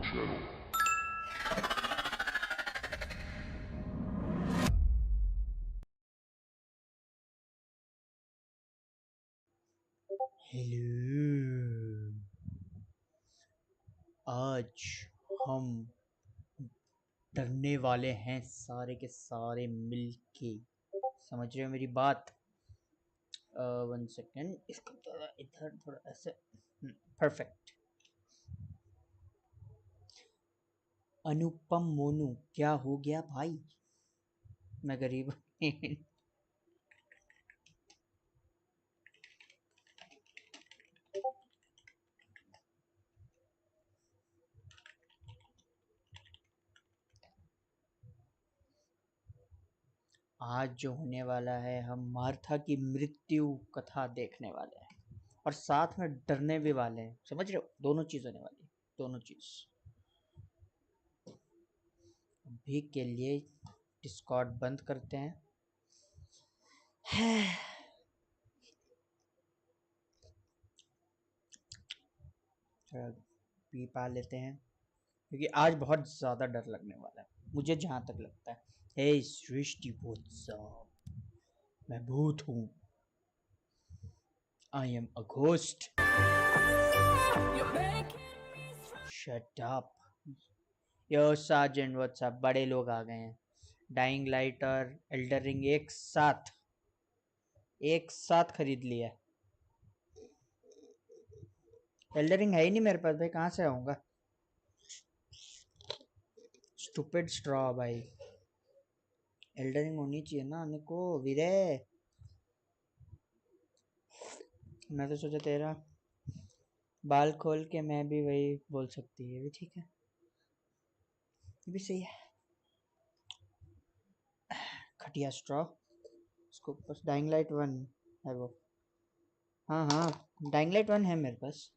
channel. Hello, आज हम डरने वाले हैं सारे के सारे मिलके। समझ रहे हो मेरी बात? 1 सेकेंड, इसको थोड़ा इधर थोड़ा ऐसे। परफेक्ट। अनुपम मोनू, क्या हो गया भाई? मैं गरीब आज जो होने वाला है, हम मार्था की मृत्यु कथा देखने वाले हैं और साथ में डरने भी वाले हैं। समझ रहे हो? दोनों चीज होने वाली है, दोनों चीज। अभी के लिए डिस्कॉर्ड बंद करते हैं। पी पा लेते हैं क्योंकि आज बहुत ज्यादा डर लगने वाला है मुझे, जहां तक लगता है। हे सृष्टि भूत, मैं भूत हूँ। I am a ghost. Shut up. Yo sergeant what's up, बड़े लोग आ गए हैं। डाइंग लाइट और एल्डर रिंग एक साथ खरीद लिया। एल्डर रिंग है ही नहीं मेरे पास भाई, कहाँ से आऊंगा? स्टूपिड स्ट्रॉ भाई। एल्डर रिंग होनी चाहिए ना आने को वीरे। मैं तो सोचा तेरा बाल खोल के मैं भी वही बोल सकती है, भी ठीक है, ये भी सही है। खटिया स्ट्रॉ। इसको बस डाइंग लाइट 1 है वो। हाँ हाँ, डाइंग लाइट 1 है मेरे पास,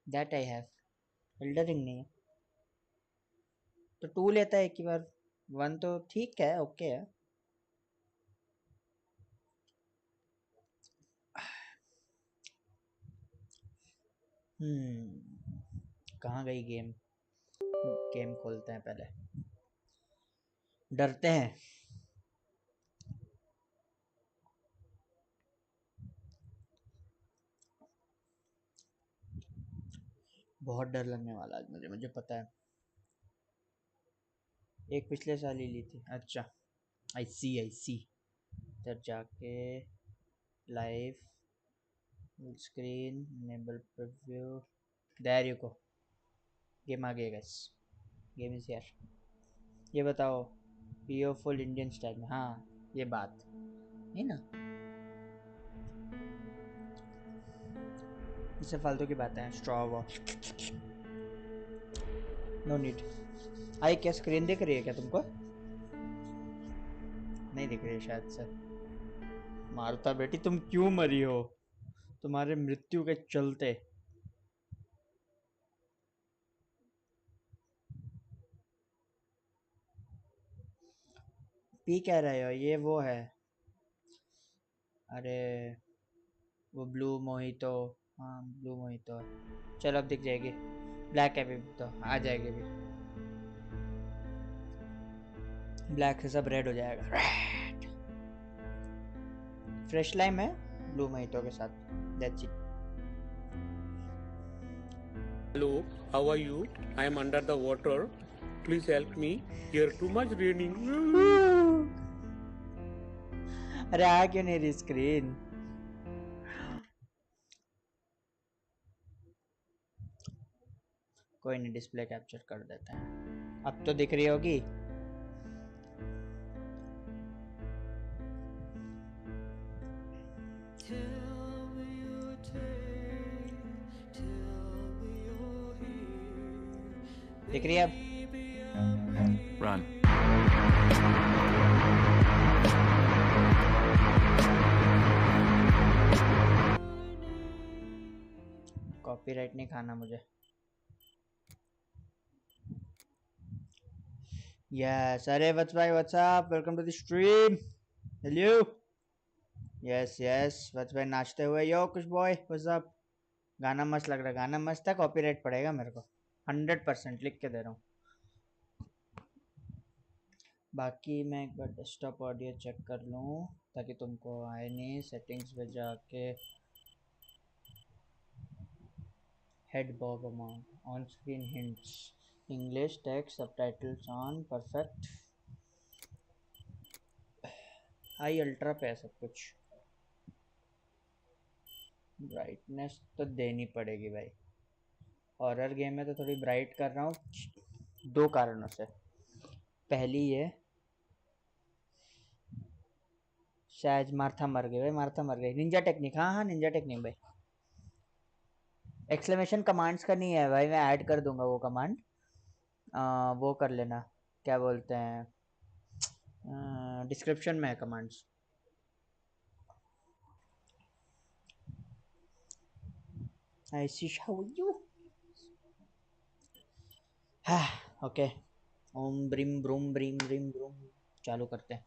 that I have. Elden Ring नहीं है तो 2 लेता है एक ही बार। 1 तो ठीक है, ओके है। कहाँ गई गेम? गेम खोलते हैं पहले, डरते हैं। बहुत डर लगने वाला आज मुझे पता है। एक पिछले साल ही ली थी। अच्छा, आई सी। इधर जाके live screen enable preview, there you go. Game आ गया गाइस, गेम इज हियर। ये बताओ, पीओ फुल इंडियन स्टाइल में? हाँ, ये बात नहीं ना, इससे फालतू की बातें हैं। Straw watch, no need. आई क्या स्क्रीन दिख रही है क्या तुमको? नहीं दिख रही है शायद से। मारुता बेटी, तुम क्यों मरी हो? तुम्हारे मृत्यु के चलते। पी कह रहे हो? ये वो है, अरे वो ब्लू मोहितो। हाँ ब्लू मोहितो। चलो अब दिख जाएगी। ब्लैक है भी तो आ जाएगी भी। ब्लैक से सब रेड हो जाएगा। रेड फ्रेश लाइम है ब्लू मोहितो के साथ, that's it. Hello, how are you? I am under the water. Please help me. Here too much raining. अरे आ क्यों नहीं रही स्क्रीन? कोई नहीं, डिस्प्ले कैप्चर कर देते हैं। अब तो दिख रही होगी। दिख रही है अब? Run. कॉपीराइट नहीं खाना मुझे। यस, अरे वत्स भाई what's up, welcome to the stream. Hello. Yes yes, Vats भाई नाचते हुए, यो कुछ बॉय व्हाट्सअप। गाना मस्त लग रहा है, गाना मस्त है, कॉपीराइट पड़ेगा मेरे को। 100% लिख के दे रहा हूँ। बाकी मैं एक बार डेस्कटॉप ऑडियो चेक कर लूँ ताकि तुमको आए नहीं। सेटिंग्स पे जाके head bob amount, on screen hints, English text, subtitles on, perfect, high ultra पे है सब कुछ। ब्राइटनेस तो देनी पड़ेगी भाई, हॉरर गेम है तो थोड़ी ब्राइट कर रहा हूँ 2 कारणों से। पहली ये शायद मार्था मर गई भाई, मार्था मर गई। निंजा टेक्निक, हाँ हाँ निंजा टेक्निक भाई। एक्सक्लेमेशन कमांड्स का नहीं है भाई, मैं ऐड कर दूंगा वो कमांड। वो कर लेना, क्या बोलते हैं, डिस्क्रिप्शन में है commands. Ashish how are you? हाँ ओके, ओम ब्रीम ब्रूम ब्रीम ब्रीम ब्रूम चालू करते हैं।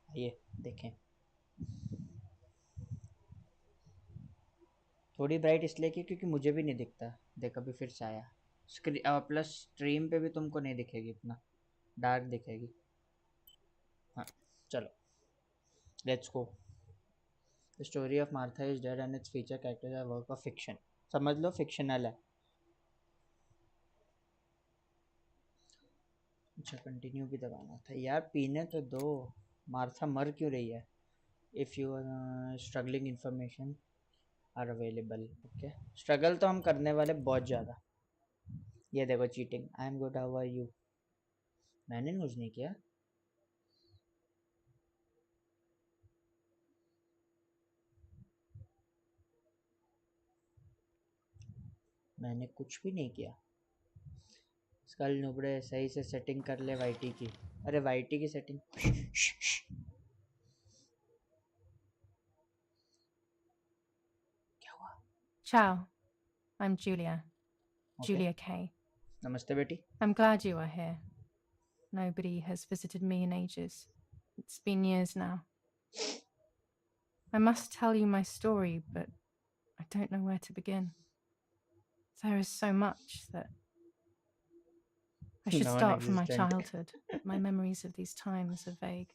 आइए देखें। थोड़ी ब्राइट इसलिए की क्योंकि मुझे भी नहीं दिखता। देख अभी फिर से आया। प्लस स्ट्रीम पे भी तुमको नहीं दिखेगी, इतना डार्क दिखेगी। हाँ चलो let's go. The story of Martha is dead and its feature characters are work of fiction. समझ लो फिक्शनल है। अच्छा कंटिन्यू भी दबाना था यार, पीने तो दो। मार्था मर क्यों रही है? If you are struggling information are available. Okay struggle तो हम करने वाले बहुत ज़्यादा। ये देखो cheating. I am good, how are you? मैंने यूज़ नहीं किया। मैंने कुछ भी नहीं किया। स्कल नुबड़े सही से सेटिंग कर ले वाईटी की। अरे वाईटी की सेटिंग क्या हुआ? Ciao, I'm Julia. Okay Julia K. नमस्ते बेटी। I'm glad you are here. Nobody has visited me in ages. It's been years now. I must tell you my story, but I don't know where to begin. There is so much that I should start from my Non-existent। childhood. My memories of these times are vague.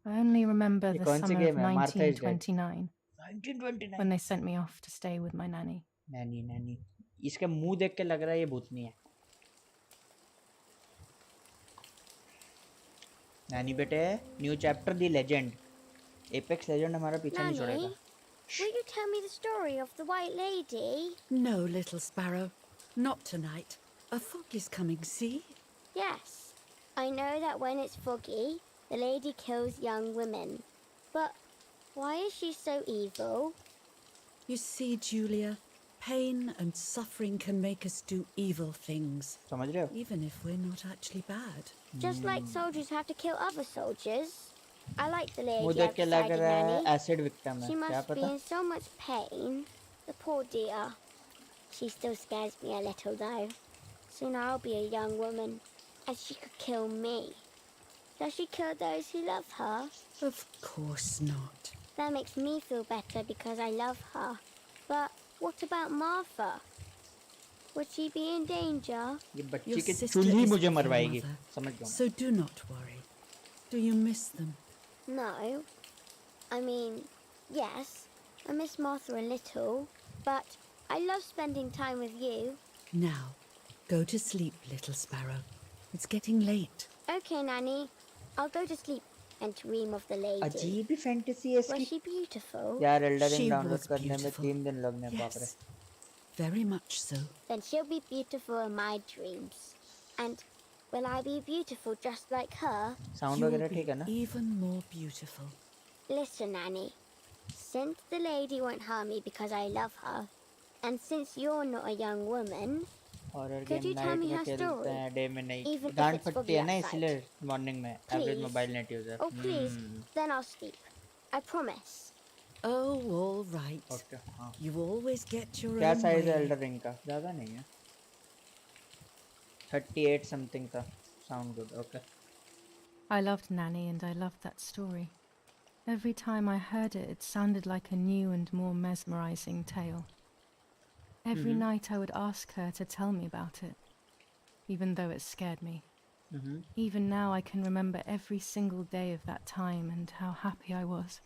I only remember ये the कौन सी summer of game है? Martha is dead 1929 1929। when they sent me off to stay with my nanny. Naini Naini, इसका मुंह देख के लग रहा है ये भूतनी है। नैनी बेटे, न्यू चैप्टर दी लेजेंड। एपेक्स लेजेंड हमारा पीछा नहीं छोड़ेगा। Nanny, will you tell me the story of the White Lady? No, little sparrow. Not tonight. A fog is coming, see? Yes. I know that when it's foggy, the lady kills young women. But why is she so evil? You see, Julia, pain and suffering can make us do evil things, समझ रहे हो? even if we're not actually bad. Just like soldiers have to kill other soldiers. I like the मुंह lady देख I've के लग decided, रहा है Nanny. Acid victim है, She क्या must be पता। in so much pain. The poor dear. She still scares me a little though. Soon I'll be a young woman, and she could kill me. Does she kill those who love her? Of course not. That makes me feel better because I love her. But what about Martha? Would she be in danger? ये बच्ची Your की sister चुल्ही is मुझे with your मरवाएगी, mother, समझ लो। so do not worry. Do you miss them? No. I mean, yes, I miss Martha a little, but I love spending time with you. Now, go to sleep, little sparrow. It's getting late. Okay, Nanny. I'll go to sleep and dream of the lady. अजीब ही fantasy है Was इसकी। she beautiful? यार Elder ring She download was करने में beautiful. 3 दिन लगने, बाप रे। Yes, very much so. Then she'll be beautiful in my dreams. And will I be beautiful just like her? Sound You will वगैरह be ठीक है ना? even more beautiful. Listen, Nanny. Since the lady won't harm me because I love her, and since you're not a young woman, horror could game you tell night me में her खेलते story? हैं, day में नहीं। Even if गांड it's फटती foggy है ना outside. इसलिए morning में। Average Please. Mobile net user. Oh, please. Then I'll sleep. I promise. Oh, all right. Okay हाँ। You always get your क्या own साइज है way. एल्डर रिंग का? ज़्यादा नहीं है, 38 समथिंग था। Sound good, okay. I loved Nanny and I loved that story. Every time I heard it, it sounded like a new and more mesmerizing tale. Every night I would ask her to tell me about it, even though it scared me. Even now I can remember every single day of that time and how happy I was.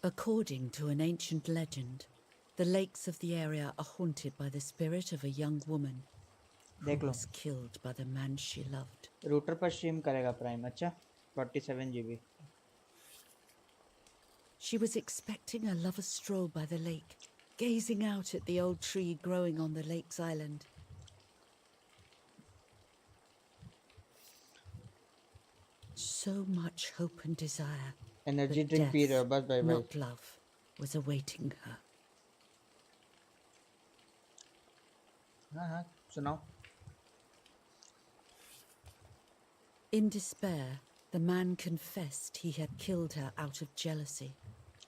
According to an ancient legend, the lakes of the area are haunted by the spirit of a young woman who was killed by the man she loved. Router पर stream करेगा prime. अच्छा 47 GB. She was expecting a lover's stroll by the lake, gazing out at the old tree growing on the lake's island. So much hope and desire. Energy but drink P रहे हो death, बस भाई भाई. not love, was awaiting her. हाँ सुनाओ. In despair, the man confessed he had killed her out of jealousy.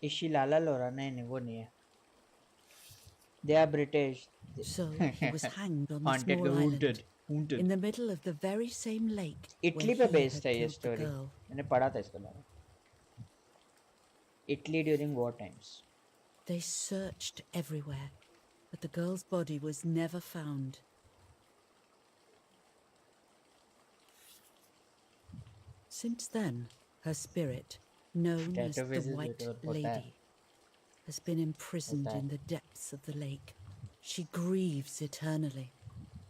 Ishi लाला लोरा. नहीं वो नहीं है. They are British. So he was hanged on the Haunted small haunted island in the middle of the very same lake Italy where पे he based had है ये killed the story. girl. मैंने पढ़ा था इसके बारे में. Italy during war times. They searched everywhere, but the girl's body was never found. Since then, her spirit, known as the White Lady, has been imprisoned in the depths of the lake. She grieves eternally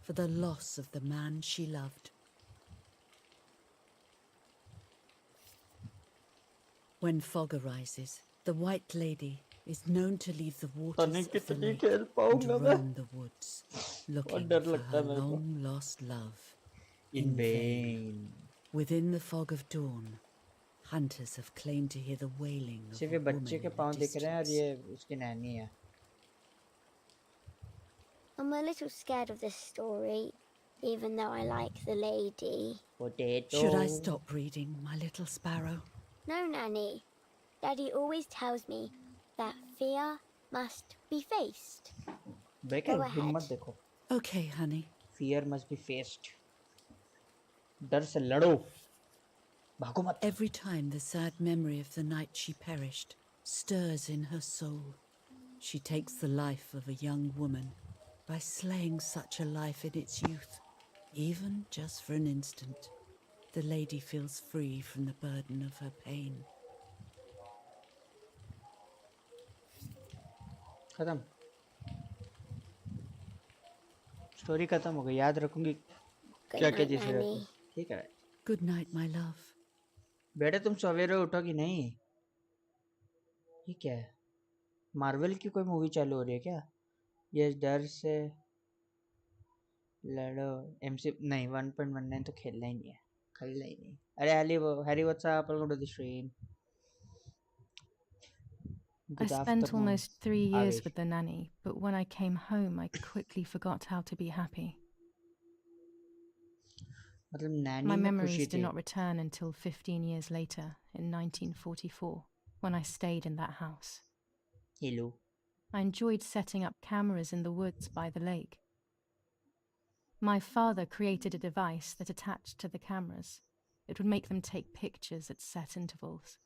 for the loss of the man she loved. When fog arises, the White Lady is known to leave the waters of the lake and roam the woods, looking for her long-lost love In vain. Within the fog of dawn, hunters have claimed to hear the wailing of सिर्फ a ये woman बच्चे के in the पाँव दिख रहे हैं और distance. ये उसकी नैनी है. I'm a little scared of this story, even though I like the lady. Potato. Should I stop reading, my little sparrow? No, Nanny. Daddy always tells me that fear must be faced. Baker Go ahead. हिम्मत देखो. Okay, honey. Fear must be faced. डर से लड़ो. भागो मत. Every time the sad memory of the night she perished stirs in her soul, she takes the life of a young woman by slaying such a life in its youth. Even just for an instant, the lady feels free from the burden of her pain. खत्म. Story खत्म हो गई. याद रखूंगी Good क्या क्या night, चीज़ें रहती. Nanny. ठीक है. Good night, my love. बेटे तुम सवेरे उठोगी नहीं. ये क्या है? मार्वल की कोई मूवी चालू हो रही है क्या? ये डर से लड़ो. MC नहीं 1.19 तो खेलना ही नहीं है. खेलना ही नहीं. अरे Harry what's up. Welcome to the stream. I spent almost 3 years with the nanny, but when I came home, I quickly forgot how to be happy. मतलब नैनी My में memories खुशी did थी. not return until 15 years later, in 1944, when I stayed in that house. Hello. I enjoyed setting up cameras in the woods by the lake. My father created a device that attached to the cameras. It would make them take pictures at set intervals.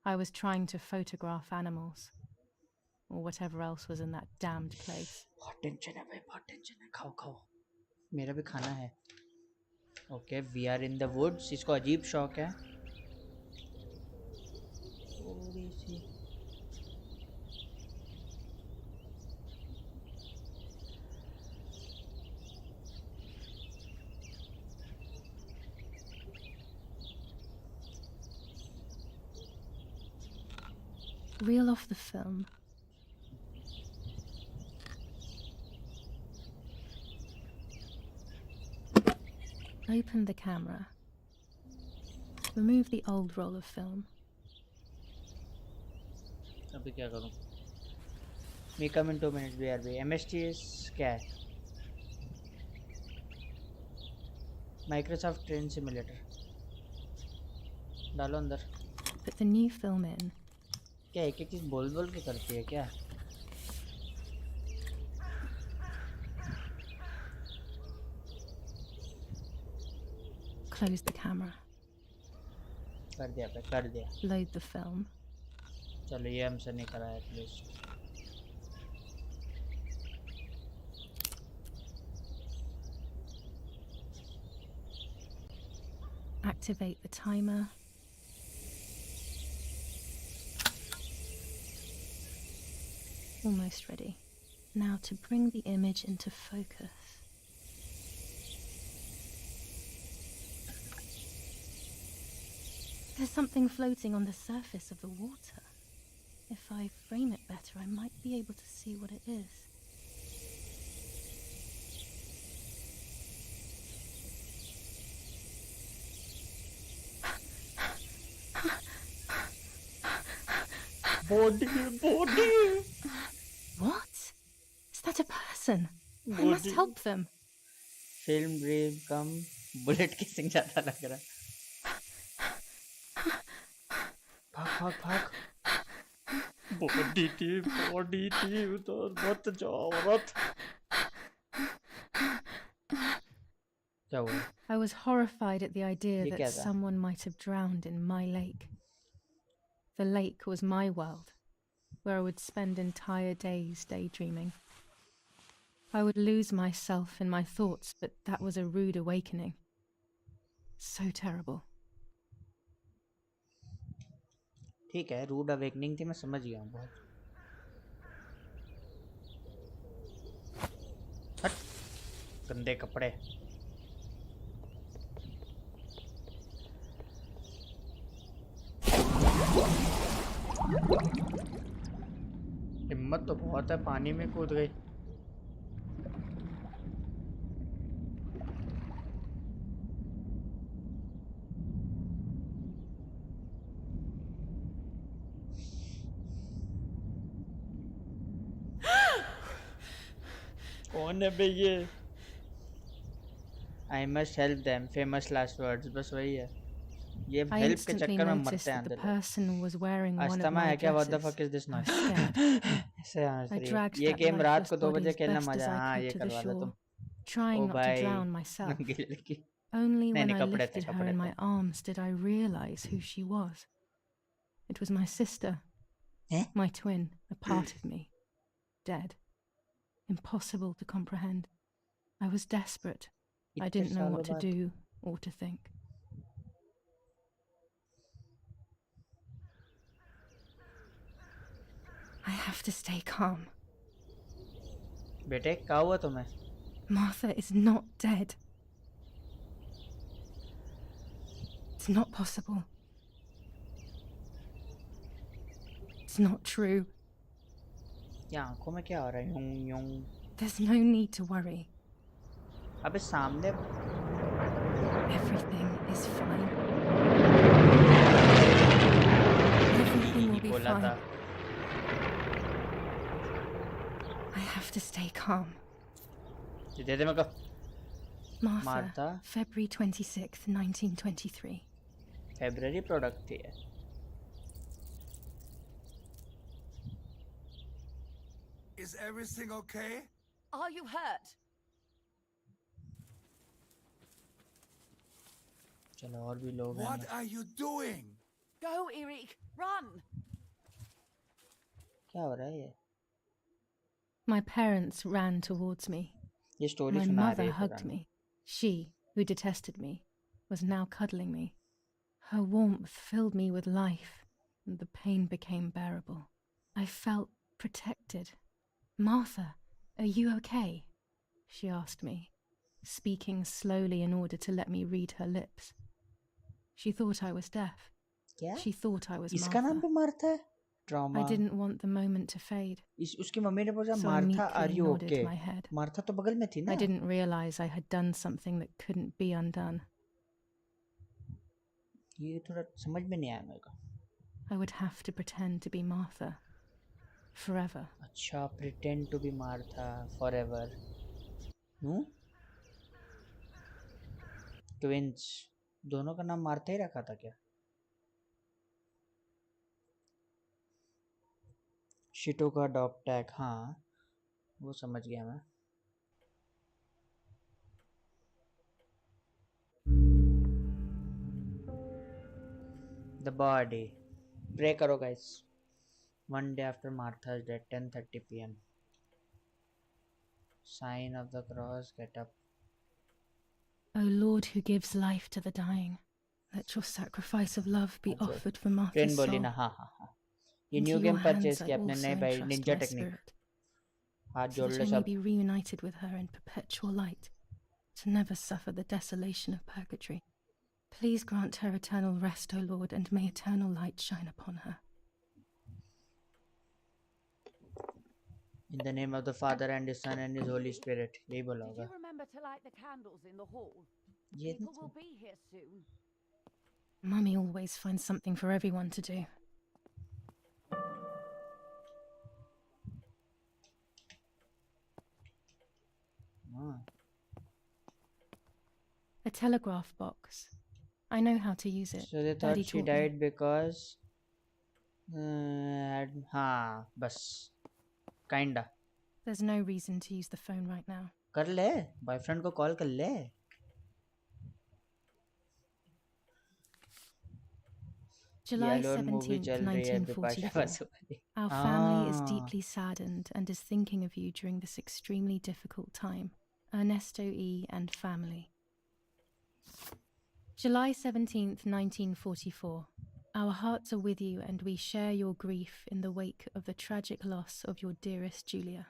I was trying to photograph animals, or whatever else was in that damned place. बहुत tension है भाई. बहुत tension है. खाओ खाओ. मेरा भी खाना है. Okay we are in the woods. इसको अजीब शौक है. थोड़ी सी Reel off the film. Open the camera. Remove the old roll of film. अभी क्या करूं? We come in 2 minutes. BRB. MSTS क्या है? Microsoft Train Simulator. डालो अंदर. Put the new film in. क्या एक एक चीज बोल बोल के करती है क्या? Close the camera. कर दिया पे कर दिया. Load the film. चलो ये हमसे नहीं करा at least. Activate the timer. Almost ready. Now to bring the image into focus. There's something floating on the surface of the water. If I frame it better, I might be able to see what it is. Body. What? Is that a person? I must Body. help them. Film dream come bullet kissing ज़्यादा लग रहा. भाग. Body team उधर मत जाओ औरत. क्या हुआ? I was horrified at the idea ये क्या that था? someone might have drowned in my lake. The lake was my world, where I would spend entire days daydreaming. I would lose myself in my thoughts, but that was a rude awakening. So terrible. ठीक है, rude awakening थी, मैं समझ गया हूँ बहुत. हट, गंदे कपड़े. हिम्मत तो बहुत है, पानी में कूद गई. कौन है बे ये? I must help them. Famous last words. बस वही है. ये I हेल्प के instantly चक्कर में noticed मरते हैं that the अंदर. person was wearing one of asthma my है क्या? What the dresses. fuck is this I was noise? scared. ऐसे आवाज I रही है. dragged ये that गेम रात lifeless को 2 body बजे as खेलना best as मजा. I हाँ, could ये to the करवा लो तुम. shore, trying O not to भाई, drown myself. नंगी लड़की. Only when नहीं, I कपड़े थे, lifted her कपड़े in थे. my arms did I realize who she was. It was my sister, हैं? my twin, a part of me, dead. Impossible to comprehend. I was desperate. I इतने didn't know सालों what to बाद. do or to think. I have to stay calm. बेटे क्या हुआ तुम्हें? Martha is not dead. It's not possible. It's not true. ये आंखों में क्या हो रहा है? यूं यूं. There's no need to worry. अबे सामने. Everything is fine. Everything will be बोला fine. था. I have to stay calm. ये दे दे मेरे को. Martha, Martha? February 26th, 1923. February product थी. Is everything okay? Are you hurt? चलो और भी लोग हैं. What are you doing? Go, Eric, run! क्या हो रहा है ये? My parents ran towards me. ये स्टोरी My सुना mother रही है hugged पुरानी. me. She, who detested me, was now cuddling me. Her warmth filled me with life, and the pain became bearable. I felt protected. Martha, are you okay? She asked me, speaking slowly in order to let me read her lips. She thought I was deaf. क्या? She thought I was इसका नाम Martha. भी Martha है? Drama. I didn't want the moment to fade, उसकी मम्मी ने पूछा so I Martha meekly are you nodded okay? my head. Martha तो बगल में थी ना. I didn't realize I had done something that couldn't be undone. ये थोड़ा समझ में नहीं आया मेरे को. I would have to pretend to be Martha. Forever. अच्छा, pretend to be Martha forever. Twins दोनों का नाम मार्था ही रखा था क्या? शिटो का डॉग टैग. हाँ, वो समझ गया मैं. The body. Pray karo guys. One day after Martha's death, 10:30 p.m. Sign of the cross, get up. O Lord who gives life to the dying, let your sacrifice of love be अच्छा, offered for train Martha's बोली soul. ना हाँ हाँ हाँ ये Into new your game hands purchase I किया अपने also नए भाई entrust Ninja my technique spirit, हाथ so जोड़ that ले I may सब be reunited with her in perpetual light, to never suffer the desolation of purgatory. Please grant her eternal rest, O Lord, and may eternal light shine upon her. In the name of the Father and His Son and His Holy Spirit. यही बोला Did होगा you remember to light the candles in the hall? ये People will be here soon. Mummy always finds something for everyone to do. हाँ A telegraph box. I know how to use it. So they Daddy thought she taught me. died because हाँ बस kinda There's no reason to use the phone right now. कर ले boyfriend को call कर ले July Alone movie 17th, चल रही है बिपाशा 1944. बसु वाली Our family is deeply saddened and is thinking of you during this extremely difficult time. Ernesto E. and family. July 17th, 1944. Our hearts are with you and we share your grief in the wake of the tragic loss of your dearest Julia.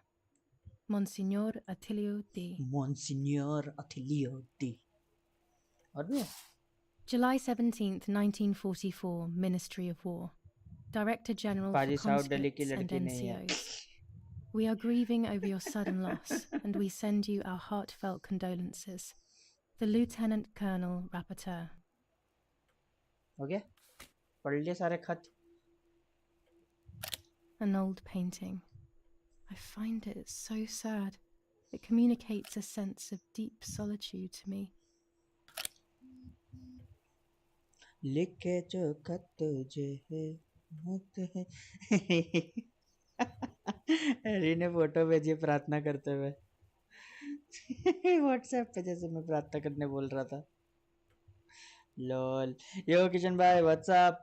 Monsignor Attilio D. Monsignor Attilio D. और भी है July 17th, 1944, Ministry of War. Director General for पाजी south Delhi की Conscripts and लड़की नहीं है NCOs. We are grieving over your sudden loss, and we send you our heartfelt condolences. The Lieutenant Colonel Rapporteur. हो गया पढ़ लिए सारे खत An old painting. I find it so sad. It communicates a sense of deep solitude to me. लिख के जो खत तुझे हरी ने फोटो भेजी प्रार्थना करते हुए व्हाट्सएप पे जैसे मैं प्रार्थना करने बोल रहा था लॉल यो किशन भाई what's up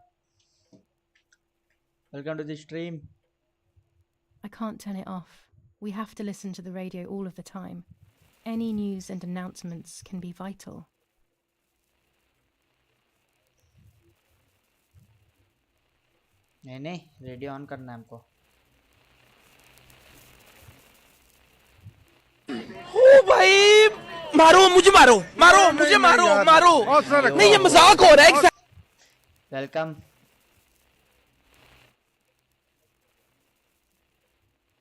welcome to the stream I can't turn it off. We have to listen to the radio all of the time. Any news and announcements can be vital. नहीं रेडियो ऑन करना है हमको ओ भाई मारो मुझे मारो मारो मुझे मारो मारो नहीं ये मजाक हो रहा है वेलकम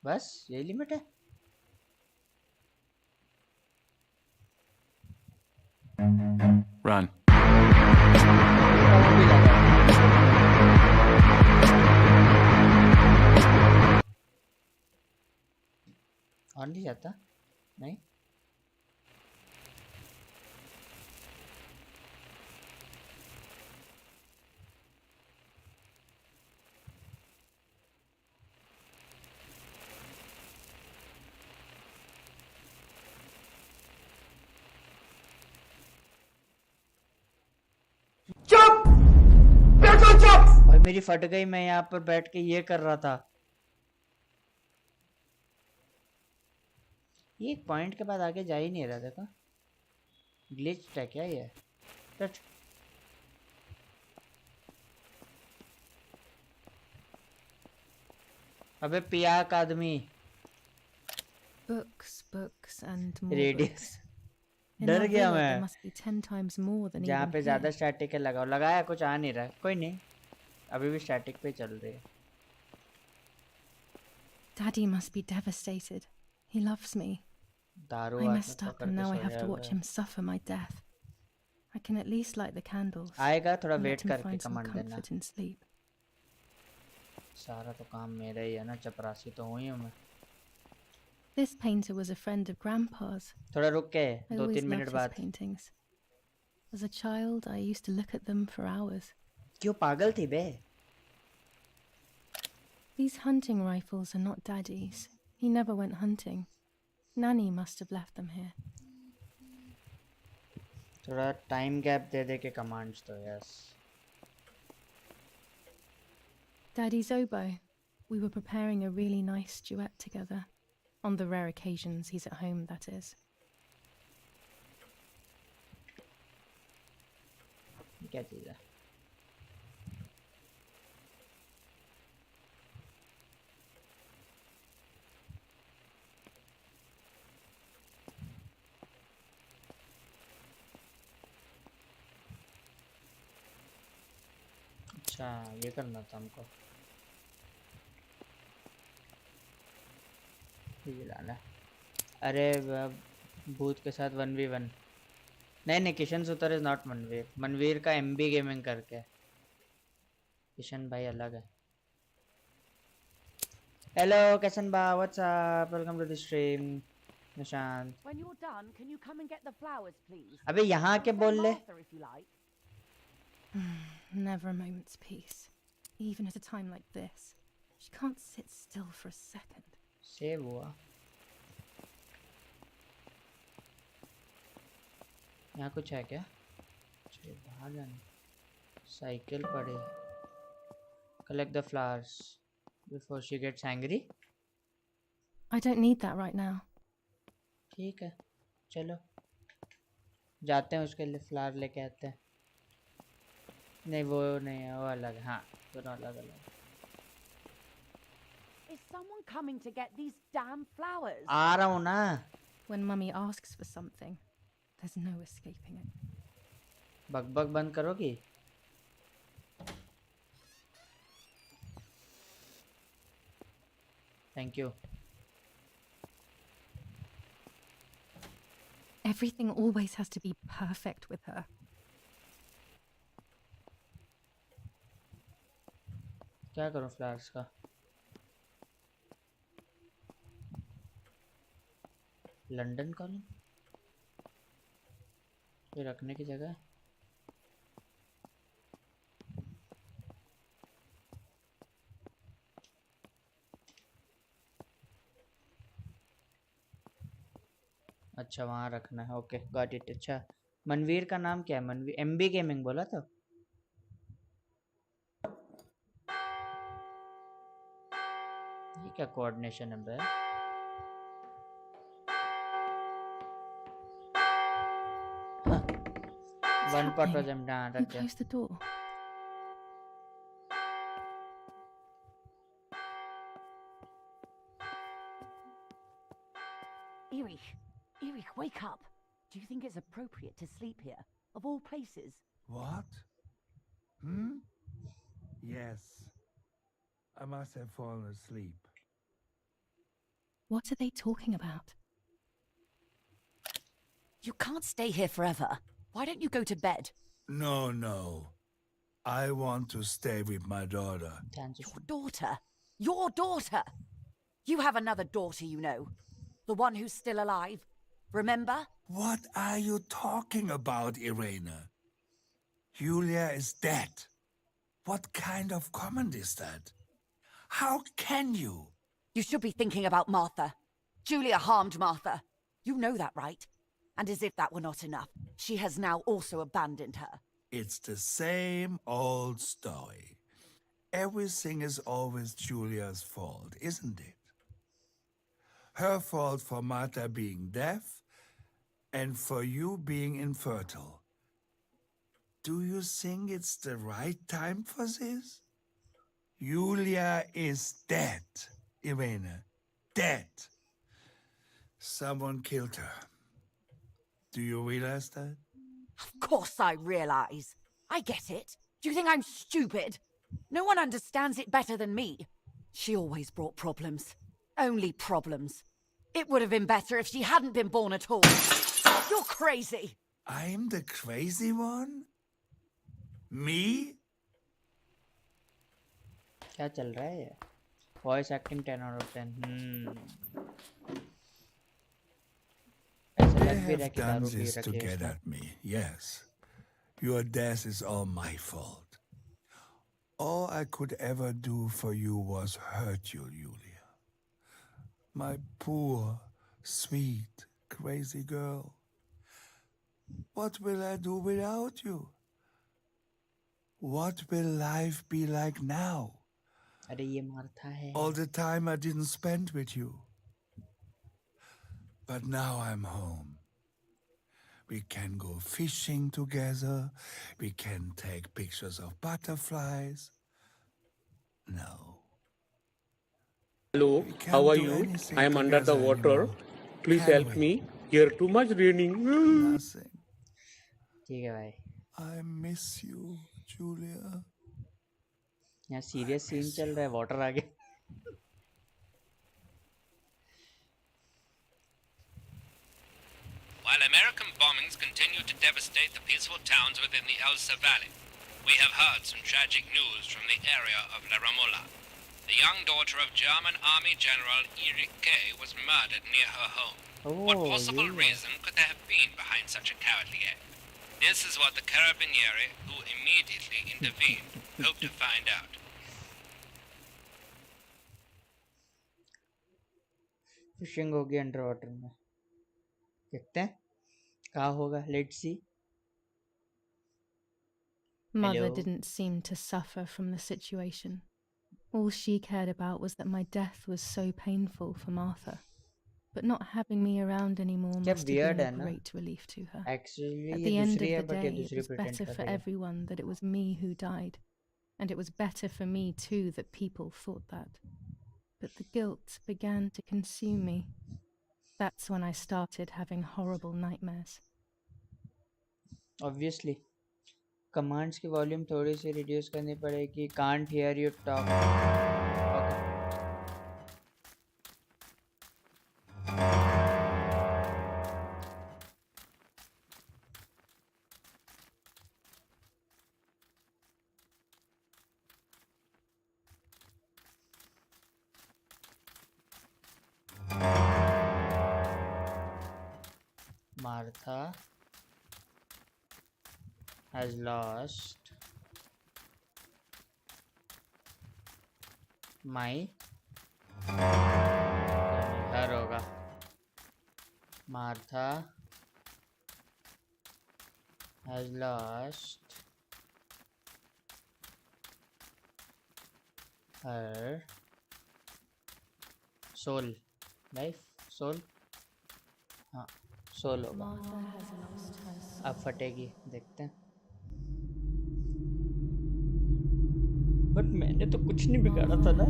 बस यही लिमिट है Run. ऑन नहीं जाता नहीं चुप बिल्कुल चुप भाई मेरी फट गई मैं यहाँ पर बैठ के ये कर रहा था ये एक पॉइंट के बाद आगे जा ही नहीं रहा देखा ग्लिच है क्या ये टच अबे पियाक आदमी Books, books, and more radius books. In डर our गया villa, there मैं must be 10 times more than जहाँ even पे ज्यादा here. स्टैटिक है लगाओ लगाया कुछ आ नहीं रहा कोई नहीं अभी भी स्टैटिक पे चल रही है Daddy must be devastated. He loves me. दारू I हाथ में messed up पकड़ and के now I so have to जाएगा। watch him suffer my death. I can at least light the candles आएगा थोड़ा and वेट let him करके find some command देना comfort in sleep. सारा तो काम मेरा ही है ना चपरासी तो हुई हूँ मैं This painter was a friend of Grandpa's. थोड़ा रुक के I दो always तीन मिनट loved his बाद paintings. As a child, I used to look at them for hours. क्यों पागल थी बे These hunting rifles are not Daddy's. He never went hunting. Nanny must have left them here. थोड़ा time gap दे दे के commands तो yes Daddy's oboe. We were preparing a really nice duet together. On the rare occasions he's at home, that is. क्या चीज़ है? अच्छा, ये करना था हमको। ये लाना। अरे भूत के साथ 1v1। नहीं किशन सुतर इज नॉट मनवीर। मनवीर का एमबी गेमिंग करके है। किशन भाई अलग है। हेलो किशन भाई, what's up, welcome to the stream. Nishant, When you're done, can you come and get the flowers, please? अबे यहाँ के बोल ले। Martha, if you like. Never a moment's peace. Even at a time like this. She can't sit still for a second. Save हुआ। यहाँ कुछ है क्या? चलिए बाहर जाना। साइकिल पड़ी। Collect the flowers before she gets angry. I don't need that right now. ठीक है, चलो जाते हैं, उसके लिए फ्लावर लेके आते हैं। नहीं वो नहीं है, वो अलग है। हाँ दोनों अलग अलग। Is someone coming to get these damn flowers? आ रहा हूँ ना। When Mummy asks for something, there's no escaping it. बकबक बंद करोगी? Thank you. Everything always has to be perfect with her. क्या करूँ फ्लावर्स का? लंदन कॉलम ये रखने की जगह है। अच्छा वहाँ रखना है, ओके गॉट इट। अच्छा मनवीर का नाम क्या है? मनवीर एमबी गेमिंग बोला तो। ये क्या कोऑर्डिनेशन है बे? One pot was M down. Who closed the door? Erich, wake up. Do you think it's appropriate to sleep here, of all places? What? Yes. I must have fallen asleep. What are they talking about? You can't stay here forever. Why don't you go to bed? No. I want to stay with my daughter. Your daughter? Your daughter? You have another daughter, you know. The one who's still alive. Remember? What are you talking about, Irena? Julia is dead. What kind of comment is that? How can you? You should be thinking about Martha. Julia harmed Martha. You know that, right? And as if that were not enough, she has now also abandoned her. It's the same old story. Everything is always Julia's fault, isn't it? Her fault for Martha being deaf and for you being infertile. Do you think it's the right time for this? Julia is dead, Irena. Dead. Someone killed her. Do you realize that? Of course I realize. I get it. Do you think I'm stupid? No one understands it better than me. She always brought problems. Only problems. It would have been better if she hadn't been born at all. You're crazy. I'm the crazy one? Me? क्या चल रहा है? Voice acting 10 out of 10। They have done this to get at me, yes. Your death is all my fault. All I could ever do for you was hurt you, Julia. My poor, sweet, crazy girl. What will I do without you? What will life be like now? अरे ये Martha है. All the time I didn't spend with you. But now I'm home. We can go fishing together. We can take pictures of butterflies. No. Hello, We how can't are do you? anything I am under the together water. anymore, Please can help we? me. Here too much raining. Nothing. ठीक है भाई. I miss you, Julia. यहाँ serious scene चल रहा है. Water आ गया. While American bombings continue to devastate the peaceful towns within the Elsa Valley, we have heard some tragic news from the area of La Ramola. The young daughter of German Army General Erich Kay was murdered near her home. What possible reason could there have been behind such a cowardly act? This is what the Carabinieri, who immediately intervened, hope to find out. Fishing होगी under water में. देखते हैं कहाँ होगा. Let's see. Mother Hello. didn't seem to suffer from the situation. All she cared about was that my death was so painful for Martha. But not having me around anymore क्या must have weird been है a ना. great relief to her. Actually At ये the end दूसरी of है the but ये day, it दूसरी was pretend better कर for रही है. everyone that it was me who died. And it was better for me too that people thought that. But the guilt began to consume me. That's when I started having horrible nightmares. Obviously. Commands की volume थोड़ी सी reduce करनी पड़ेगी. Can't hear you talk. Okay. Martha has lost my her होगा. Martha has lost her soul. Life soul. हाँ soul होगा. अब फटेगी. देखते हैं. बट मैंने तो कुछ नहीं बिगाड़ा था ना.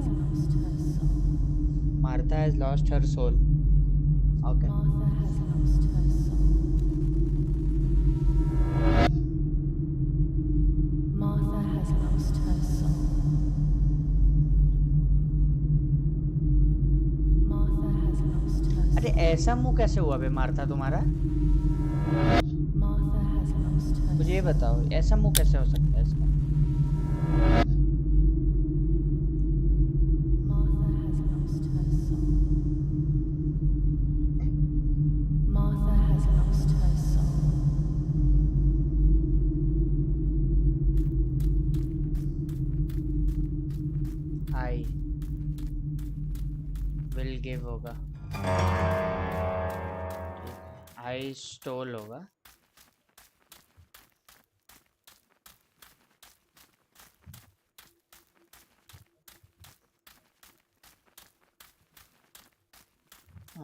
Martha has lost her soul. Okay. Martha has lost her soul. Martha has lost her soul. अरे ऐसा मुंह कैसे हुआ बे मार्था तुम्हारा. Martha has lost her मुझे ये बताओ ऐसा मुंह कैसे हो सकता है इसका. Martha has lost her soul. Martha has lost her soul. I will give होगा. आई स्टोल होगा.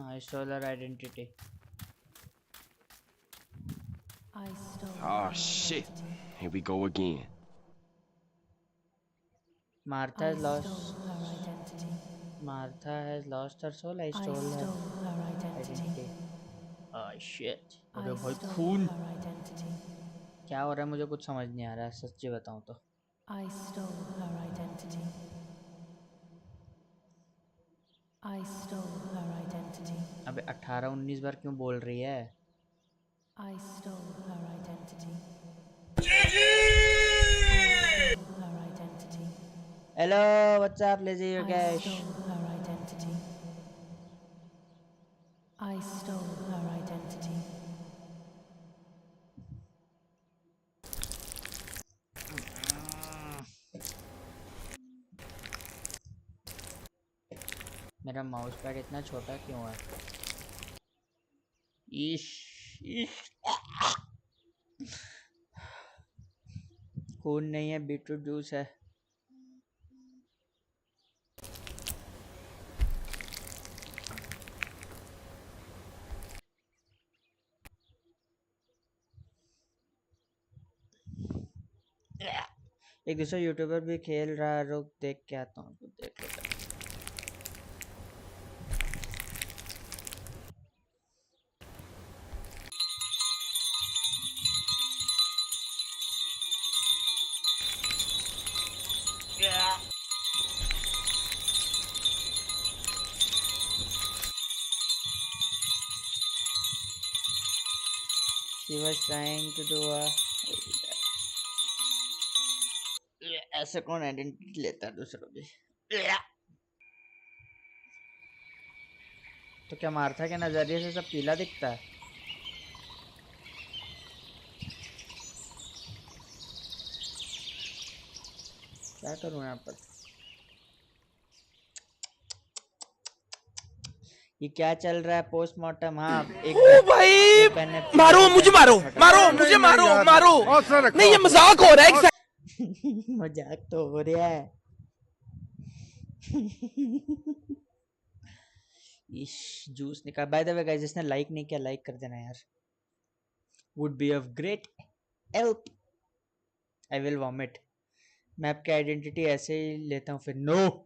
I stole her identity. I stole Oh her shit. identity. Here we go again. Martha I has lost. stole her identity. Martha has lost her soul. I I stole her stole her identity. identity. Oh shit. I अरे भाई stole खून. her identity. क्या हो रहा है मुझे कुछ समझ नहीं आ रहा है सच्ची बताऊं तो. I stole her identity. I stole her identity. अबे 18-19 बार क्यों बोल रही है. I stole her identity. I stole her identity. Hello, what's up, Lizzie? Your I cash. stole her identity. I stole her identity. मेरा माउस पैड इतना छोटा क्यों है. ईश ईश. खून नहीं है बीटरूट जूस है. एक दूसरा यूट्यूबर भी खेल रहा है, रुक देख के आता हूँ, देख लो। She was trying to do a ऐसे कौन आइडेंटिटी लेता है दूसरों की? तो क्या मार्था के नजरिए से सब पीला दिखता है? क्या करूं यहाँ पर? ये क्या चल रहा है? पोस्टमार्टम। हाँ ओ भाई मारो मुझे, मारो मारो मुझे, मारो मारो। नहीं ये मजाक हो रहा है। मजाक तो हो रहा है। इश जूस निकाल। बाय द वे गाइस, जिसने लाइक नहीं किया लाइक कर देना यार, would be of great help. I will vomit. मैं आपकी आइडेंटिटी ऐसे ही लेता हूँ फिर? नो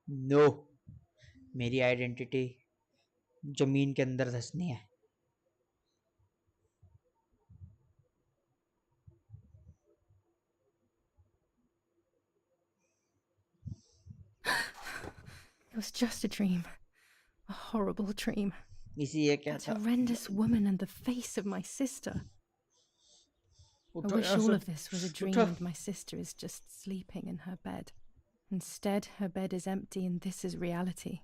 नो, मेरी आइडेंटिटी जमीन के अंदर धंसनी है। It was just a dream. A horrible dream. इसी ये क्या That था? horrendous woman and the face of my sister. I wish all of this was a dream and my sister is just sleeping in her bed. Instead, her bed is empty and this is reality.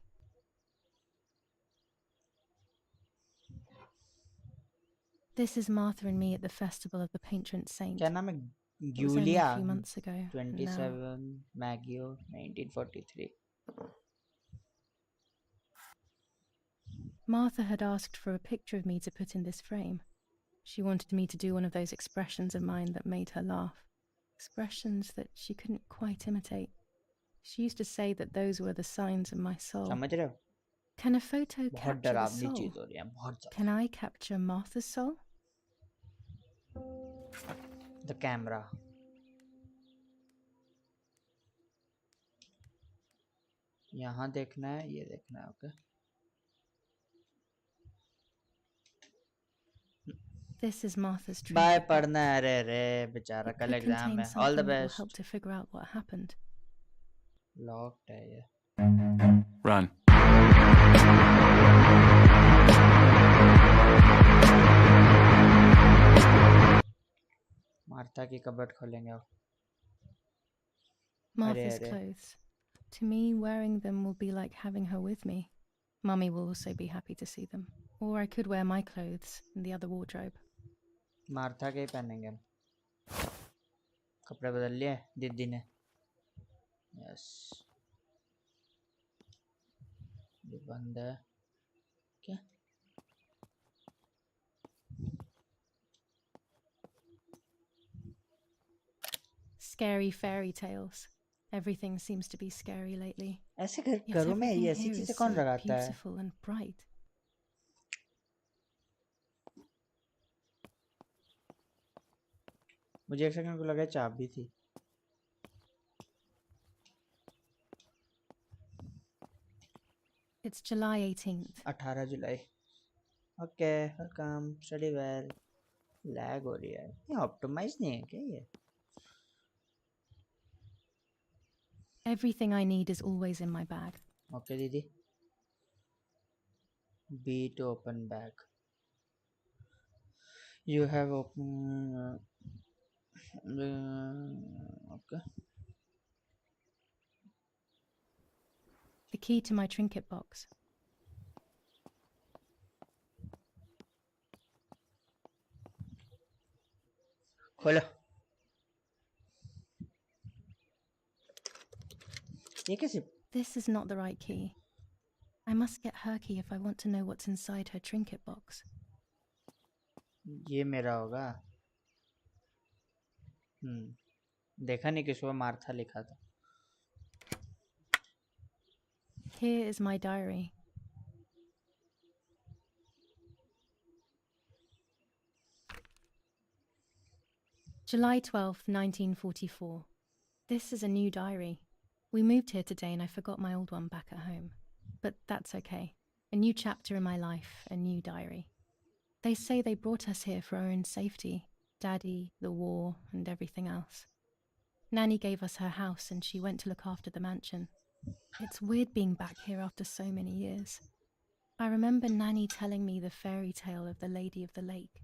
This is Martha and me at the festival of the patron saint. क्या नाम है? It was only a few months ago. 27 Maggio 1943. Martha had asked for a picture of me to put in this frame. She wanted me to do one of those expressions of mine that made her laugh. Expressions that she couldn't quite imitate. She used to say that those were the signs of my soul. समझ रहे हो? Can a photo बहुत capture the डरावनी soul? चीज हो रही है, बहुत ज़्यादा। Can I capture Martha's soul? The camera. यहाँ देखना है, ये देखना है, okay? This is Martha's trinket. बाय पढ़ना है, अरे रे बेचारा, कल It could एग्जाम contain है। All the something that will best. help to figure out what happened. Locked है ये। Run. मार्था की कबर्ड खोलेंगे अब। Martha's clothes. To me, wearing them will be like having her with me. Mummy will also be happy to see them. Or I could wear my clothes in the other wardrobe. Martha के ही पहनेंगे हम। कपड़े बदल लिए दीदी ने। Yes, ये बंद है क्या? Scary fairy tales. Everything seems to be scary lately. ऐसे Yet घरों में everything ये ऐसी here चीजें is कौन so लगाता है? beautiful and bright. मुझे एक सेकंड को लगा चाबी थी। It's July 18th. 18 July. Okay, welcome, study well. Lag हो रही है, ये ऑप्टिमाइज नहीं है क्या ये? Everything I need is always in my bag. Okay दीदी। B to open bag. You have open. Okay. The key to my trinket box. खोलो। ये कैसे? This is not the right key. I must get her key if I want to know what's inside her trinket box. ये मेरा होगा। देखा नहीं किसको Martha लिखा था। Here is my diary. July 12th, 1944. This is a new diary. We moved here today and I forgot my old one back at home. But that's okay. A new chapter in my life, a new diary. They say they brought us here for our own safety. Daddy, the war, and everything else. Nanny gave us her house and she went to look after the mansion. It's weird being back here after so many years. I remember Nanny telling me the fairy tale of the Lady of the Lake.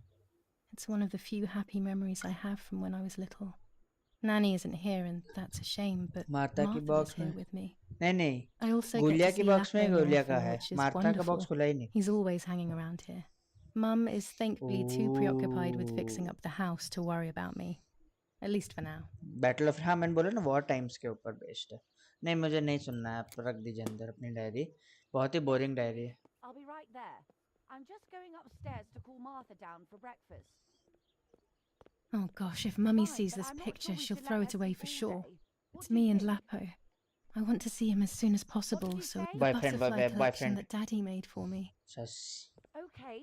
It's one of the few happy memories I have from when I was little. Nanny isn't here and that's a shame, but Martha की Martha is box here में with me. नहीं I also get Gulia to की see box में Lapo more Gulia का often, है which is Martha का box wonderful. खुला ही नहीं He's always hanging around here. Mum is thankfully too preoccupied with fixing up the house to worry about me. At least for now. Battle of हाँ मैंने बोला ना war times के ऊपर based है नहीं मुझे नहीं सुनना है आप रख दीजिए अंदर अपनी डायरी बहुत ही बोरिंग डायरी है I'll be right there. I'm just going upstairs to call Martha down for breakfast. Oh gosh, if Mummy Fine, sees but this I'm not picture, sure we she'll should throw let it her away sleep for all sure. day. What It's do you me and think? Lapo. I want to see him as soon as possible, you so say? the Boyfriend, butterfly collection boyfriend. that Daddy made for me. Sauce Okay,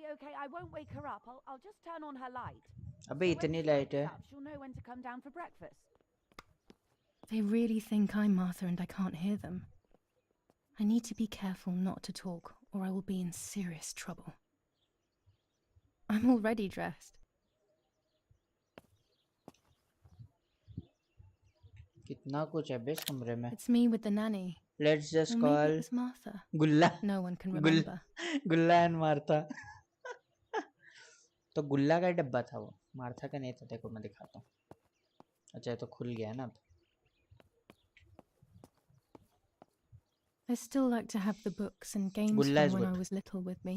I won't wake her up. I'll just turn on her light. अबे So when इतनी she light wakes है up, she'll know when to come down for breakfast. They really think I'm Martha and I can't hear them. I need to be careful not to talk, or I will be in serious trouble. I'm already dressed. कितना कुछ है बे इस कमरे में It's me with the nanny. Let's just Or maybe call it was Martha. गुल्ला No one can remember. गुल्ला and Martha तो गुल्ला का डब्बा था वो मार्था का नहीं था देखो मैं दिखाता हूँ अच्छा ये तो खुल गया है ना अब I still like to have the books and games Gulla is from when good. I was little with me.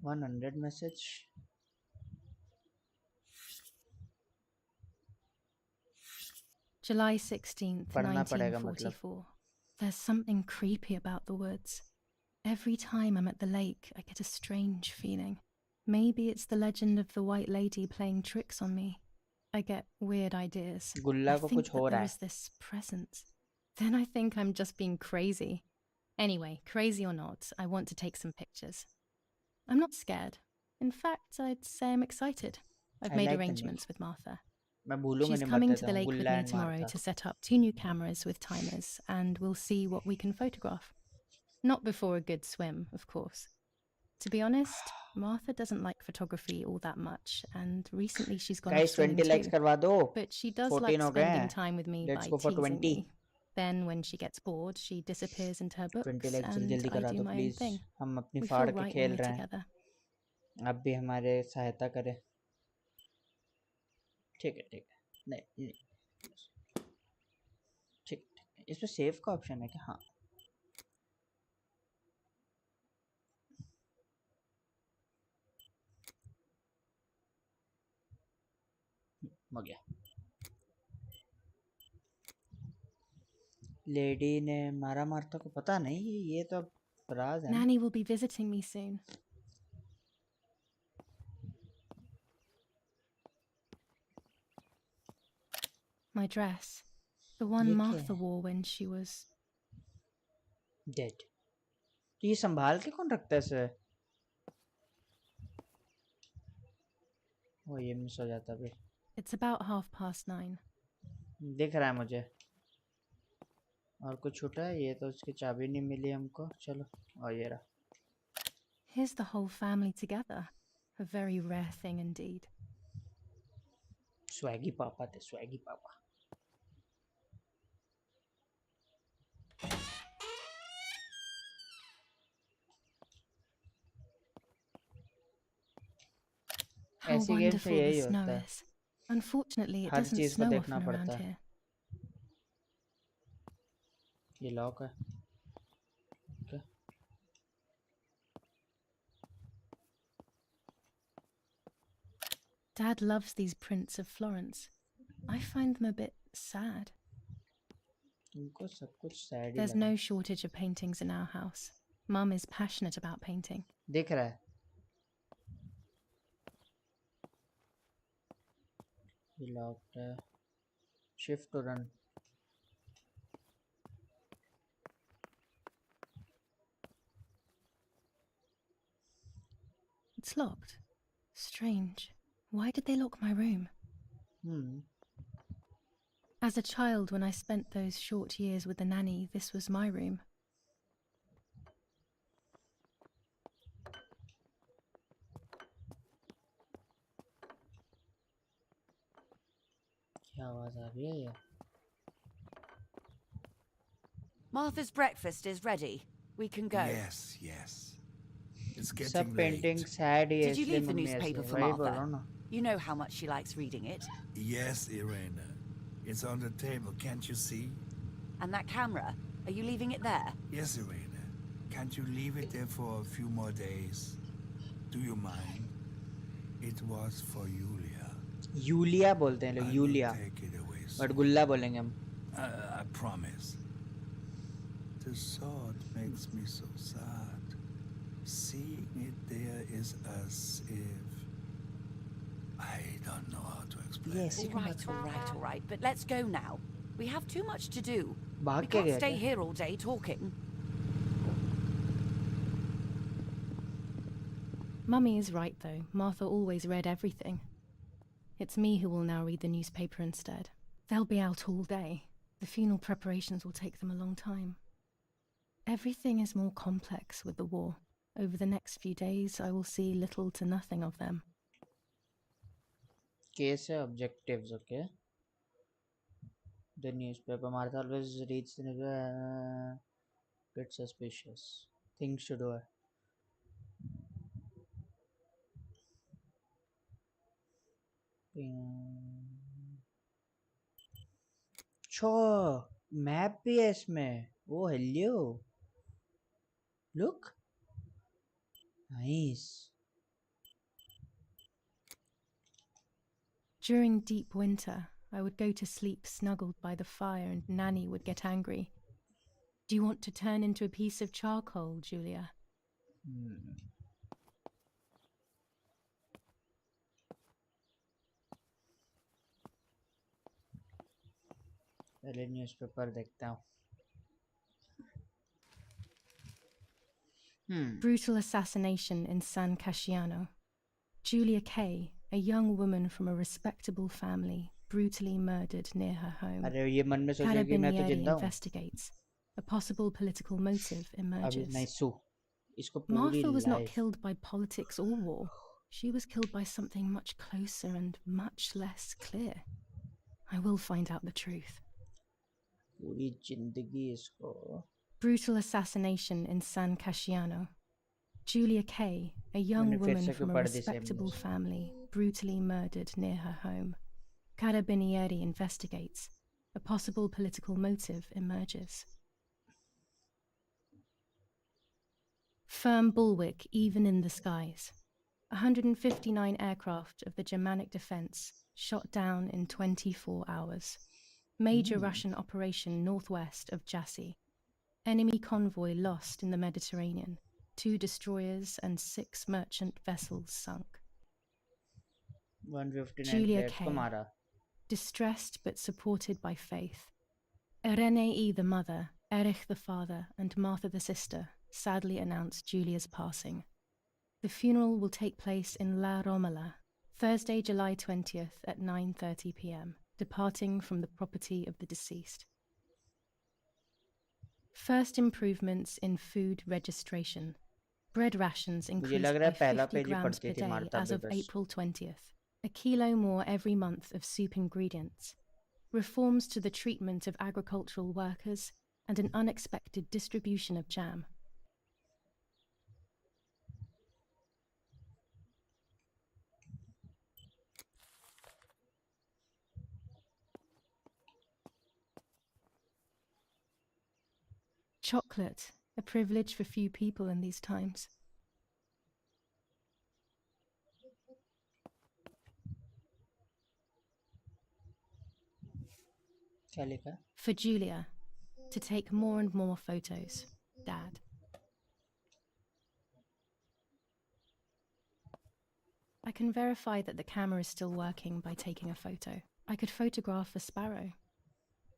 $100 message July 16th, पढ़ना पड़ेगा मतलब 1944. There's something creepy about the woods. Every time I'm at the lake, I get a strange feeling. Maybe it's the legend of the white lady playing tricks on me. I get weird ideas. गुल्ला I को think कुछ हो that रहा there है is this presence. Then I think I'm just being crazy. Anyway, crazy or not, I want to take some pictures. I'm not scared. In fact, I'd say I'm excited. I've I made like the arrangements with Martha. मैं भूलूंगा She's नहीं coming बताता to the हूँ lake with गुल्ला me and tomorrow Martha to set up 2 new cameras with timers, and we'll see what we can photograph. Not before a good swim, of course. To be honest, Martha doesn't like photography all that much, and recently she's gone off guys swimming 20 likes too. करवा दो But she does 14 like हो गए spending हैं time with me let's by go for teasing 20 me. Then when she gets bored, she disappears into her 20 books like जल्दी and जल्दी I करा do दो my own please thing. हम अपनी We फाड़ feel के right खेल when we're रहे हैं together. आप भी हमारे सहायता करें ठीक है नहीं ठीक इसमें सेव का ऑप्शन है कि हाँ हो गया लेडी ने मारा मारता को पता नहीं ये तो राज है Nanny will be visiting me soon. My dress. The one ये क्या Martha है wore when she was... dead तो ये संभाल के कौन रखता है इसे वो ये मिस हो जाता भी It's about 9:30. दिख रहा है मुझे और कुछ छूटा है ये तो उसकी चाबी नहीं मिली हमको चलो और ये रहा Here's the whole family together. A very rare thing indeed. Swiggy पापा थे स्वैगी पापा How ऐसी गेम से wonderful the यही snow होता है is. Unfortunately, it her doesn't चीज को snow देखना often पड़ता around है here. ये लॉक है okay. Dad loves these prints of Florence. I find them a bit sad. इनको सब कुछ सैड ही There's लगा no shortage of paintings in our house. Mum is passionate about painting. दिख रहा है ये लॉक्ड है shift to run It's locked. Strange. Why did they lock my room? As a child, when I spent those short years with the nanny, this was my room. क्या आवाज आ रही है ये? Martha's breakfast is ready. We can go. Yes, yes. It's सब getting painting late. Sad ही है Did you इसलिए leave the mummy newspaper ऐसे for वही बोल रहा Martha? हूँ ना. You know how much she likes reading it. Yes, Irena. It's on the table, can't you see? And that camera, are you leaving it there? Yes, Irena. Can't you leave it there for a few more days? Do you mind? It was for Yulia. Giulia बोलते हैं लोग, I will Giulia. take it away but soon. Giulia बोलेंगे हम. I promise. The thought makes me so sad. Seeing it there is as if... I don't know how to explain Yes. it. All right. But let's go now. We have too much to do. भाग We के can't गया stay क्या? here all day talking. Mummy is right, though. Martha always read everything. It's me who will now read the newspaper instead. They'll be out all day. The funeral preparations will take them a long time. Everything is more complex with the war. Over the next few days, I will see little to nothing of them. Case है objectives, okay? The newspaper Martha always reads the newspaper. Bit suspicious. Things to do. अच्छा map भी है इसमें. ओ hello. Look. Nice. During deep winter, I would go to sleep snuggled by the fire and Nanny would get angry. Do you want to turn into a piece of charcoal, Julia? पहले newspaper देखता हूँ. Brutal assassination in San Casciano. Julia Kay, a young woman from a respectable family, brutally murdered near her home. अरे ये मन में सोचेगा कि मैं तो Carabinieri जिंदा हूँ. investigates. A possible political motive अभी emerges. नहीं सू. इसको पूरी Martha was not life. killed by politics or war. She was killed by something much closer and much less clear. I will find out the truth. पूरी जिंदगी इसको. Brutal assassination in San Casciano. Julia Kay, a young मैंने फिर woman से from a क्यों पढ़ दी same respectable news? family, brutally murdered near her home. Carabinieri investigates. A possible political motive emerges. Firm bulwark even in the skies. 159 aircraft of the Germanic defense shot down in 24 hours. Major Russian operation northwest of Jassy. Enemy convoy lost in the Mediterranean. 2 destroyers and 6 merchant vessels sunk. 159 Julia players को Kay. मारा. Distressed but supported by faith. Irene the mother, Erich the father, and Martha the sister sadly announced Julia's passing. The funeral will take place in La Romola, Thursday, July 20th at 9:30 p.m., departing from the property of the deceased. First improvements in food registration. Bread rations increased लग रहा by है पहला 50 page ही grams पढ़ती per थी day Marta as of बेबस. April 20th. A kilo more every month of soup ingredients. Reforms to the treatment of agricultural workers and an unexpected distribution of jam. Chocolate, a privilege for few people in these times. क्या लिखा? For Julia, to take more and more photos. Dad. I can verify that the camera is still working by taking a photo. I could photograph a sparrow.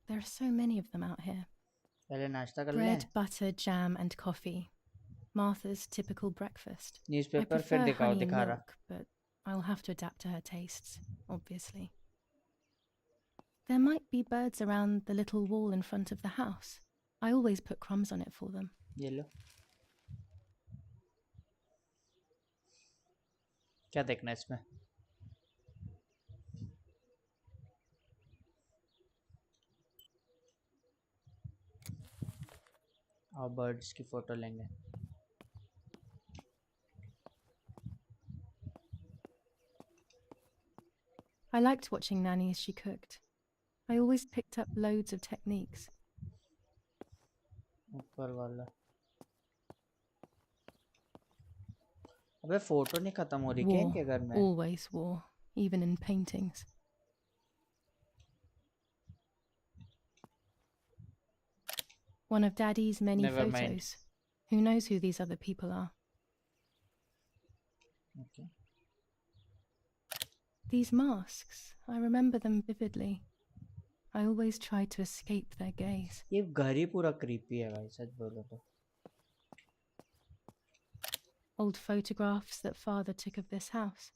There are so many of them out here. पहले नाश्ता कर लें. Bread, butter, jam, and coffee. Martha's typical breakfast. I newspaper फिर prefer दिखाओ honey and दिखा रहा milk, but I'll have to adapt to her tastes, obviously. There might be birds around the little wall in front of the house. I always put crumbs on it for them. ये लो क्या देखना है इसमें और birds की photo लेंगे I liked watching Nanny as she cooked. I always picked up loads of techniques. ऊपर वाला अबे फोटो नहीं खत्म हो रही क्या War, इनके घर में always war, even in paintings. One of Daddy's many Never photos. mind. Who knows who these other people are? okay. These masks, I remember them vividly. I always tried to escape their gaze. ये घर ही पूरा creepy है भाई सच बोलो तो Old photographs that Father took of this house.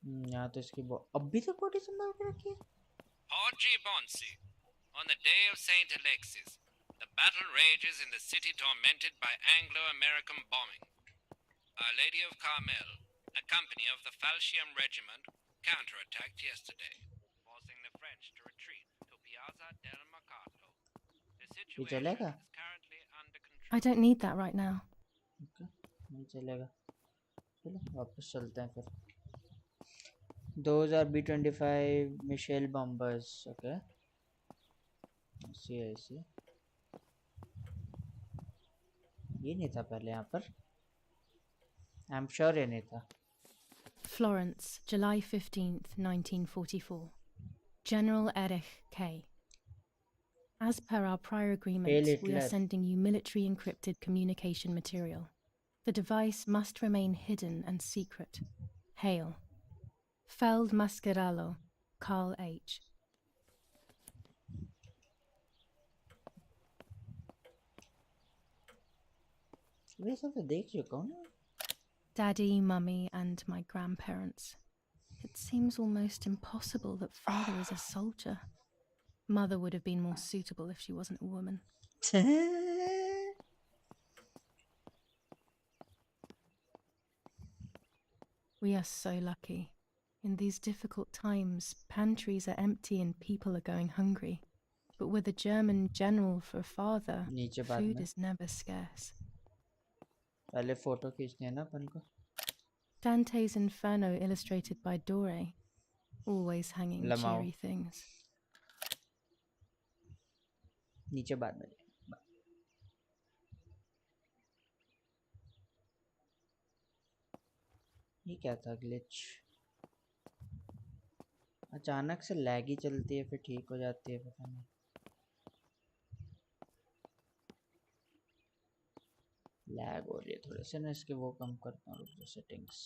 यहाँ तो इसकी अभी तक बॉडी संभाल के रखी है Orgy Bonsi. On the day of St. Alexis, the battle rages in the city tormented by Anglo-American bombing. Our Lady of Carmel, a company of the Falchium Regiment, counterattacked yesterday, forcing the French to retreat to Piazza del Mercato. The situation is currently under control. I don't need that right now. okay. नहीं चलेगा चलो वापस चलते हैं फिर Those are B-25 Michelle bombers okay I see ये नहीं था पहले यहाँ पर I'm sure ये नहीं था Florence, July 15th, 1944. General Erich K. As per our prior agreement, we are sending you military encrypted communication material. The device must remain hidden and secret. Hail. Feld Mascarello, Carl H. ये सब तो देख चुका हूँ ना Daddy, Mummy, and my grandparents. It seems almost impossible that Father is a soldier. Mother would have been more suitable if she wasn't a woman. We are so lucky. In these difficult times, pantries are empty and people are going hungry. But with a German general for a father, food is never scarce. पहले photo खींचनी है ना अपन को Dante's Inferno illustrated by Dore, always hanging cheery things. नीचे बाद में ये क्या था ग्लिच अचानक से लैगी चलती है फिर ठीक हो जाती है पता नहीं लैग हो रही है थोड़े से ना इसके वो कम करता हूँ रुक सेटिंग्स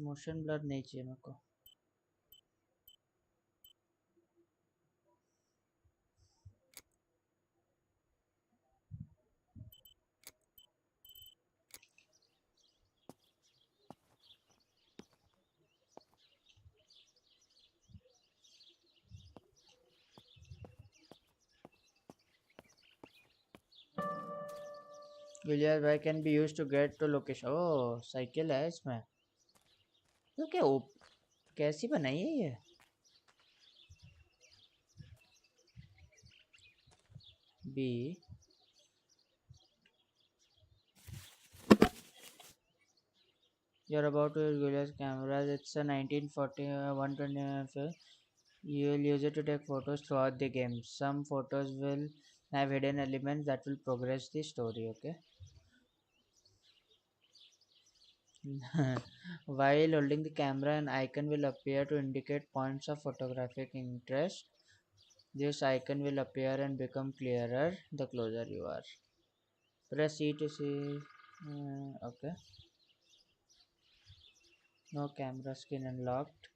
मोशन ब्लर नहीं चाहिए मेरे को Villiers bike can be used to get to location. Oh, cycle है इसमें तो क्या कैसी बनाई है ये B you're about to use Villiers cameras it's a 1940 120 you'll use it to take photos throughout the game some photos will have hidden elements that will progress the story okay while holding the camera an icon will appear to indicate points of photographic interest this icon will appear and become clearer the closer you are press E to see Okay. No camera screen unlocked.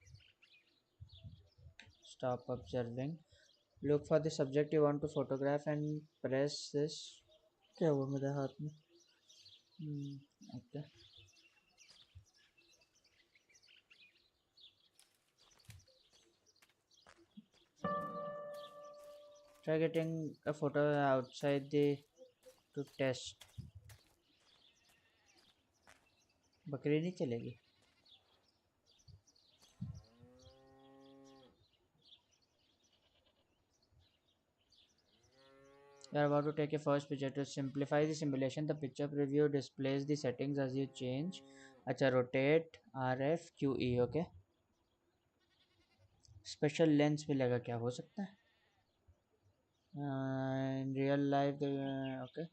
Stop observing. Look for the subject you want to photograph and press this. क्या हुआ मेरे हाथ में? Okay. Try getting a photo outside the to test. बकरी नहीं चलेगी. You are about to take a first picture. To simplify the simulation, the picture preview displays the settings as you change. अच्छा, rotate, RF, QE, okay. Special lens मिलेगा क्या हो सकता है? In real life, okay.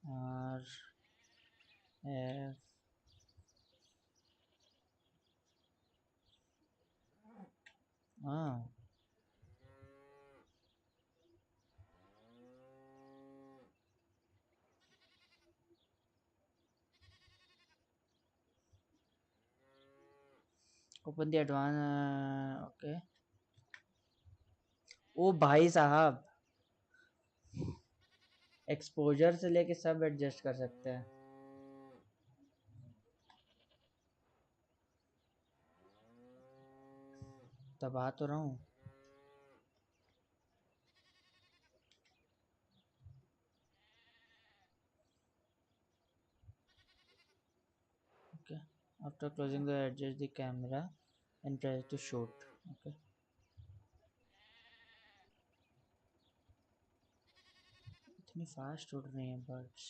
R F open the advanced okay. ओ भाई साहब, exposure से लेके सब एडजस्ट कर सकते हैं. दबा तो रहा हूँ. Okay. After closing the adjust the camera and press to shoot. Okay. इतनी फास्ट उड़ रही हैं birds.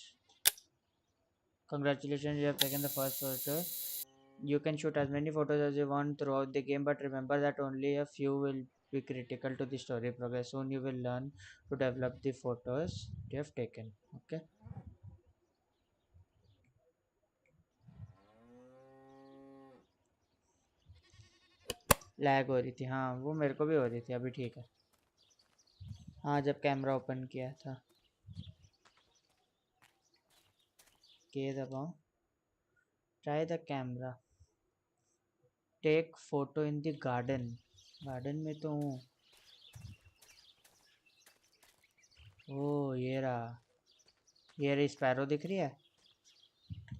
Congratulations, you have taken the first photo. You can shoot as many photos as you want throughout the game, but remember that only a few will be critical to the story progress. Soon you will learn to develop the photos you have taken. Okay. Lag हो रही थी. हाँ, वो मेरे को भी हो रही थी. अभी ठीक है. हाँ, जब कैमरा ओपन किया था. के दबाओ. Try the camera. Take photo in the garden. Garden में तो हूँ. ओह, ये रहा. ये रही स्पैरो दिख रही है.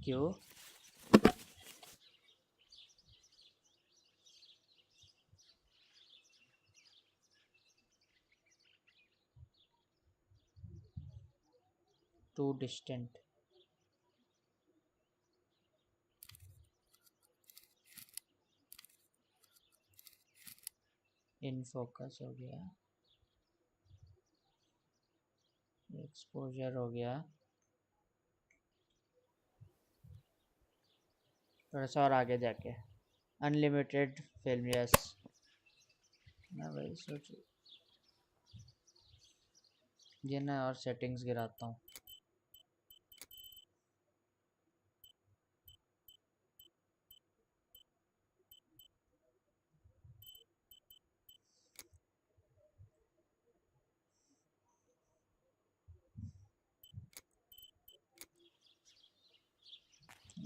क्यों? To distant. इन फोकस हो गया. एक्सपोजर हो गया. थोड़ा सा और आगे जाके अनलिमिटेड फिल्म. यस, मैं वही सोच. ये ना और सेटिंग्स गिराता हूँ.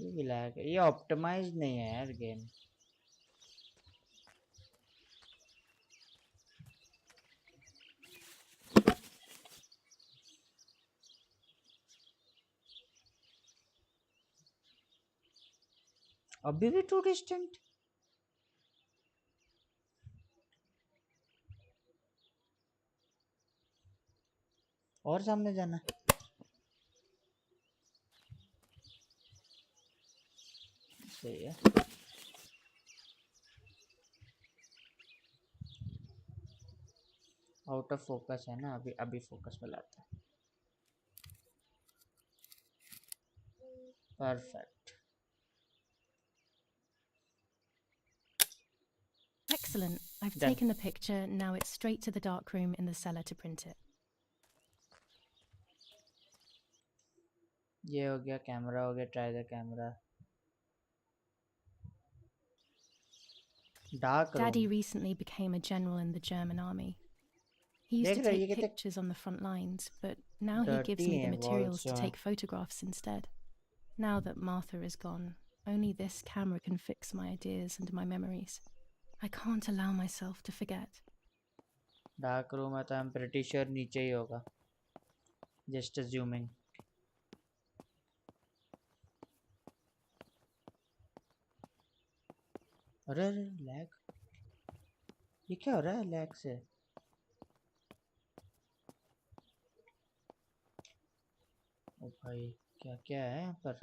ये भी लैग है. ये ऑप्टिमाइज नहीं है यार गेम. अभी भी टू डिस्टेंट. और सामने जाना. सही है. आउट ऑफ फोकस है ना. अभी अभी फोकस में लाता है. Perfect. Excellent. I've Done. taken the picture. Now it's straight to the dark room in the cellar to print it. ये हो गया. कैमरा हो गया. Try the camera. Dark room. Daddy recently became a general in the German army. He used to देख रहे हो, ये take कितने pictures on the front lines, but now he gives dirty me the हैं materials walls to जो हैं. take photographs instead. Now that Martha is gone, only this camera can fix my ideas and my memories. I can't allow myself to forget. Dark room है तो I'm pretty sure नीचे ही होगा. Just assuming. अरे अरे lag, ये क्या हो रहा है लैग से? ओ भाई क्या क्या है यहाँ पर?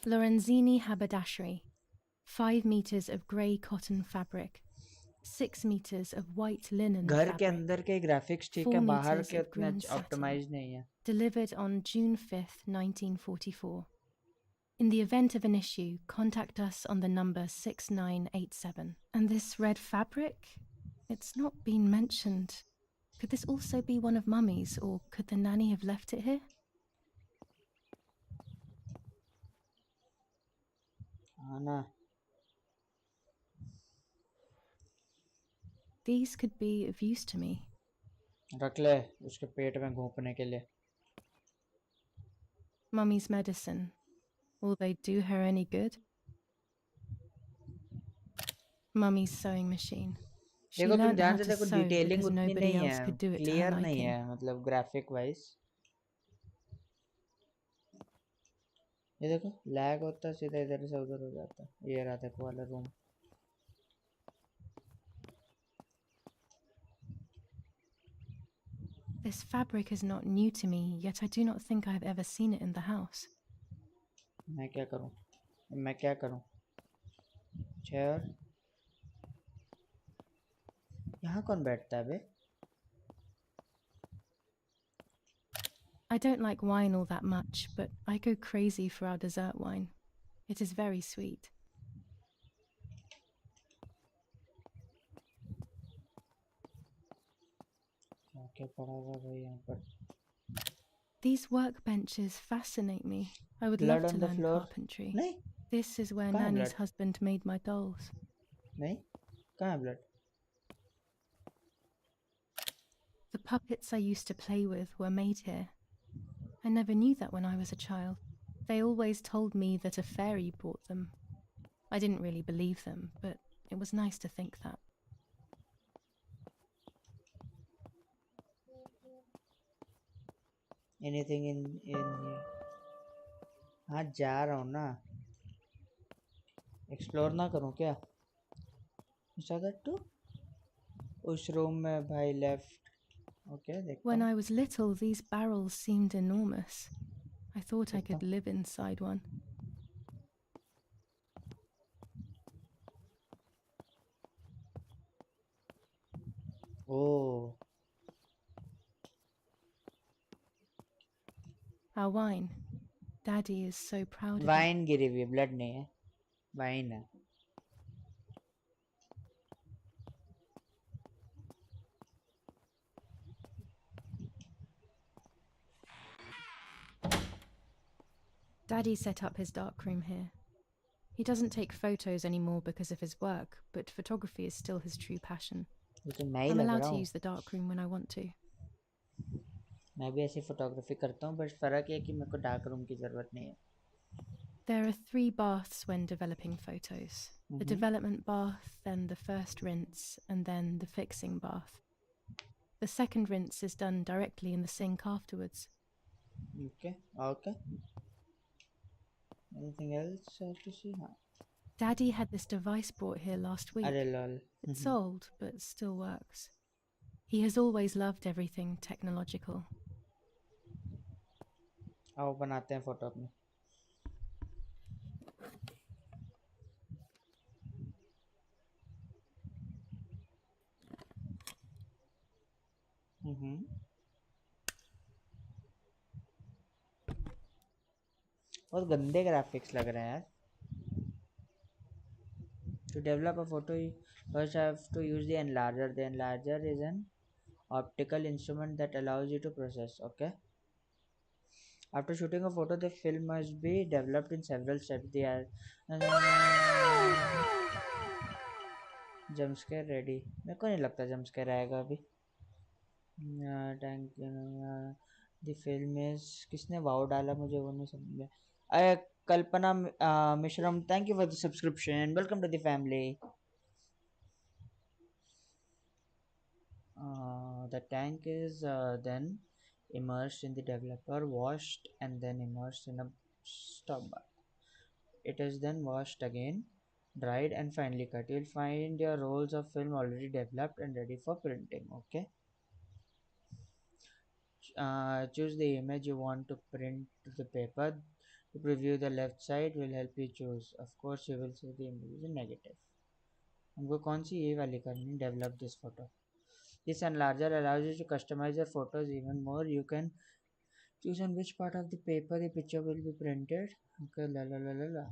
Lorenzini haberdashery. 5 meters of grey cotton fabric. 6 meters of white linen घर fabric. के अंदर के ग्राफिक्स ठीक 4 है, बाहर meters के of उतने green satin. ऑप्टिमाइज नहीं है. Delivered on June 5th, 1944. In the event of an issue, contact us on the number 6987. And this red fabric? It's not been mentioned. Could this also be one of Mummy's, or could the nanny have left it here? आना. These could be of use to me. रख ले उसके पेट में घोंपने के लिए. Mummy's medicine. Will they do her any good? Mummy's sewing machine. She देखो तुम learnt ध्यान how से to देखो, sew डिटेलिंग because उतनी nobody नहीं else है, could do it to her clear नहीं liking. है, मतलब ग्राफिक वाइज. ये देखो लैग होता है, सीधा इधर से उधर हो जाता है. ये रहा देखो वाला room. This fabric is not new to me, yet I do not think I have ever seen it in the house. मैं क्या करूं? मैं क्या करूं? चेयर. यहाँ कौन बैठता है बे? I don't like wine all that much, but I go crazy for our dessert wine. It is very sweet. क्या पड़ा हुआ भाई यहाँ पर? These workbenches fascinate me. I would Blood love to on the learn floor? carpentry. नहीं. This is where कहाँ है Nanny's blood? husband made my dolls. नहीं. कहाँ है blood? The puppets I used to play with were made here. I never knew that when I was a child. They always told me that a fairy brought them. I didn't really believe them, but it was nice to think that. Anything in here? हाँ जा रहा हूँ ना. Explore ना करूँ क्या? To उस room में भाई लेफ्ट. ओके देखता When हूँ. I was little, these barrels seemed enormous. I thought I could live inside one. Oh. Our wine. Daddy is so proud of it. Wine गिरी हुई है, ब्लड नहीं है, वाइन है. Daddy set up his darkroom here. He doesn't take photos anymore because of his work, but photography is still his true passion. ये तो मैं ही I'm लग allowed रहा to हूँ. use the darkroom when I want to. मैं भी ऐसी photography करता हूँ, बस फर्क है कि मेरे को डार्क रूम की जरूरत नहीं है. There are 3 baths when developing photos. The development bath, then the first rinse, and then the fixing bath. The second rinse is done directly in the sink afterwards. Okay, okay. Anything else to see? हाँ. Daddy had this device brought here last week. अरे lol. It's old, but still works. He has always loved everything technological. आओ बनाते हैं photo अपनी. बहुत गंदे graphics लग रहे हैं यार. To develop a photo, you first have to use the enlarger. The enlarger is an optical instrument that allows you to process. Okay. After shooting a photo, the film must be developed in several steps. They are jump scare ready. मेरे को नहीं लगता jump scare आएगा अभी. Tank the film is किसने वाव डाला मुझे वो नहीं समझ में. Kalpana Mishram, thank you for the subscription. Welcome to the family. The tank is then immersed in the developer, washed, and then immersed in a stop bath. It is then washed again, dried, and finally cut. You'll find your rolls of film already developed and ready for printing. Okay. Choose the image you want to print to the paper. To preview, the left side will help you choose. Of course, you will see the image is negative. हमको कौन सी ये वाली करनी? Develop this photo. This enlarger allows you to customize your photos even more. You can choose on which part of the paper the picture will be printed. Okay, la la la la la.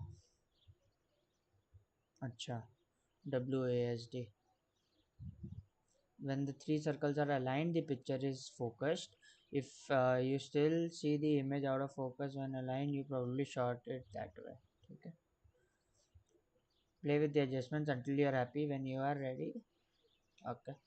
Acha, WASD. When the three circles are aligned, the picture is focused. If you still see the image out of focus when aligned, you probably shot it that way. Okay. Play with the adjustments until you are happy. When you are ready. Okay.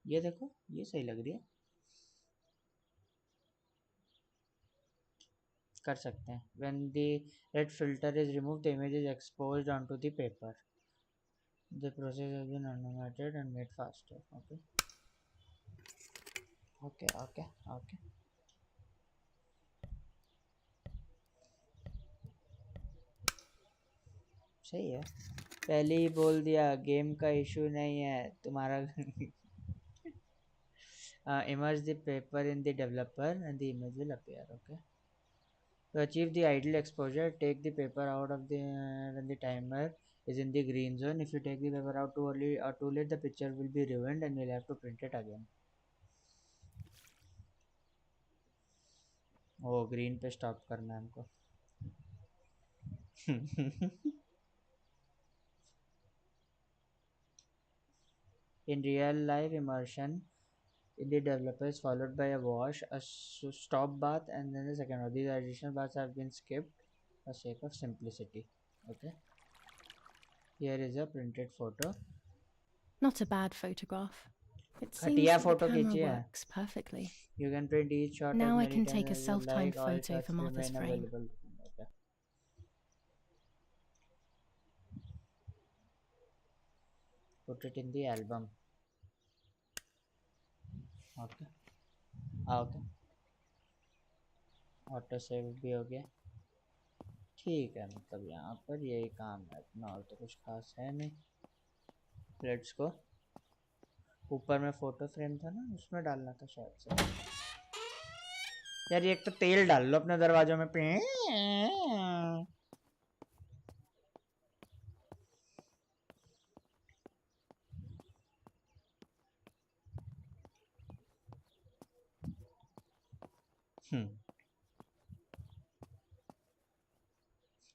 ये देखो, ये सही लग रही है. कर सकते हैं. When the red filter is removed, the image is exposed onto the paper. The process has been automated and made faster. Okay. Okay, okay, okay. सही है. पहले ही बोल दिया, गेम का इशू नहीं है तुम्हारा. Immerse the paper in the developer and the image will appear. Okay. To achieve the ideal exposure, take the paper out of the when the timer is in the green zone. If you take the paper out too early or too late, the picture will be ruined and you'll have to print it again. Oh green पे stop करना है हमको. In real life, immersion in the developer is followed by a wash, a stop bath, and then the second one. These additional baths have been skipped for sake of simplicity. Okay. Here is a printed photo. Not a bad photograph. It seems घटिया that the photo camera खींची है. works perfectly. You can print each shot Now as I many can times take a as you self-timed like. All photo shots for Martha's remain frame. available. Okay. Put it in the album. Okay. Okay. Auto save भी हो गया. ठीक है, मतलब यहाँ पर यही काम है अपना, और तो कुछ खास है नहीं. Let's go. ऊपर में फोटो फ्रेम था ना, उसमें डालना था शायद से. यार एक तो तेल डाल लो अपने दरवाजों में.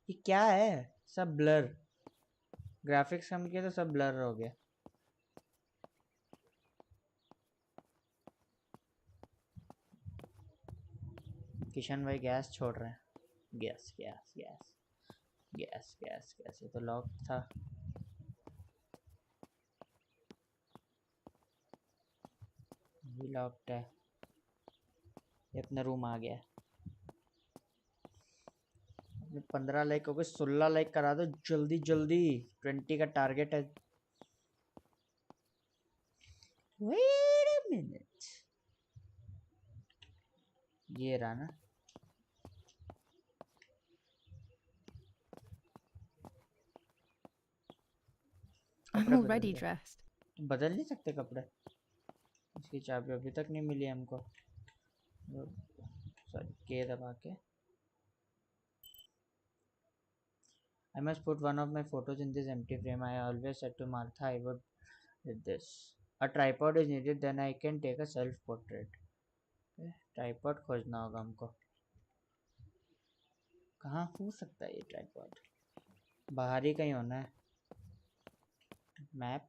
ये क्या है? सब ब्लर. ग्राफिक्स कम किया तो सब ब्लर हो गया. किशन भाई गैस छोड़ रहे हैं. Gas gas gas gas gas gas. ये तो लॉक था. भी लॉक्ड है. ये अपना रूम आ गया. 15 लाइक हो गए. 16 लाइक करा दो जल्दी जल्दी. 20 का टारगेट है. Wait a minute. ये रहा ना. I'm already dressed. बदल नहीं सकते कपड़े? इसकी चाबी अभी तक नहीं मिली हमको. सॉरी, के दबा के. I must put one of my photos in this empty frame. I always said to Martha I would with this. A tripod is needed, then I can take a self portrait. Okay. Tripod खोजना होगा हमको. कहाँ हो सकता है ये tripod? बाहर ही कहीं होना है। मैप,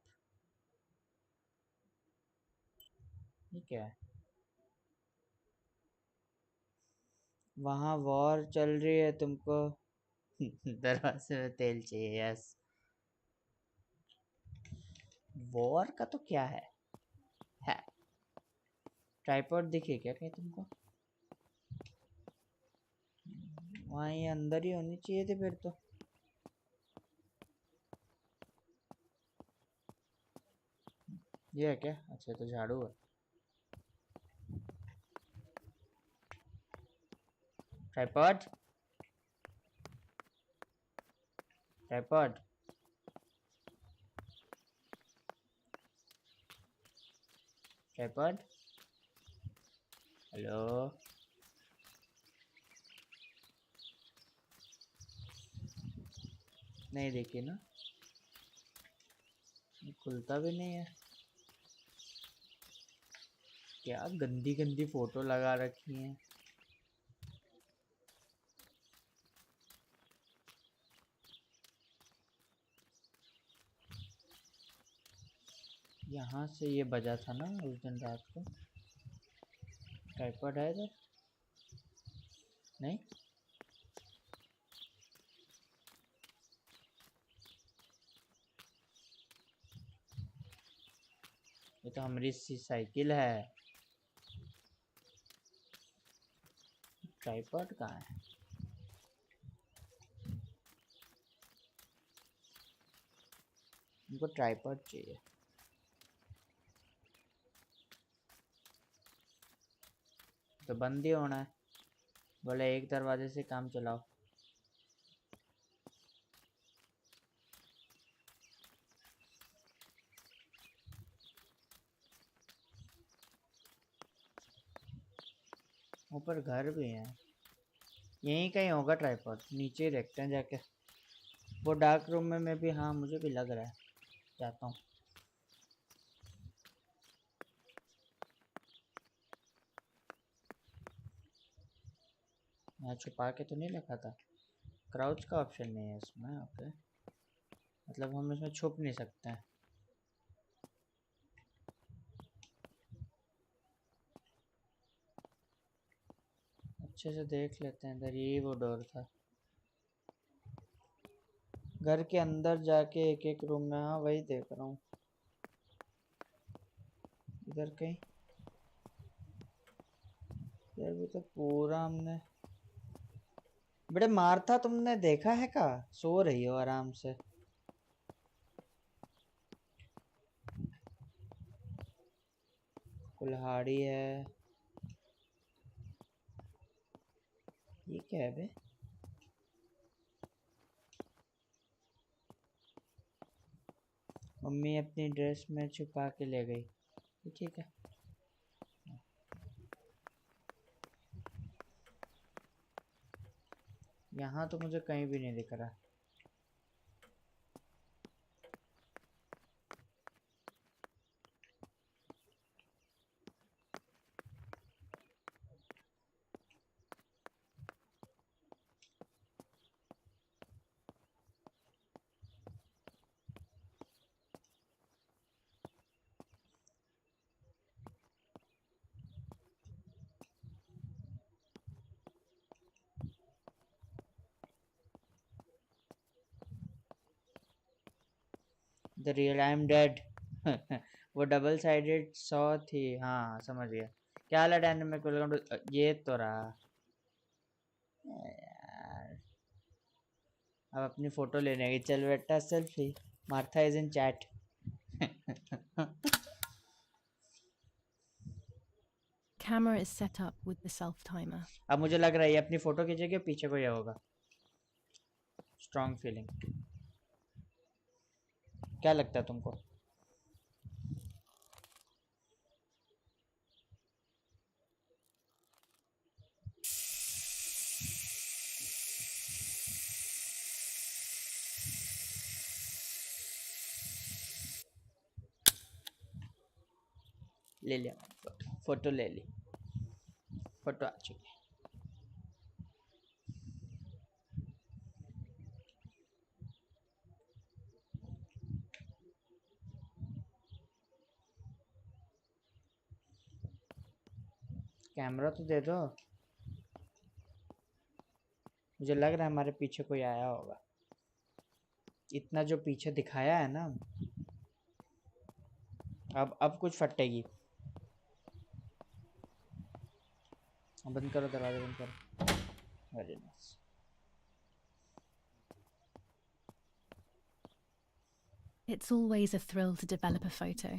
ये क्या है? वहाँ वॉर चल रही है, तुमको दरवाजे में तेल चाहिए। यस, वॉर का तो क्या है? ट्राइपॉड दिखे क्या कहीं तुमको? वहाँ ये अंदर ही होनी चाहिए थी फिर तो। ये है क्या? अच्छा, तो झाड़ू है। Tripod, tripod, tripod, hello. नहीं देखिए ना, खुलता भी नहीं है। क्या गंदी गंदी फोटो लगा रखी हैं। यहाँ से ये बजा था ना उस दिन रात को। ट्राइपॉड है इधर? नहीं, ये तो हमारी सी साइकिल है। ट्राइपॉड कहाँ है? हमको ट्राइपॉड चाहिए। तो बंद ही होना है। बोले एक दरवाजे से काम चलाओ। ऊपर घर भी है, यहीं कहीं होगा ट्राइपॉड। नीचे ही देखते हैं जाके। वो डार्क रूम में भी, हाँ मुझे भी लग रहा है। जाता हूँ। यहाँ छुपा के तो नहीं रखा था? क्राउच का ऑप्शन नहीं है इसमें। ओके, मतलब हम इसमें छुप नहीं सकते हैं। अच्छे से देख लेते हैं अंदर। ये वो डोर था। घर के अंदर जाके एक एक रूम में, हाँ वही देख रहा हूँ। इधर कहीं यार, भी तो पूरा हमने। बड़े मारता तुमने देखा है का? सो रही हो आराम से। कुल्हाड़ी है। ये क्या है बे? मम्मी अपनी ड्रेस में छुपा के ले गई। ठीक है। यहाँ तो मुझे कहीं भी नहीं दिख रहा। The real I am dead. वो डबल साइडेड सॉ थी। हाँ समझ गया। क्या हाल है डायनेमिक? Welcome to. ये तो रहा यार। अब अपनी फोटो लेने गई। चल बेटा selfie. Martha is in chat. Camera is set up with the self timer. अब मुझे लग रहा है ये अपनी फोटो खींचेगी, पीछे को ये होगा। Strong feeling. क्या लगता है तुमको? ले लिया फोटो ले ली। फोटो आ चुकी है। कैमरा तो दे दो। मुझे लग रहा है हमारे पीछे कोई आया होगा। इतना जो पीछे दिखाया है ना, अब कुछ फटेगी। बंद करो दरवाजा, बंद करो। Very nice. It's always a thrill to develop a photo.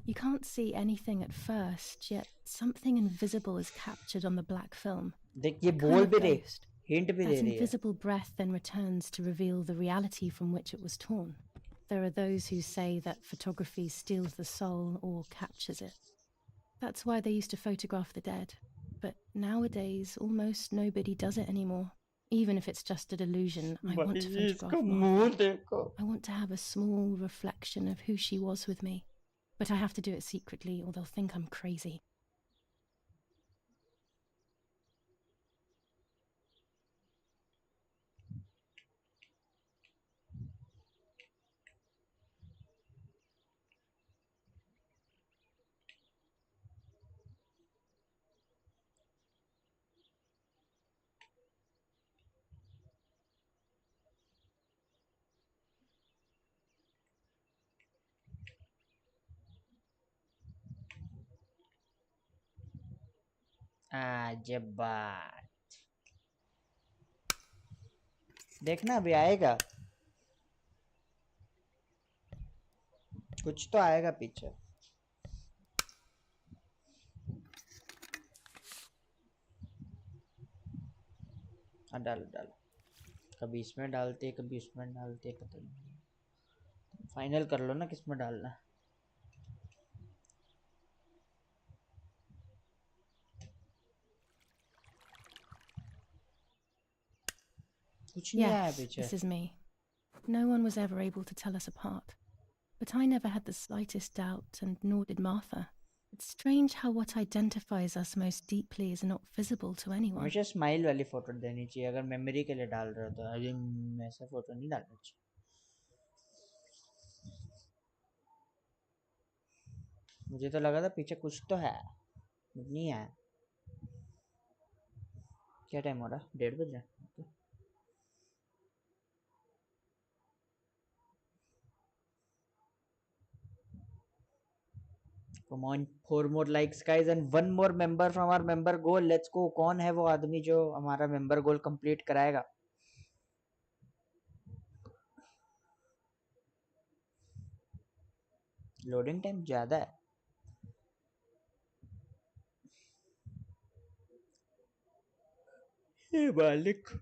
You can't see anything at first, yet something invisible is captured on the black film. देख ये A बोल kind of भी रही, ghost. हिंट भी दे That रही है। invisible breath then returns to reveal the reality from which it was torn. There are those who say that photography steals the soul or captures it. That's why they used to photograph the dead. But nowadays, almost nobody does it anymore. Even if it's just a delusion, I want to photograph Martha. I want to have a small reflection of who she was with me. But I have to do it secretly or they'll think I'm crazy. जब बात देखना अभी आएगा, कुछ तो आएगा पीछे। डालो डालो, कभी इसमें डालते कभी इसमें डालते, पता नहीं। फाइनल कर लो ना किसमें डालना है। कुछ नहीं आया Yes, पीछे। this is me. No one was ever able to tell us apart. But I never had the slightest doubt, and nor did Martha. It's strange how what identifies us most deeply is not visible to anyone. हमेशा smile वाली photo देनी चाहिए अगर memory के लिए डाल रहे हो तो। अभी ऐसा फोटो नहीं डालना चाहिए। मुझे तो लगा था पीछे कुछ तो है, नहीं है। क्या टाइम हो रहा है? 1:30 बज रहा है। Come on, 4 more likes guys and 1 more member from our member goal. Let's go. कौन है वो आदमी जो हमारा member goal complete कराएगा? लोडिंग टाइम ज़्यादा है। हे मालिक।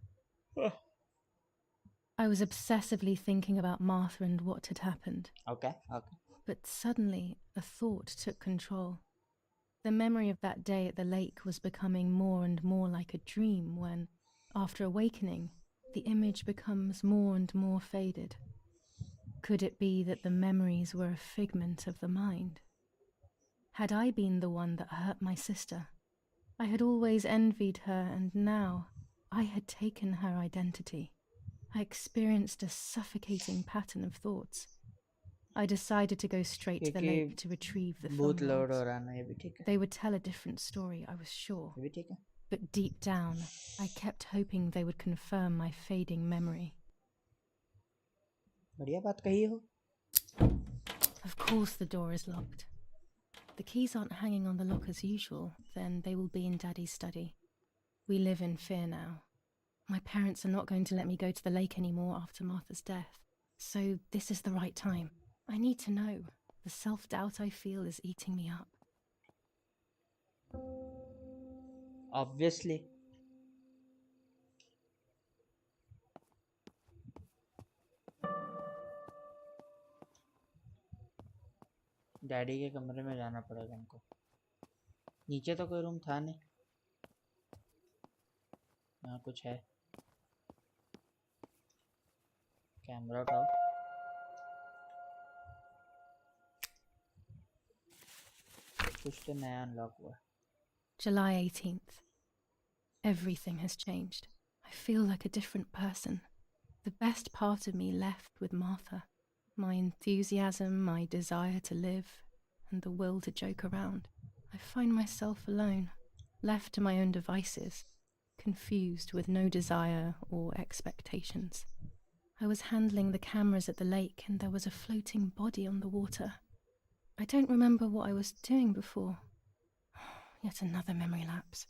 I was obsessively thinking about Martha and what had happened. Okay. But suddenly, a thought took control. The memory of that day at the lake was becoming more and more like a dream when, after awakening, the image becomes more and more faded. Could it be that the memories were a figment of the mind? Had I been the one that hurt my sister? I had always envied her, and now I had taken her identity. I experienced a suffocating pattern of thoughts. I decided to go straight to the lake to retrieve the film rolls. They would tell a different story, I was sure. But deep down, I kept hoping they would confirm my fading memory. बढ़िया बात कही हो। Of course the door is locked. The keys aren't hanging on the lock as usual, then they will be in Daddy's study. We live in fear now. My parents are not going to let me go to the lake anymore after Martha's death. So this is the right time. I need to know. The self-doubt I feel is eating me up. Obviously. Daddy के कमरे में जाना पड़ेगा हमको। नीचे तो कोई room था नहीं। यहाँ कुछ है। कैमरा उठाओ। कुछ तो नया अनलॉक हुआ। July 18th. Everything has changed. I feel like a different person. The best part of me left with Martha. My enthusiasm, my desire to live, and the will to joke around. I find myself alone. left to my own devices, confused with no desire or expectations. I was handling the cameras at the lake and there was a floating body on the water. I don't remember what I was doing before. Yet another memory lapse.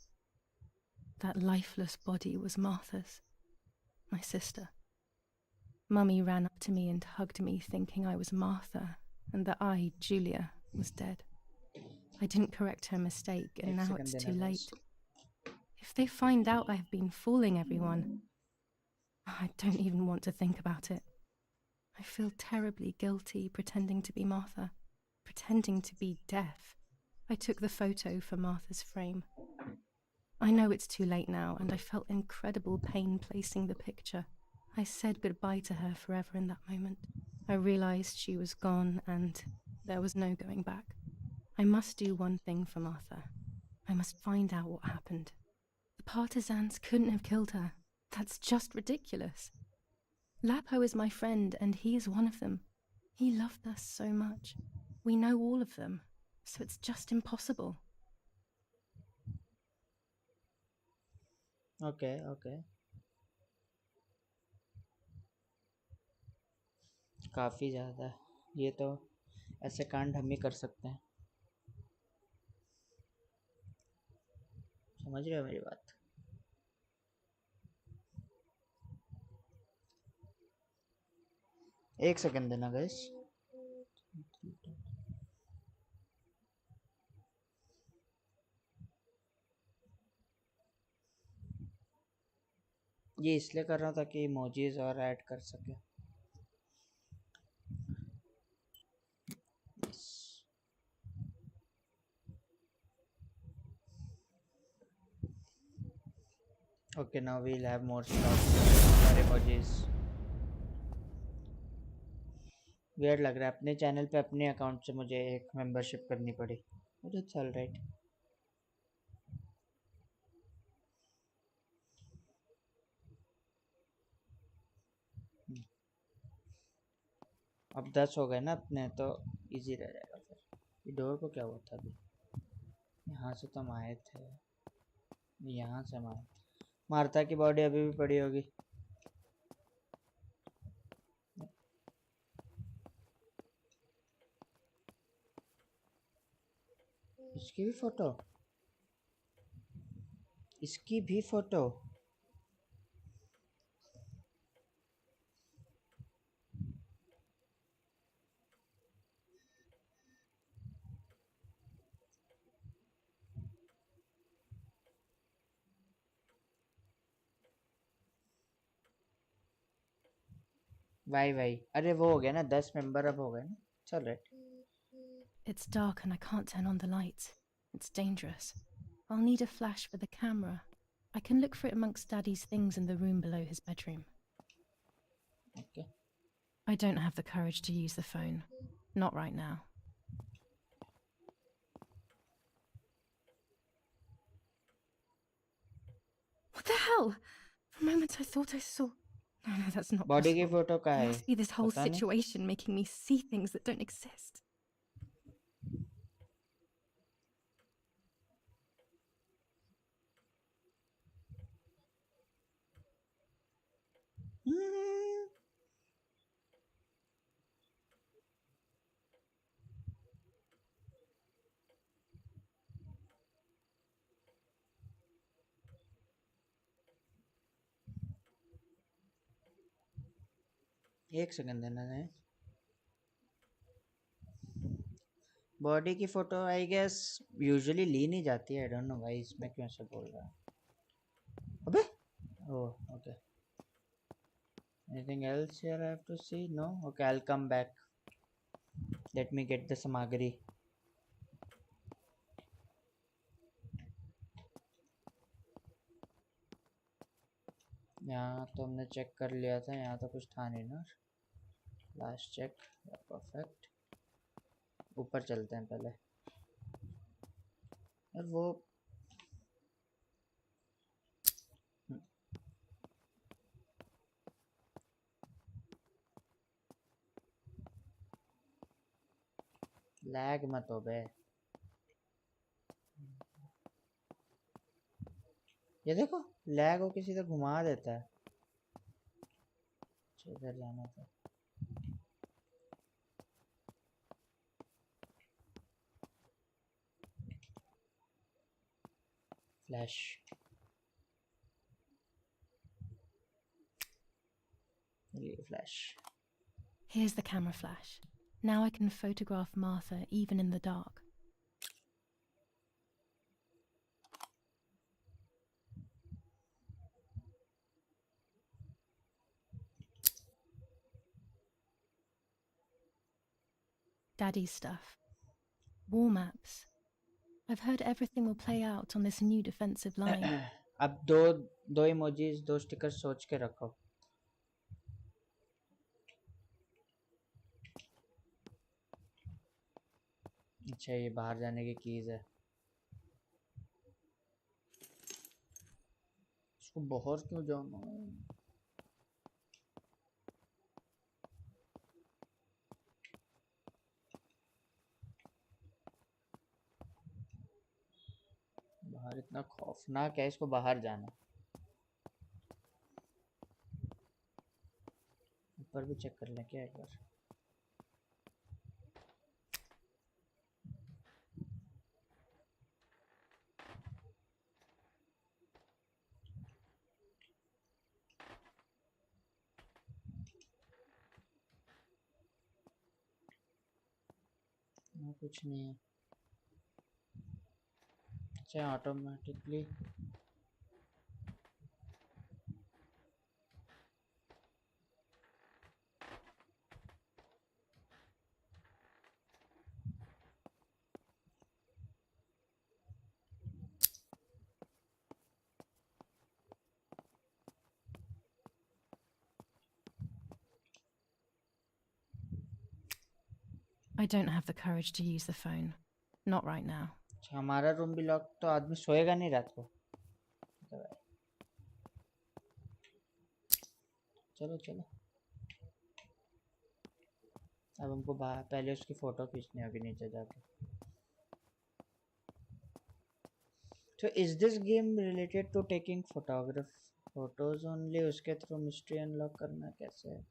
That lifeless body was Martha's, my sister. Mummy ran up to me and hugged me, thinking I was Martha and that I, Julia, was dead. I didn't correct her mistake, and now it's too late. If they find out I've been fooling everyone, I don't even want to think about it. I feel terribly guilty pretending to be Martha, pretending to be deaf. I took the photo for Martha's frame. I know it's too late now, and I felt incredible pain placing the picture. I said goodbye to her forever in that moment. I realized she was gone, and there was no going back. I must do one thing for Martha. I must find out what happened. The partisans couldn't have killed her. That's just ridiculous. Lapo is my friend, and he is one of them. He loved us so much. We know all of them, so it's just impossible. Okay, okay. काफ़ी ज़्यादा, ये तो ऐसे कांड हम ही कर सकते हैं, समझ रहे हो मेरी बात? एक सेकंड देना गाइस. ये इसलिए कर रहा था कि इमोजीज और ऐड कर सके. Okay, now we'll have more stuff, more emojis. weird लग रहा है, अपने चैनल पे अपने अकाउंट से मुझे एक मेंबरशिप करनी पड़ी, but it's all right. अब 10 हो गए ना अपने, तो इजी रह जाएगा. फिर ये डोर को क्या हुआ था अभी? यहाँ से तो हम आए थे, यहाँ से हम आए. मार्था की बॉडी अभी भी पड़ी होगी. इसकी भी फोटो, इसकी भी फोटो. वाई अरे वो हो गया ना, 10 मेंबर अब हो गए ना. चल right. It's dark and I can't turn on the lights. It's dangerous. I'll need a flash for the camera. I can look for it amongst Daddy's things in the room below his bedroom. Okay. I don't have the courage to use the phone. Not right now. What the hell? For a moment I thought I saw... No, that's not body की possible. Photo का It है, must be this whole पता नहीं. situation making me see things that don't exist. एक second देना है. Body की photo I guess usually ली नहीं जाती है. आई डोंट नो व्हाई इसमें क्यों ऐसा बोल रहा है. अबे oh okay. Anything else here I have to see? No. Okay, I will come back. Let me get the सामग्री. यहाँ तो हमने चेक कर लिया था, यहाँ तो कुछ था नहीं ना. Last check. परफेक्ट. ऊपर चलते हैं पहले. और वो लैग मत हो बे. ये देखो लैग हो किसी से घुमा देता है। इधर जाना था। Flash flash. Here's the camera flash. Now I can photograph Martha even in the dark. Daddy's stuff. War maps. I've heard everything will play out on this new defensive line. अब दो इमोजीज, 2 स्टिकर सोच के रखो। अच्छा ये बाहर जाने की कीज है। इसको बाहर क्यों जाना है? बाहर इतना खौफनाक है, इसको बाहर जाना। ऊपर भी चेक कर लें क्या एक बार। कुछ नहीं है। अच्छा automatically I don't have the courage to use the phone. Not right now. हमारा रूम भी लॉक, तो आदमी सोएगा नहीं रात को। चलो चलो अब हमको पहले उसकी फोटो खींचनी होगी नीचे जाके। तो is this game related to taking photos only? उसके थ्रू मिस्ट्री अनलॉक करना कैसे है?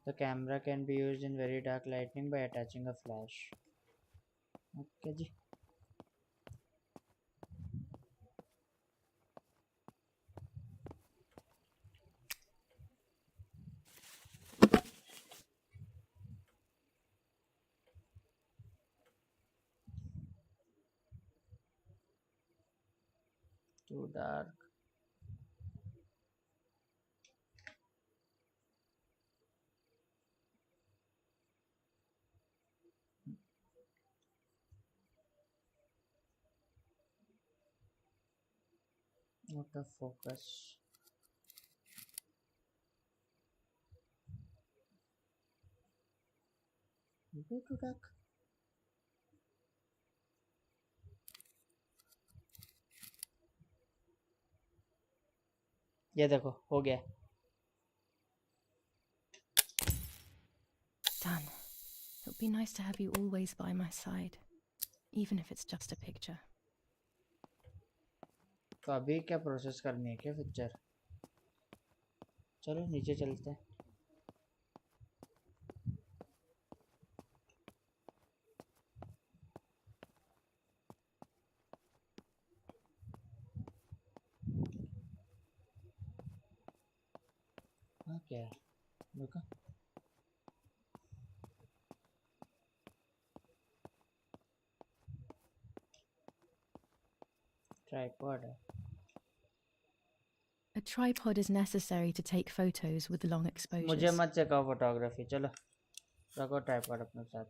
The camera can be used in very dark lighting by attaching a flash. Okay ji. Too dark. Out of focus. Go to dark. ये देखो हो गया। Done. It would be nice to have you always by my side, even if it's just a picture. तो अभी क्या process करनी है क्या पिक्चर? चलो नीचे चलते हैं। हाँ क्या है? रुका। ट्राइपॉड है। A tripod is necessary to take photos with long exposures. मुझे मत सिखाओ फोटोग्राफी। चलो रखो ट्राइपॉड अपने साथ।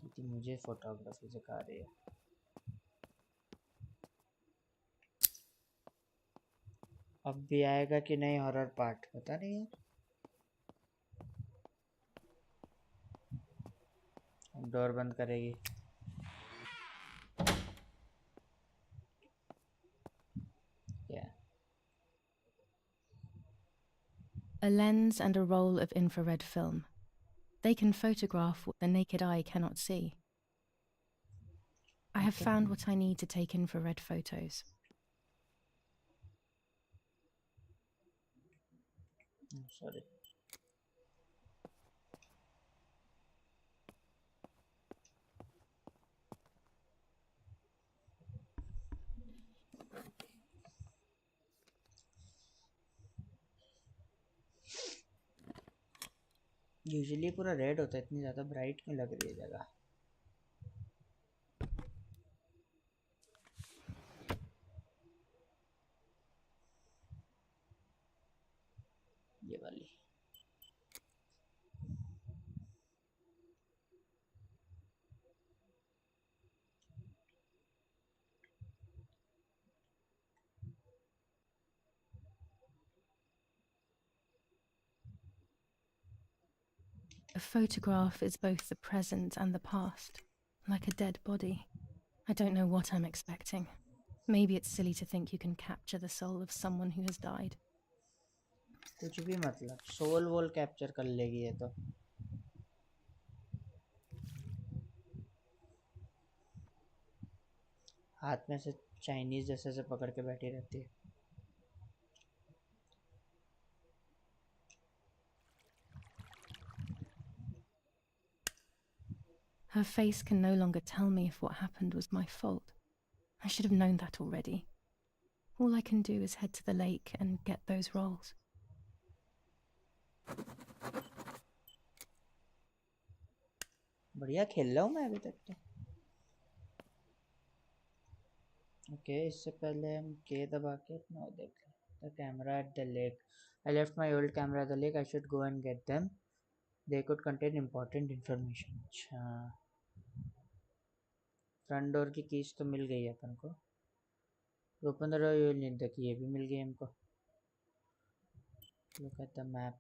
दीदी मुझे फोटोग्राफी सिखा रही है। अब भी आएगा कि नहीं हॉरर पार्ट पता नहीं है। डोर बंद करेगी। A lens and a roll of infrared film. They can photograph what the naked eye cannot see. I have found what I need to take infrared photos. Sorry. Usually पूरा red होता है, इतनी ज़्यादा bright क्यों लग रही है जगह? ये वाली A photograph is both the present and the past, like a dead body. I don't know what I'm expecting. Maybe it's silly to think you can capture the soul of someone who has died. कुछ भी मतलब soul वोल capture कर लेगी ये तो. हाथ में से चाइनीज जैसे से पकड़ के बैठी रहती है. Her face can no longer tell me if what happened was my fault. I should have known that already. All I can do is head to the lake and get those rolls. बढ़िया खेल रहा हूँ मैं अभी तक तो. Okay, इससे पहले हम के दबा के अपना देख लें. The camera at the lake. I left my old camera at the lake. I should go and get them. They could contain important information. अच्छा, फ्रंट डोर की कीज तो मिल गई है अपन को. ओपन द डोर, ये देखिए ये भी मिल गई हमको. Look at the map.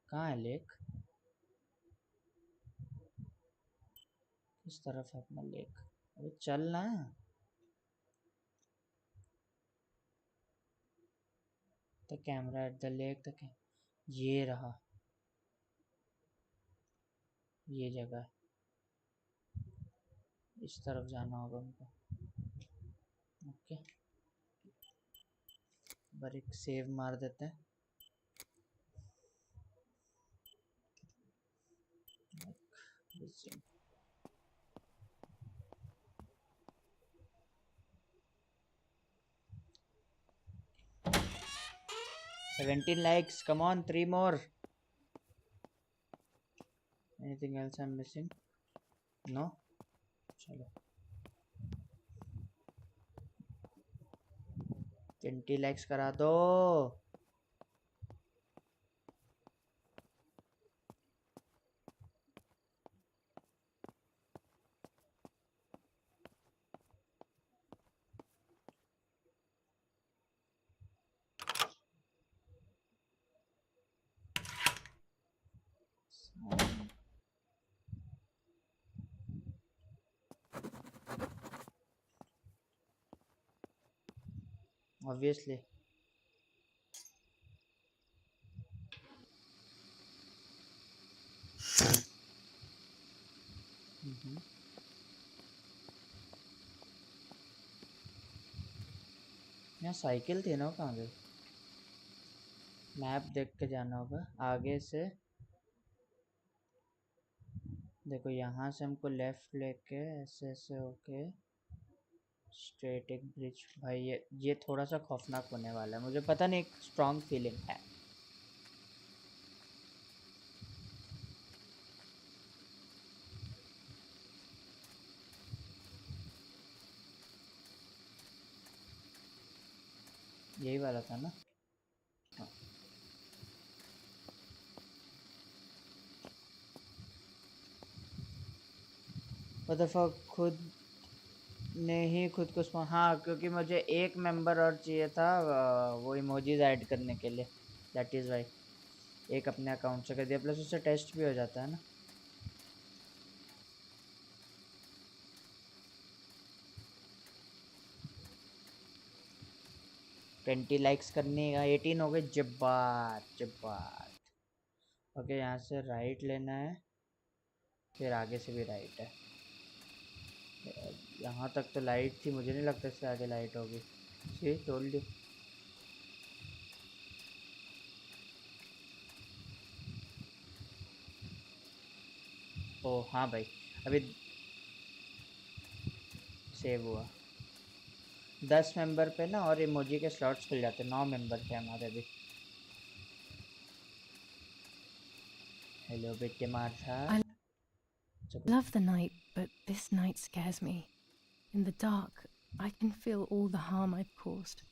कहाँ है लेक? किस तरफ है अपना लेक? अरे चल ना. The camera at the lake. ये रहा, ये जगह. इस तरफ जाना होगा हमको. ओके, पर एक सेव मार देते हैं. Resume. 17 likes. Come on, 3 more. Anything else I'm missing? No? चलो 20 likes करा दो. Obviously. यहाँ साइकिल थी ना, कहाँ गई? मैप देख के जाना होगा आगे से. देखो यहाँ से हमको लेफ्ट लेके ऐसे ऐसे होके स्ट्रेट एक ब्रिज. भाई ये थोड़ा सा खौफनाक होने वाला है, मुझे पता नहीं, एक स्ट्रॉन्ग फीलिंग है. यही वाला था ना? हाँ. दफा खुद ने ही खुद को हाँ, क्योंकि मुझे एक मेंबर और चाहिए था वो इमोजीज ऐड करने के लिए. दैट इज़ वाई एक अपने अकाउंट से कर दिया, प्लस उससे टेस्ट भी हो जाता है ना. ट्वेंटी लाइक्स करने का 18 हो गए. जब्बार जब्बार. ओके, यहाँ से राइट लेना है, फिर आगे से भी राइट है। यहाँ तक तो लाइट थी, मुझे नहीं लगता इससे आगे लाइट होगी। सी टोल्ड यू। ओ हाँ भाई, अभी सेव हुआ। 10 मेंबर पे ना और इमोजी के स्लॉट्स खुल जाते हैं। 9 मेंबर थे हमारे अभी। हेलो बेटे मार्शा। I love the night, but this night scares me. In the dark, I can feel all the harm I've caused.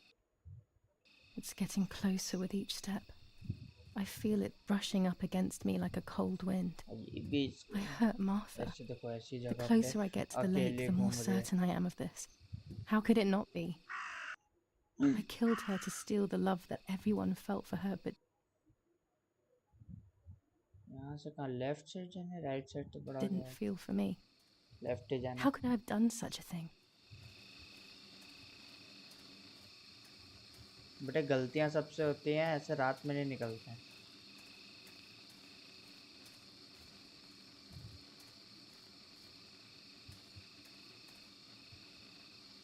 It's getting closer with each step. I feel it brushing up against me like a cold wind. I hurt Martha. ऐसे देखो, ऐसी The जगह पे closer I get to the lake, अकेले the more घूम रहे हैं। certain I am of this. How could it not be? I killed her to steal the love that everyone felt for her, but यहाँ से कहाँ left side जाना है? Right side तो बड़ा हो didn't गया। feel for me. लेफ्ट ही जाना। How could I have done such a thing? बेटे गलतियाँ सबसे होती हैं, ऐसे रात में नहीं निकलते हैं।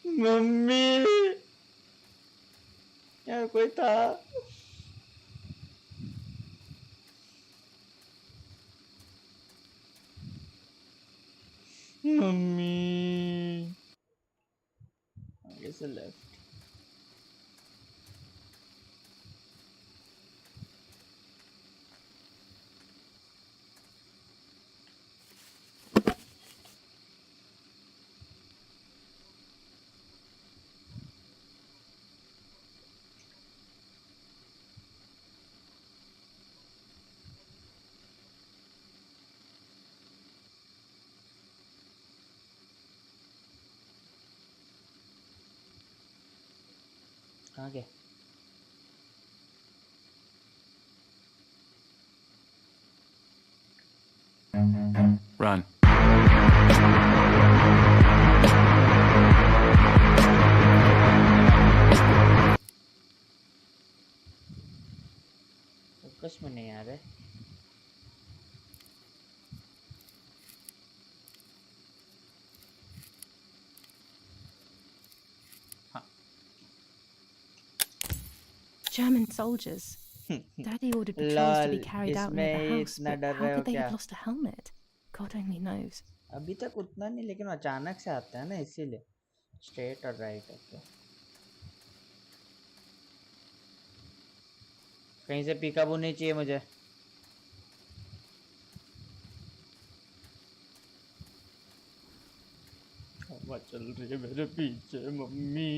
मम्मी यार कोई था। मम्मी आगे से लेफ्ट। कहाँ गए? Run. फोकस में नहीं आ रहे। German soldiers. Daddy ordered patrols to be carried out near the इसमें house, इतना but डर how रहे हो could they क्या? have lost a helmet? God only knows. अभी तक उतना नहीं, लेकिन अचानक से आता है ना, इसीलिए। स्ट्रेट और राइट ओके। कहीं से पिकअप नहीं चाहिए मुझे। हवा चल रही है मेरे पीछे मम्मी।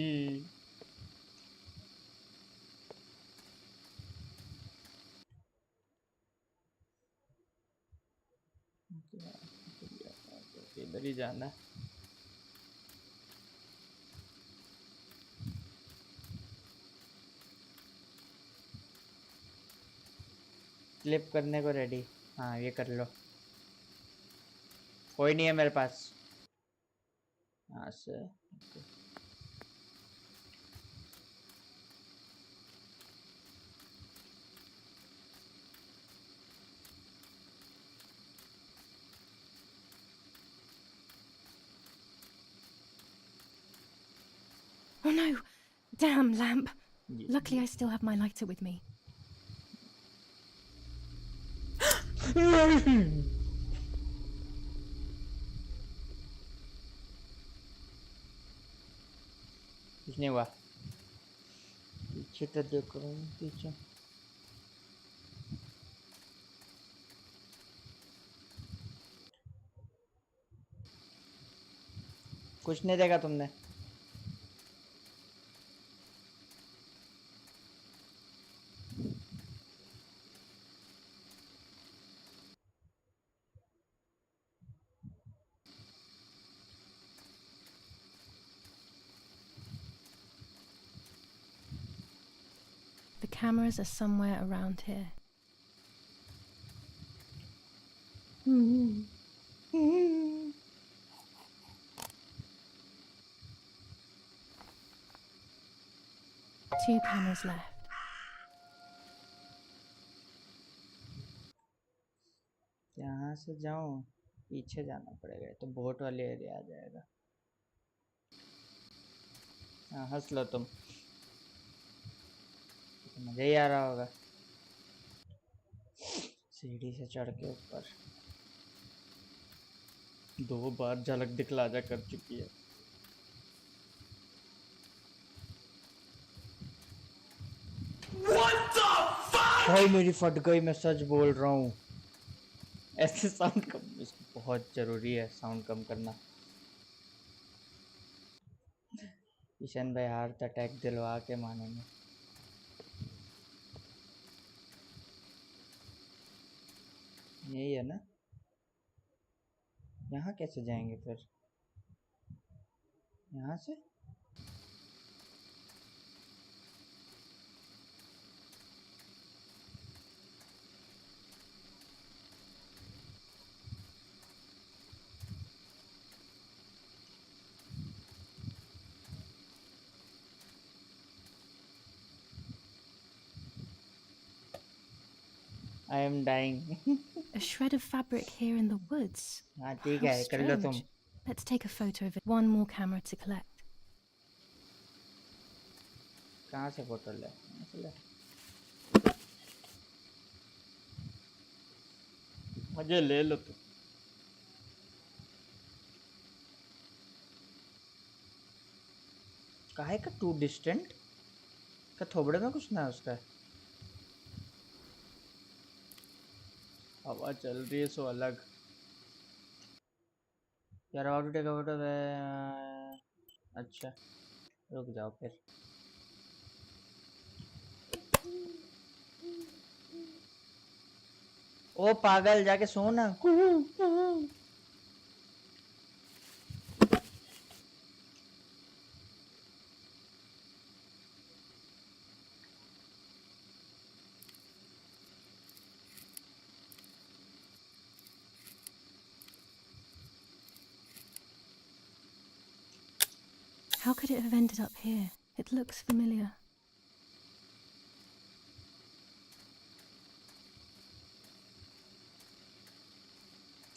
इधर ही जाना है। क्लिप करने को रेडी। हाँ ये कर लो, कोई नहीं है मेरे पास। हाँ sir. Oh no! Damn lamp! Luckily I still have my lighter with me. कुछ नहीं हुआ। पीछे तो देख रहा हूँ, पीछे। कुछ नहीं देखा तुमने? The cameras are somewhere around here. Two cameras left. यहाँ से जाऊं, पीछे जाना पड़ेगा, तो बोट वाले एरिया आ जाएगा। हाँ हंस लो तुम, तो मजा ही आ रहा होगा। सीढ़ी से चढ़ के ऊपर 2 बार झलक दिखला जा कर चुकी है। भाई मेरी फट गई, मैं सच बोल रहा हूँ। ऐसे साउंड कम, इसको बहुत जरूरी है साउंड कम करना। किशन भाई हार्ट अटैक दिलवा के मानेंगे। यही है ना, यहाँ कैसे जाएंगे फिर? यहाँ से I am dying. A shred of fabric here in the woods. हाँ ठीक How है, कर लो तुम। strange. Let's take a photo of it. One more camera to collect. कहाँ से फोटो ले? यहाँ से ले। मुझे ले लो तुम। काहे का टू डिस्टेंट का थोबड़े में कुछ ना है उसका। हवा चल रही है सो अलग। यार about to take a photo. अच्छा रुक जाओ फिर। ओ पागल जाके सो ना। How could it have ended up here? It looks familiar.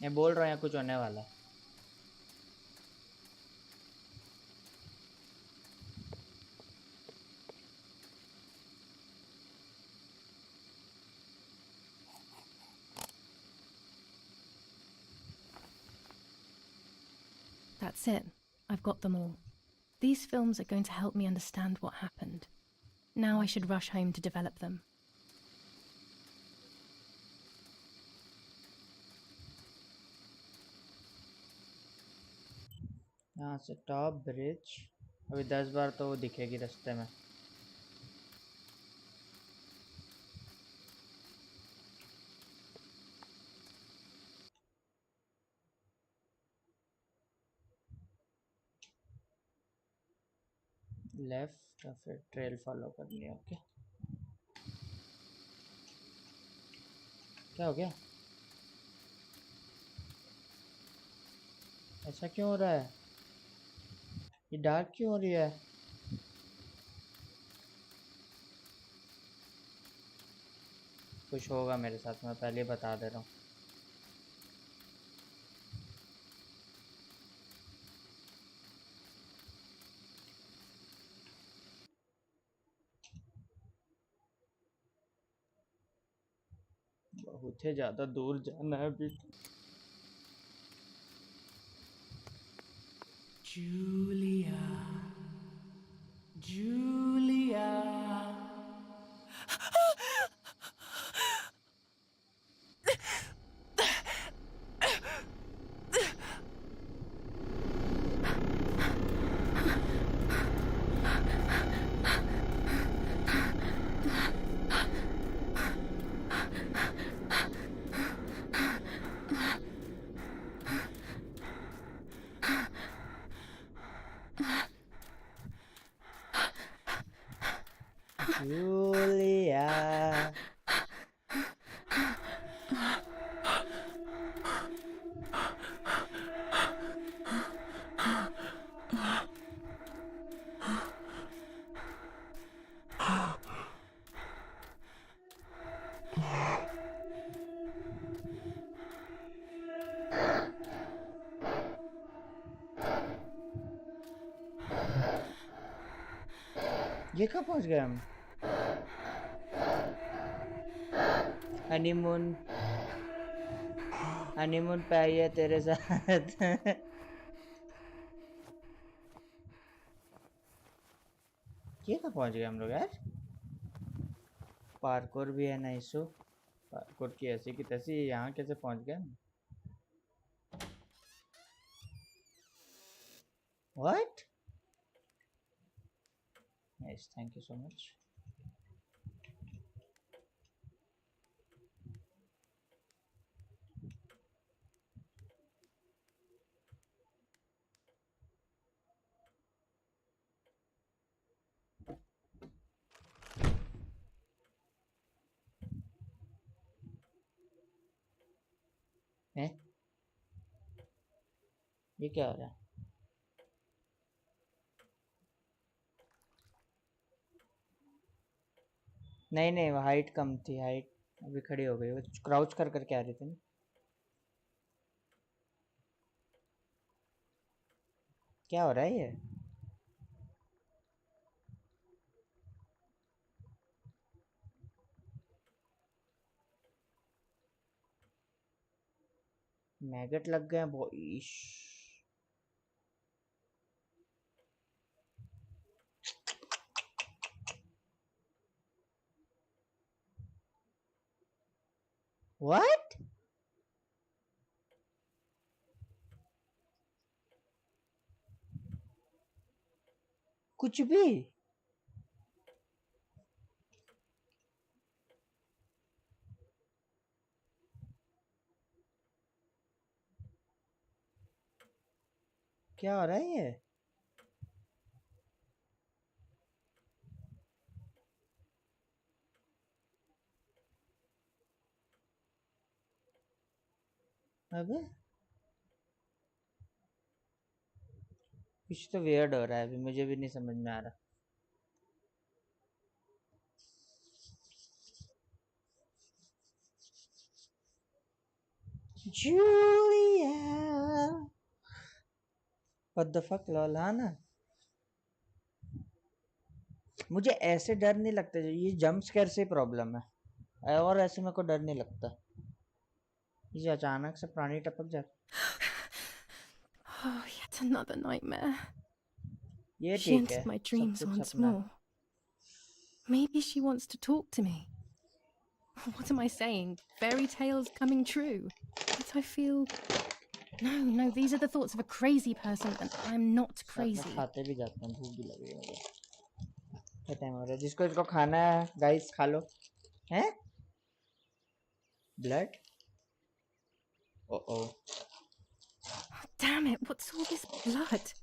मैं बोल रहा हूँ यहाँ कुछ होने वाला है। That's it. I've got them all. These films are going to help me understand what happened. Now I should rush home to develop them. यहाँ से टॉप ब्रिज अभी 10 बार तो वो दिखेगी रास्ते में। लेफ्ट और फिर ट्रेल फॉलो करनी है। ओके क्या हो गया? ऐसा क्यों हो रहा है? ये डार्क क्यों हो रही है? कुछ होगा मेरे साथ, मैं पहले बता दे रहा हूँ। बहुत ही ज्यादा दूर जाना है अभी। Julia, Julia. ये कहाँ पहुँच गए हम? हनीमून पे आई है तेरे साथ। ये कहाँ पहुँच गए हम लोग यार? पार्कोर भी है नाइसो। पार्कोर की ऐसी की तैसी, यहाँ कैसे पहुँच गए हम? What? Nice, thank you so much. हैं? ये क्या हो रहा है? नहीं नहीं, वो हाइट कम थी, हाइट अभी खड़ी हो गई। वो क्राउच कर करके आ रही थी ना। क्या हो रहा है ये? मैगट लग गए बॉइश। What? कुछ भी? क्या हो रहा है ये? अबे कुछ तो वियर्ड हो रहा है, अभी मुझे भी नहीं समझ में आ रहा। Julia what the fuck lol. हाँ ना, मुझे ऐसे डर नहीं लगता, ये जंप स्केयर से प्रॉब्लम है, और ऐसे मेरे को डर नहीं लगता। ये अचानक से प्राणी टपक जाता। Oh, yet another nightmare. ये She ठीक है, entered my सब dreams कुछ once सपना। more. Maybe she wants to talk to me. What am I saying? Fairy tales coming true? But I feel... No, these are the thoughts of a crazy person, and I'm not crazy. खाते भी जाते हैं, भूख भी लगी है मुझे। क्या टाइम हो रहा है? जिसको इसको खाना है गाइस खा लो। हैं? Blood? oh Damn it, what's all this blood?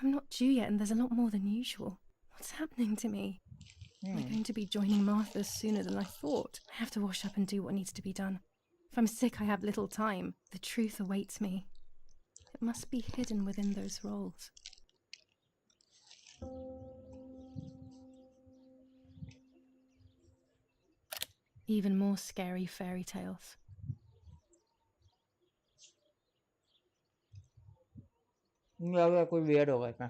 I'm not due yet, and there's a lot more than usual. What's happening to me? Am I going to be joining Martha sooner than I thought? I have to wash up and do what needs to be done. If I'm sick, I have little time. The truth awaits me. It must be hidden within those rolls. Even more scary fairy tales. कोई weird होगा इसमें।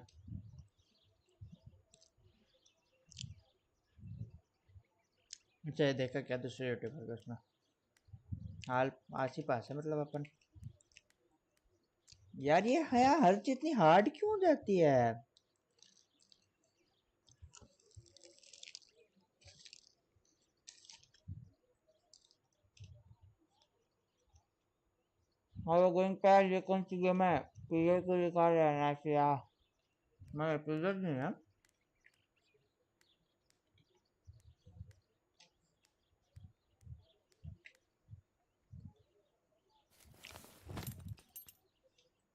अच्छा, देखा क्या दूसरे YouTuber का उसमें हाल आस ही पास है, मतलब अपन। यार ये हर चीज इतनी हार्ड क्यों हो जाती है? How are you going past ये कौन सी गेम है? पीरियड को निकाल रहा है या मैं पीरियड नहीं है।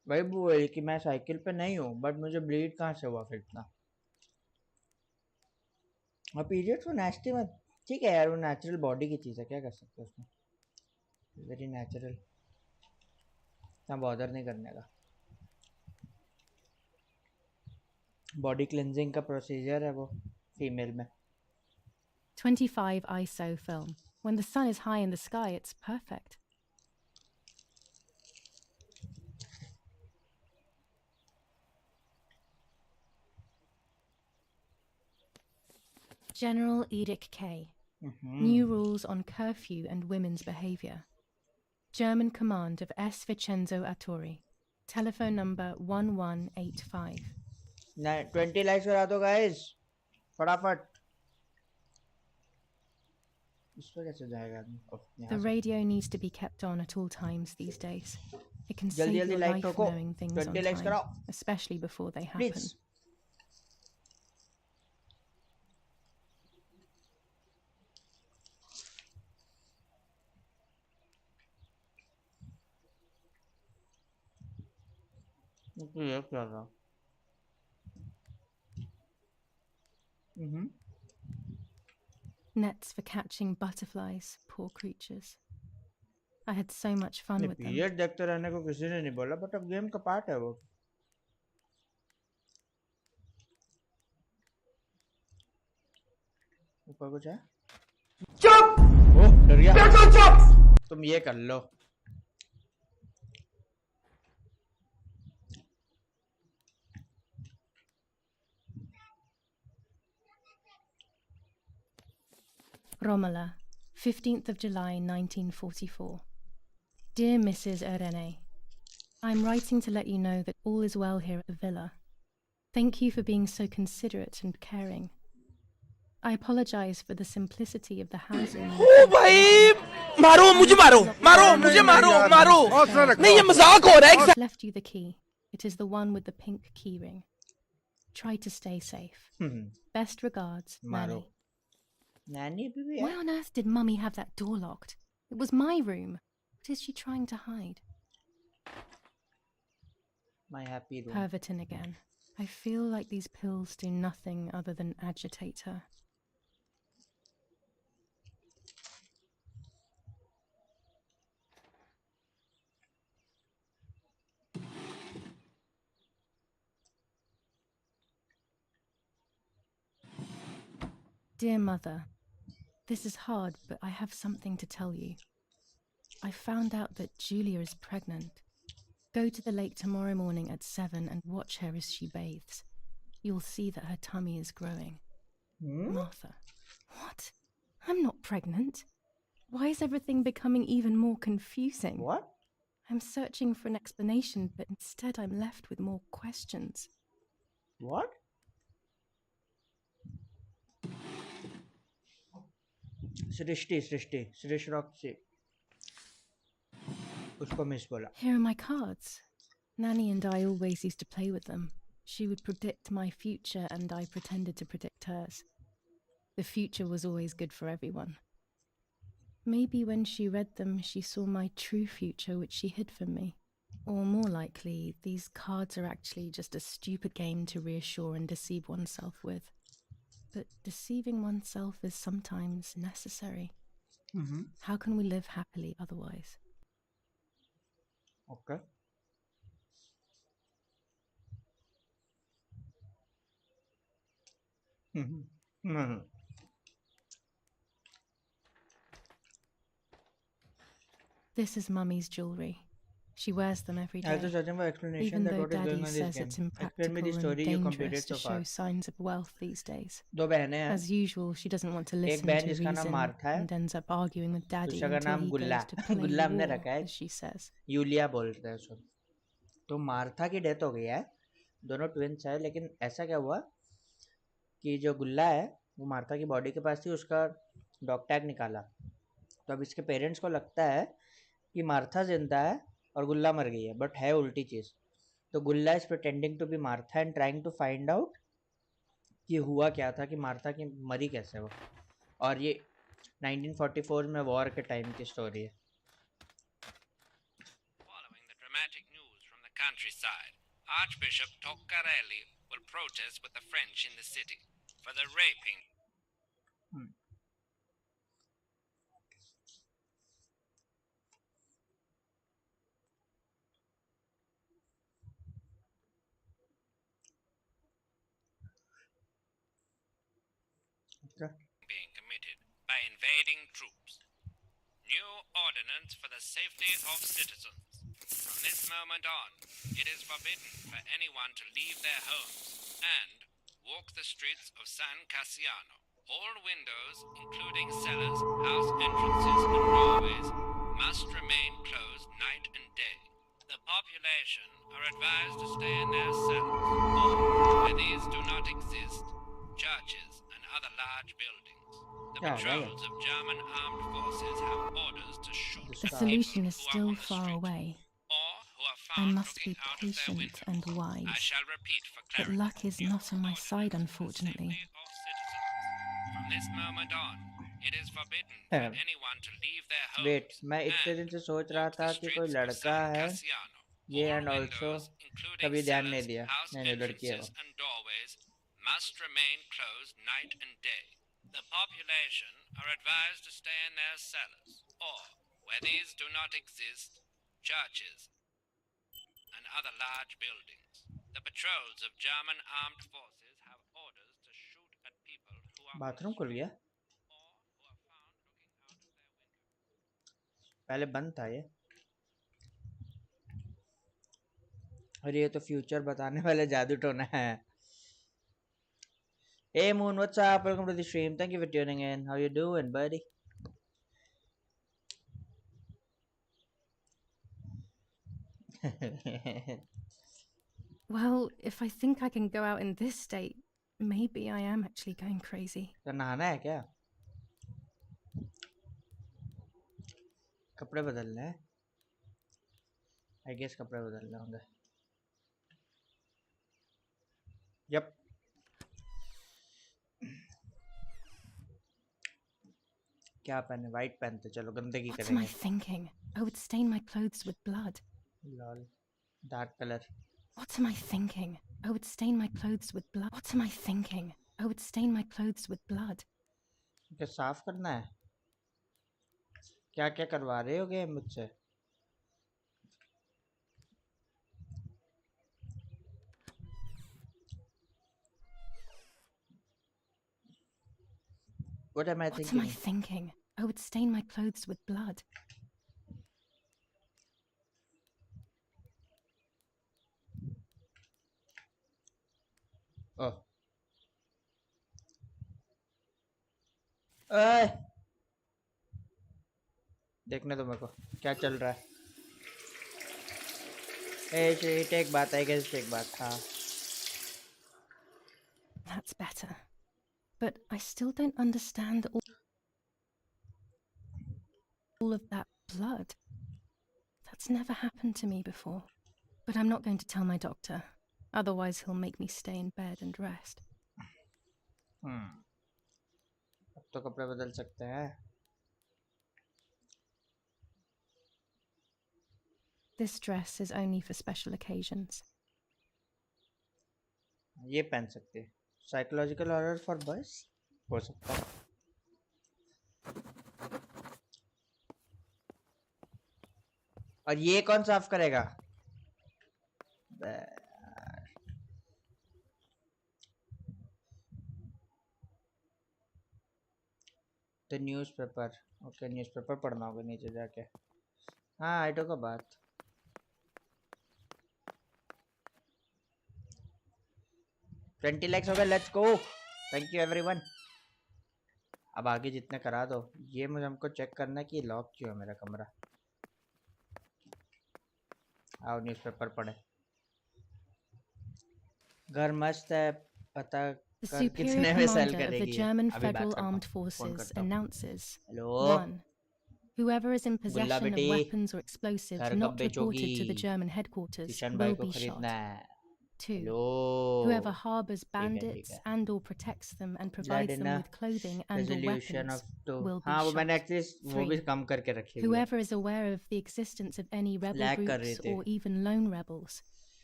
भाई वो है कि मैं साइकिल पे नहीं हूँ, बट मुझे ब्लीड कहाँ से हुआ फिर इतना? और पीरियड तो नेस्टी मत। ठीक है यार, वो नेचुरल बॉडी की चीज़ है, क्या कर सकते हैं उसमें। वेरी नेचुरल, इतना बॉदर नहीं करने का। बॉडी क्लिनजिंग का प्रोसीजर है वो फीमेल में। 25 ISO film. When the sun is high in the sky, it's perfect. General Edict K. New rules on curfew and women's behavior. German command of S. Vincenzo Attori. Telephone number 1185. 20 likes करा दो guys. फटाफट. इस पर कैसे जाएगा आदमी? The radio needs to be kept on at all times these days. It can जल्दी save जल्दी your like life ठोको. knowing things 20 on likes time, कराओ. especially before they happen. Please. ये क्या था? Nets for catching butterflies, poor creatures. I had so much fun with them. Period देखते रहने को किसी ने नहीं बोला, बट अब गेम का पार्ट है वो. ऊपर कुछ है? चुप! ओह, डर गया. बिल्कुल चुप! तुम ये कर लो. Romola, 15th of July 1944. Dear Mrs. Irene, I'm writing to let you know that all is well here at the villa. Thank you for being so considerate and caring. I apologize for the simplicity of the housing. ओ भाई मारो मुझे मारो मारो मुझे मारो मारो नहीं ये मजाक हो रहा है I've left you the key. It is the one with the pink key ring. Try to stay safe. Best regards, Nanny. Nanny भी है? Why on earth did Mummy have that door locked? It was my room. What is she trying to hide? My happy room. Pervertin again. I feel like these pills do nothing other than agitate her. Dear Mother, this is hard, but I have something to tell you. I found out that Julia is pregnant. Go to the lake tomorrow morning at 7 and watch her as she bathes. You'll see that her tummy is growing. Martha. What? I'm not pregnant. Why is everything becoming even more confusing? What? I'm searching for an explanation, but instead I'm left with more questions. What? Srishti. उसको miss बोला. Here are my cards. Nanny and I always used to play with them. She would predict my future and I pretended to predict hers. The future was always good for everyone. Maybe when she read them, she saw my true future, which she hid from me. Or more likely, these cards are actually just a stupid game to reassure and deceive oneself with. But deceiving oneself is sometimes necessary. How can we live happily otherwise? Okay. This is Mummy's jewelry. She wears them every I was day. just searching for explanation Even that though what is going Daddy on in says this it's game. Explain me impractical the and story you completed dangerous so to far. show signs of wealth these days. दो बहनें हैं. As usual, she doesn't want to listen बहन to जिसका नाम reason Martha है. and ends up arguing with Daddy दूसरा का until नाम he गुल्ला. goes to play गुल्ला हमने war, रखा है. as she says. यूलिया बोलते हैं उसको. तो मार्था की डेथ हो गई है. दोनों ट्विंस है, लेकिन ऐसा क्या हुआ कि जो गुल्ला है वो मार्था की बॉडी के पास थी, उसका डॉग टैग निकाला. तो अब इसके पेरेंट्स को लगता है कि मार्था जिंदा है और गुल्ला मर गई है, बट है उल्टी चीज़. तो Giulia is pretending to be Martha and trying to find out कि हुआ क्या था, कि मार्था की मरी कैसे वो. और ये 1944 में वॉर के टाइम की स्टोरी है. Following the dramatic news from the countryside, Archbishop Toccarelli will protest with the French in the city for the raping. Being committed by invading troops. New ordinance for the safety of citizens. From this moment on, it is forbidden for anyone to leave their homes and walk the streets of San Cassiano. All windows, including cellars, house entrances, and doorways, must remain closed night and day. The population are advised to stay in their cells, or, where these do not exist, churches and other large buildings. The patrols of German armed forces have orders to shoot The at solution people is who are still on the far street, away. or who are I found must looking be out of their patient windows. and I wise. shall repeat for But clarity. luck is not on my side, unfortunately. Of citizens. From this moment on, it is forbidden for anyone to leave their homes. Wait मैं इतने दिन से सोच रहा था कि कोई लड़का है ये एंड ऑल्सो कभी ध्यान नहीं दिया नहीं लड़की है वो Must remain closed night and day. The population are advised to stay in their cellars, or, where these do not exist, churches and other large buildings. The patrols of German armed forces have orders to shoot at people who are bathroom खुल गया पहले बंद था ये और ये तो future बताने वाले जादू टोना है Hey Moon, what's up? Welcome to the stream. Thank you for tuning in. How you doing, buddy? Well, if I think I can go out in this state, maybe I am actually going crazy. तो नहाना है क्या कपड़े बदलने हैं I guess कपड़े बदलने होंगे Yep. क्या पहने वाइट पहनते चलो गंदगी What am I करेंगे thinking? I would stain my clothes with blood. lol dark color What am I thinking? I would stain my clothes with blood. What am I thinking? I would stain my clothes with blood. क्या साफ करना है क्या क्या करवा रहे हो game मुझसे What am I thinking? What am I thinking? I would stain my clothes with blood. Oh. देखने दो मेरे को क्या चल रहा है ए टेक बात है कैसे टेक बात हाँ That's better. But I still don't understand all of that blood. That's never happened to me before. But I'm not going to tell my doctor. Otherwise he'll make me stay in bed and rest. अब तो कपड़े बदल सकते हैं This dress is only for special occasions. ये पहन सकते हैं साइकोलॉजिकल हॉरर फॉर बॉयज हो सकता है और ये कौन साफ करेगा द न्यूज़पेपर ओके न्यूज़पेपर पढ़ना होगा नीचे जाके हाँ आइटो का बात $20 lakhs हो गए let's go thank you everyone अब आगे जितने करा दो ये मुझे हमको चेक करना है कि लॉक क्यों है मेरा कमरा आओ न्यूज़पेपर पढ़े घर मस्त है पता The superior commander of the German Federal Armed Forces Forces announces: Hello? 1. Whoever is in possession of weapons or explosives not reported to the German headquarters will be shot. 2. Whoever harbors bandits and or protects them and provides them with clothing and or weapons will be shot. 3. Whoever is aware of the existence of any rebel groups or even lone rebels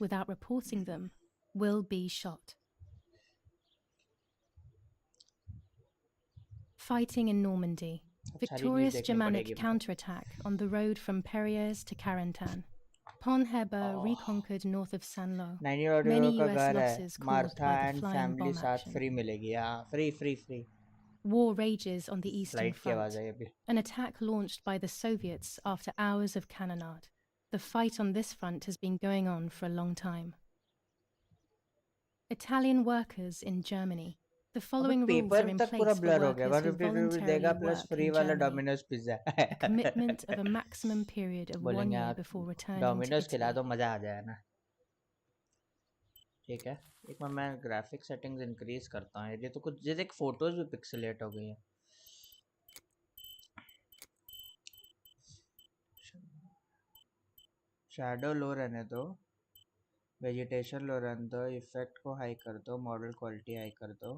without reporting them will be shot. Fighting in Normandy. Victorious Germanic counterattack on the road from Perriers to Carentan. Pont-Heber reconquered north of Saint-Lô. Many US losses caused by the flying bomb action. Free. War rages on the Eastern Front. An attack launched by the Soviets after hours of cannonade. The fight on this front has been going on for a long time. Italian workers in Germany. The अबे following rules are paper in तक पूरा place for blur हो गया. workers who 150 rupees voluntarily देगा plus work free in वाला Germany. Domino's pizza. The commitment of a maximum period of 1 बोलेंगे year आप before returning to Domino's खिला Italy. दो, मजा आ जाए ना. ठीक है, एक बार मैं ग्राफिक सेटिंग्स इंक्रीज करता हूँ. ये तो कुछ ये देख फोटोज भी पिक्सेलेट हो गई हैं. शैडो लो रहने दो, वेजिटेशन लो रहने दो, इफेक्ट को हाई कर दो, मॉडल क्वालिटी हाई कर दो,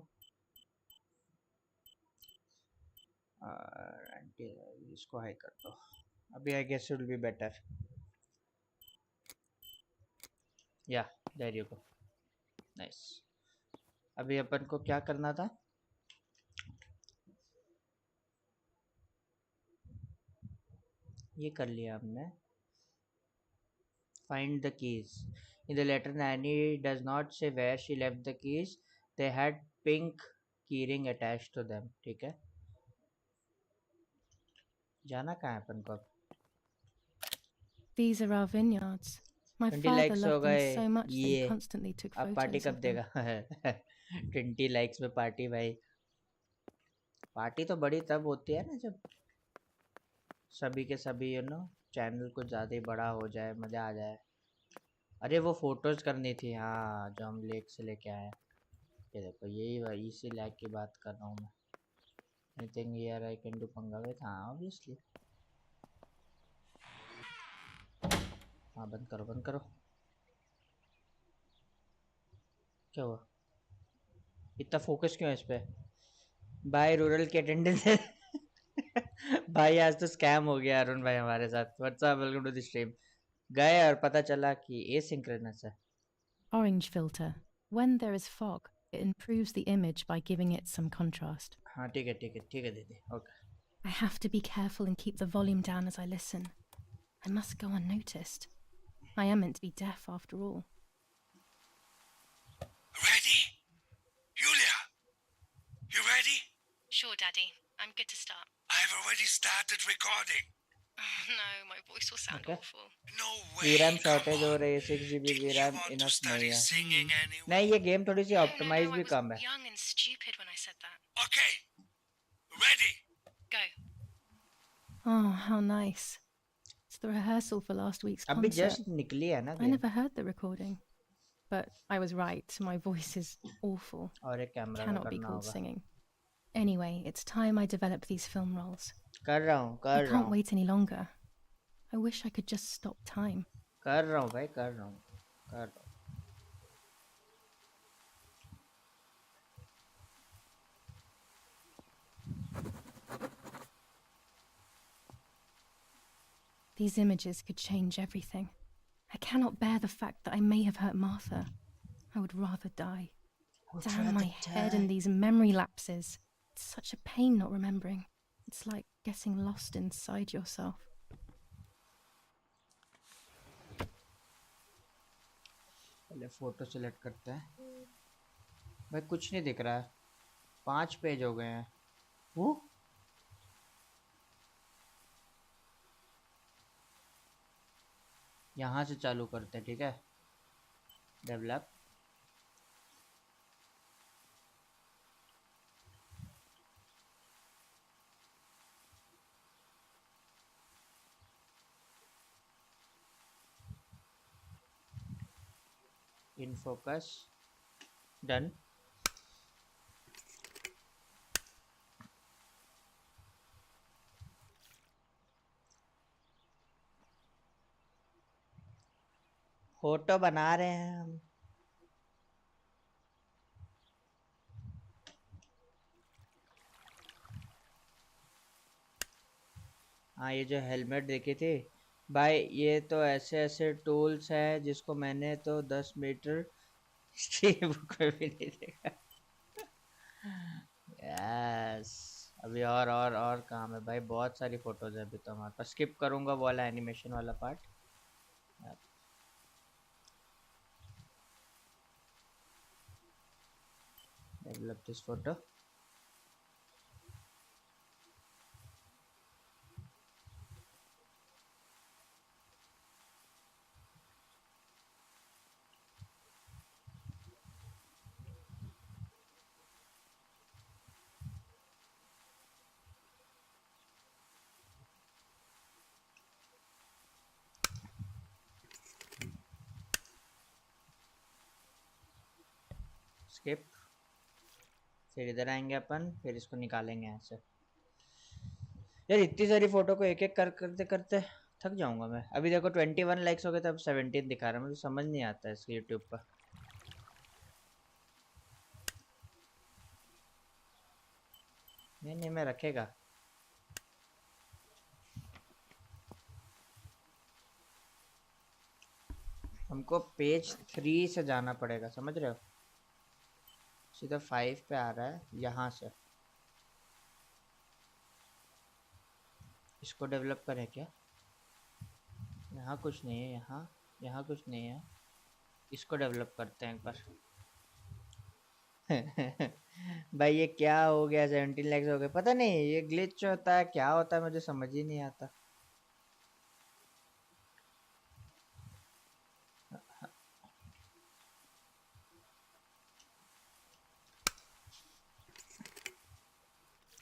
और इसको हाई कर दो. अभी I guess it will be better. Yeah there you go. Nice. अभी अपन को क्या करना था? ये कर लिया हमने. Find the keys. In the letter, Nanny does not say where she left the keys. They had pink keyring attached to them. ठीक है, जाना कहाँ है अपन को अब? These are our vineyards. My 20 father likes हो loved them गए. so much that he ये constantly took अब पार्टी photos कब of them. देगा? 20 likes में पार्टी भाई. पार्टी तो बड़ी तब होती है ना जब सभी के सभी चैनल कुछ ज़्यादा ही बड़ा हो जाए, मज़ा आ जाए. अरे वो फोटोज करनी थी, हाँ, जो हम लेक से लेके आए. ये देखो, यही वही इसी लैग की बात कर रहा हूँ मैं. Anything here I can do पंगा विद? हाँ ऑब्वियसली. हाँ बंद करो बंद करो. क्या हुआ? इतना फोकस क्यों है इस पे? भाई रूरल के अटेंडेंस है. भाई आज तो स्कैम हो गया अरुण भाई हमारे साथ. What's up, welcome to the stream. गए और पता चला कि एसिंक्रोनस है. Orange filter. When there is fog, it improves the image by giving it some contrast. हाँ ठीक है ठीक है ठीक है दीदी. Okay. I have to be careful and keep the volume down as I listen. I must go unnoticed. I am meant to be deaf after all. Ready? Julia? You ready? Sure, Daddy. I'm good to start. I've already started recording. Oh no, my voice will sound Okay. awful. No way. VRAM come shortage हो on. रही है. 6 GB Didn't you VRAM want to enough नहीं study है. singing anyway? नहीं, ये game थोड़ी सी No, optimise भी I was कम है. young and stupid when I said that. Okay. Ready? Go. Oh, how nice. It's the rehearsal for last week's अभी concert. Just निकली है ना I game. never heard the recording. But I was right. My voice is awful. और एक camera का Cannot be करना called होगा. singing. Anyway, it's time I develop these film rolls. कर रहा हूँ I कर रहा can't हूँ wait any longer. I wish I could just stop time. कर रहा हूँ भाई कर रहा हूँ कर रहा हूँ. These images could change everything. I cannot bear the fact that I may have hurt Martha. I would rather die. Damn my head and these memory lapses. It's such a pain not remembering. It's like getting lost inside yourself. पहले photo select करते हैं. भाई कुछ नहीं दिख रहा है. 5 page हो गए हैं. वो यहाँ से चालू करते हैं. ठीक है, develop. In focus. Done. Photo बना रहे हैं हम. हाँ, ये जो हेलमेट देखी थी भाई, ये तो ऐसे ऐसे टूल्स हैं जिसको मैंने तो 10 मीटर हिस्ट्री बुक में भी नहीं देखा. यस. अभी और काम है भाई. बहुत सारी फोटोज है अभी तो हमारे पास. स्किप करूँगा वो वाला एनिमेशन वाला part. Develop this photo. Skip, फिर इधर आएंगे अपन, फिर इसको निकालेंगे यहाँ से। यार इतनी सारी फोटो को एक एक करते करते थक जाऊंगा मैं। अभी देखो 21 लाइक्स हो गए थे, अब 17 दिखा रहा है। मुझे समझ नहीं आता है इसके यूट्यूब पर। नहीं मैं रखेगा। हमको पेज 3 से जाना पड़ेगा, समझ रहे हो? सीधा 5 पे आ रहा है यहाँ से। इसको डेवलप करें क्या? यहाँ कुछ नहीं है, यहाँ कुछ नहीं है। इसको डेवलप करते हैं एक बार। भाई ये क्या हो गया? 17 लाख हो गए। पता नहीं ये ग्लिच होता है, क्या होता है, मुझे समझ ही नहीं आता।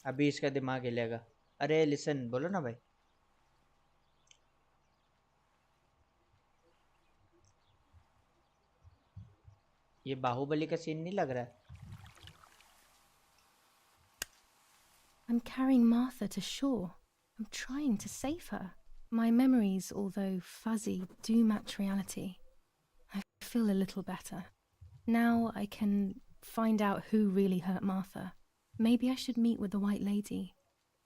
अभी इसका दिमाग हिलेगा। अरे लिसन, बोलो ना भाई। ये बाहुबली का सीन नहीं लग रहा है? I'm carrying Martha to shore. I'm trying to save her. My memories, although fuzzy, do match reality. I feel a little better. Now I can find out who really hurt Martha. Maybe I should meet with the White Lady.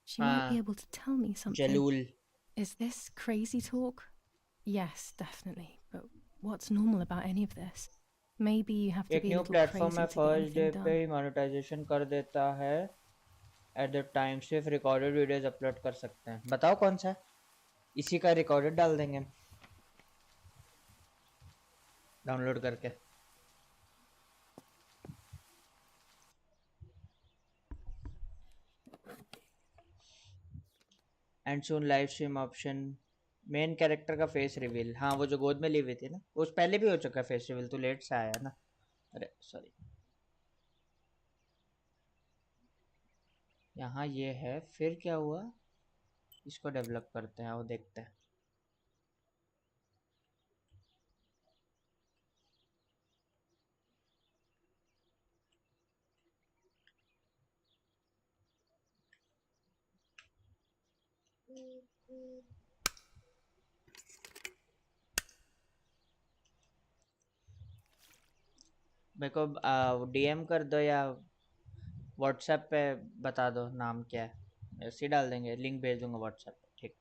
She might be able to tell me something. Jalul. Is this crazy talk? Yes, definitely. But what's normal about any of this? Maybe you have to be a little crazy to get anything done. एक new platform है, first day पे ही monetization कर देता है। At the time सिर्फ recorded videos upload कर सकते हैं। बताओ कौन सा है? इसी का रिकॉर्डेड डाल देंगे डाउनलोड करके। And soon live stream option, main character का फेस रिवील। हाँ वो जो गोद में ली हुई थी ना, वो पहले भी हो चुका है फेस रिवील, तो लेट से आया ना। अरे सॉरी। यहाँ ये है, फिर क्या हुआ? इसको डेवलप करते हैं, वो देखते हैं। मेरे को डीएम कर दो या व्हाट्सएप पे बता दो नाम क्या है, ऐसे ही डाल देंगे, लिंक भेज दूंगा व्हाट्सएप पे। ठीक।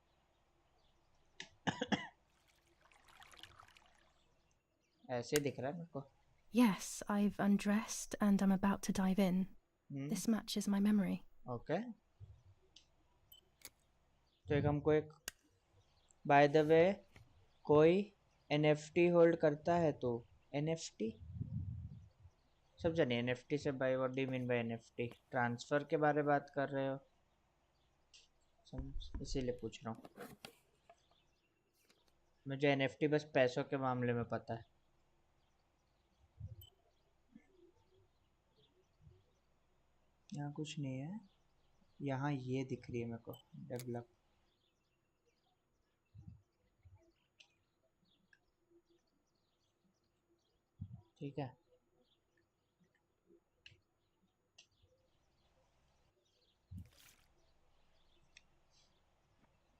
ऐसे दिख रहा है मेरे को। Yes, I've undressed and I'm about to dive in. This matches my memory. Okay. तो एक हमको एक, बाय द वे कोई एनएफटी होल्ड करता है तो एनएफटी सब जानिए। एनएफटी से by what do you mean by NFT? Transfer के बारे में बात कर रहे हो? इसीलिए पूछ रहा हूँ। मुझे एनएफटी बस पैसों के मामले में पता है। यहाँ कुछ नहीं है। यहाँ ये दिख रही है मेरे को, डेवलप। ठीक है।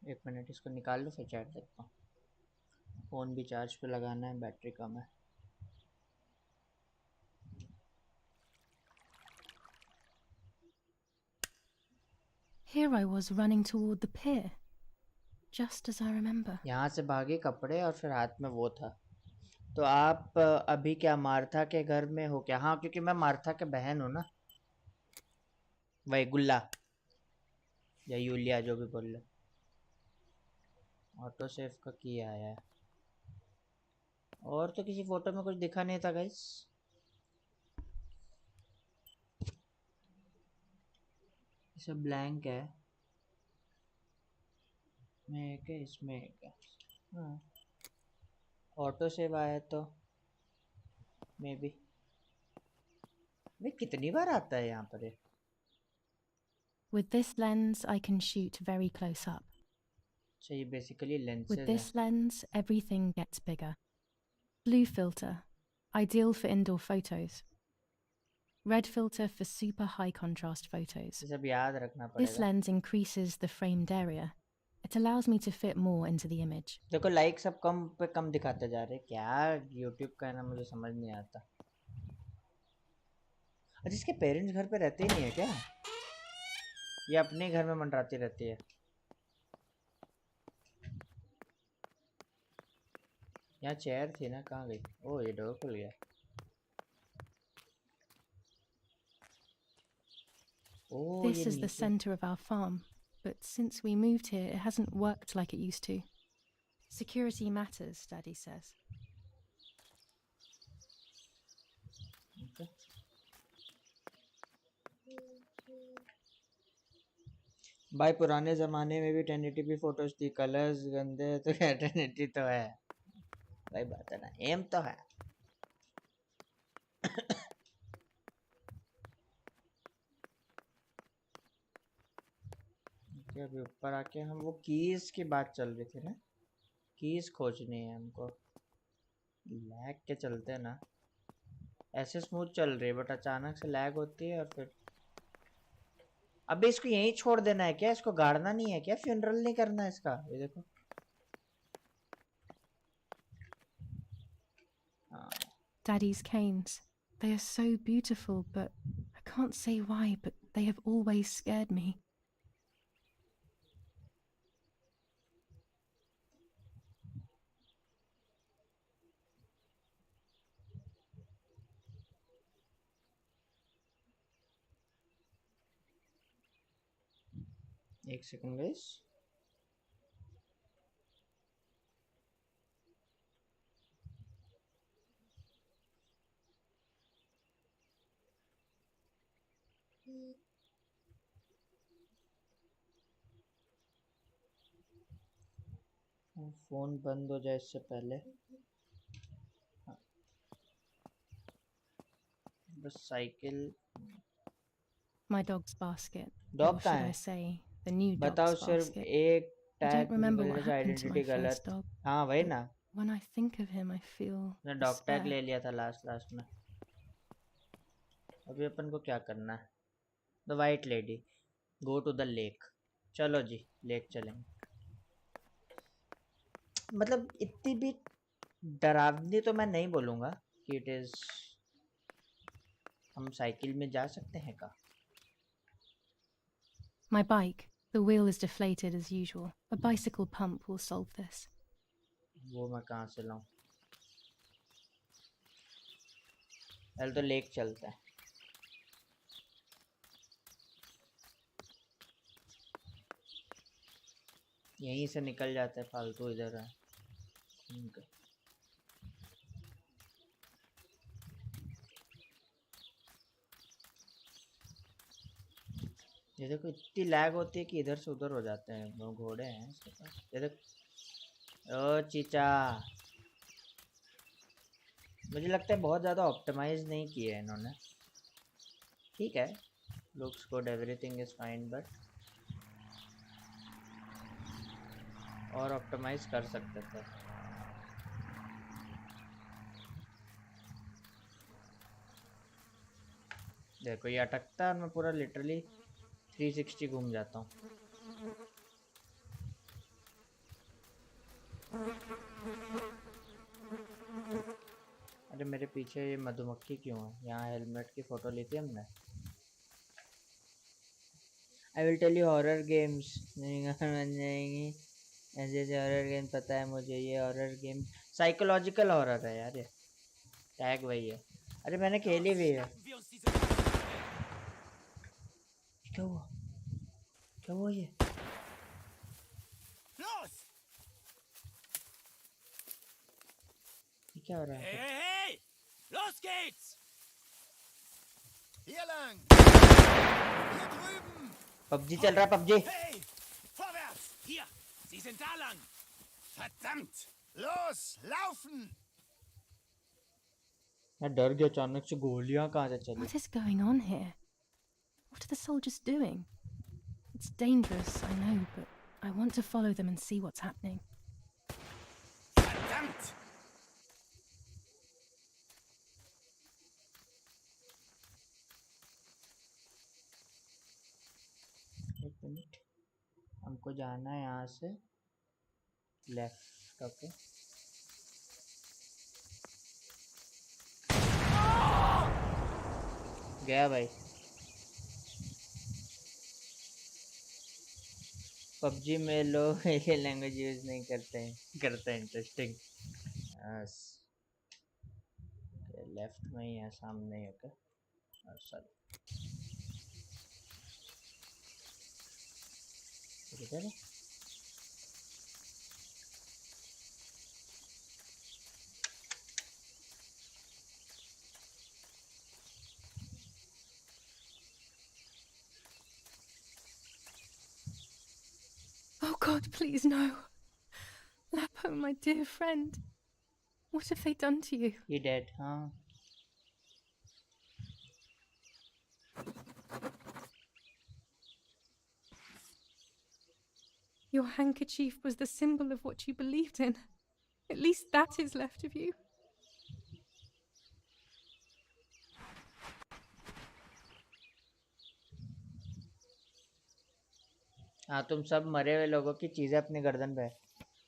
एक मिनट, इसको निकाल लो फिर चैट देखता हूँ। फ़ोन भी चार्ज पे लगाना है, बैटरी कम है। Here I was running toward the pier, just as I remember. यहाँ से भागे कपड़े और फिर हाथ में वो था। तो आप अभी क्या मार्था के घर में हो क्या? हाँ, क्योंकि मैं मार्था के बहन हूँ ना, वही गुल्ला या यूलिया जो भी बोल लो। ऑटो सेव का की आया है, और तो किसी फोटो में कुछ दिखा नहीं था गाइस। सब ब्लैंक है। में एक है, इसमें एक है। हाँ, ऑटो सेव आया तो मे बी। मैं कितनी बार आता है यहाँ पर? With this lens, I can shoot very close up. So ये basically lenses With this lens, everything gets bigger. Blue filter, ideal for indoor photos. Red filter for super high contrast photos. ये सब याद रखना This पड़ेगा. lens increases the framed area. It allows me to fit more into the image. देखो like सब कम पे कम दिखाते जा रहे. क्या YouTube का है ना, मुझे समझ नहीं आता. अच्छा, इसके पेरेंट्स घर पे रहते ही नहीं है क्या? ये अपने घर में मंडराती रहती है. यहाँ चेयर थी ना, कहाँ गई? ओह, ये डोर खुल गया. ओह, This ये is the नीचे. center of our farm, but since we moved here, it hasn't worked like it used to. Security matters, Daddy says. Okay. भाई पुराने ज़माने में भी 1080p फोटोज थी. कलर्स गंदे तो क्या 1080 तो है भाई, बात है ना, एम तो है. okay, अभी ऊपर आके हम वो कीज की बात चल रही थी ना, कीज खोजनी है हमको. लैग के चलते हैं ना, ऐसे स्मूथ चल रही है बट अचानक से लैग होती है. और फिर अबे इसको यहीं छोड़ देना है क्या? इसको गाड़ना नहीं है क्या? फ्यूनरल नहीं करना है इसका? ये देखो. Daddy's canes. They are so beautiful, but I can't say why, but they have always scared me. एक सेकंड गाइस. फोन बंद हो जाए इससे पहले. बस cycle. My dog's basket. Dog Or कहाँ should I है? say, the new बताओ. dog's सिर्फ basket. एक I टैग don't remember की what वजह से happened to my identity first गलत. dog. हाँ वही but ना, When I think of him, I feel मैं डॉग टैग despair. ले लिया था लास्ट में. अभी अपन को क्या करना है? The white lady, go to the lake. चलो जी, लेक चलेंगे. मतलब इतनी भी डरावनी तो मैं नहीं बोलूँगा कि इट इज़. हम साइकिल में जा सकते हैं का? My bike. The wheel is deflated as usual. A bicycle pump will solve this. वो मैं कहाँ से लाऊं? पहले तो लेक चलता है. यहीं से निकल जाते हैं, फालतू इधर है. ये देखो, इतनी लैग होती है कि इधर से उधर हो जाते हैं. वो घोड़े हैं इसके पास. ये देखो. ओ चीचा, मुझे लगता है बहुत ज़्यादा ऑप्टिमाइज नहीं किया है इन्होंने. ठीक है, looks good, everything is fine, but और ऑप्टिमाइज कर सकते थे. देखो ये अटकता है और मैं पूरा लिटरली 360 घूम जाता हूँ. अरे मेरे पीछे ये मधुमक्खी क्यों है? यहाँ हेलमेट की फ़ोटो ली थी हमने. I will tell you horror games नहीं बन जाएंगी ऐसे ऐसे. हॉरर गेम पता है मुझे. ये हॉरर गेम साइकोलॉजिकल हॉरर है यार. ये टैग वही है. अरे मैंने खेली भी है. क्या हुआ? क्या हुआ ये? क्या हो रहा है? Hey! Los geht's! Hier lang! Hier drüben! PUBG चल रहा है. PUBG. Hey! Vorwärts! Hier! Sie sind da lang! Verdammt! Los! Laufen! मैं डर गया अचानक से. गोलियां कहाँ से चली? What is going on here? What are the soldiers doing? It's dangerous, I know, but I want to follow them and see what's happening. Verdammt! हमको जाना है यहाँ से लेफ्ट. ओके गया भाई. पबजी में लोग ये लैंग्वेज यूज नहीं करते हैं. इंटरेस्टिंग. यस लेफ्ट में ही है सामने ही. ओके सॉरी किधर है. Oh God, please no. Lapo, my dear friend. What have they done to you? He dead, huh? Your handkerchief was the symbol of what you believed in. At least that is left of you. हाँ तुम सब मरे हुए लोगों की चीजें अपनी गर्दन पे.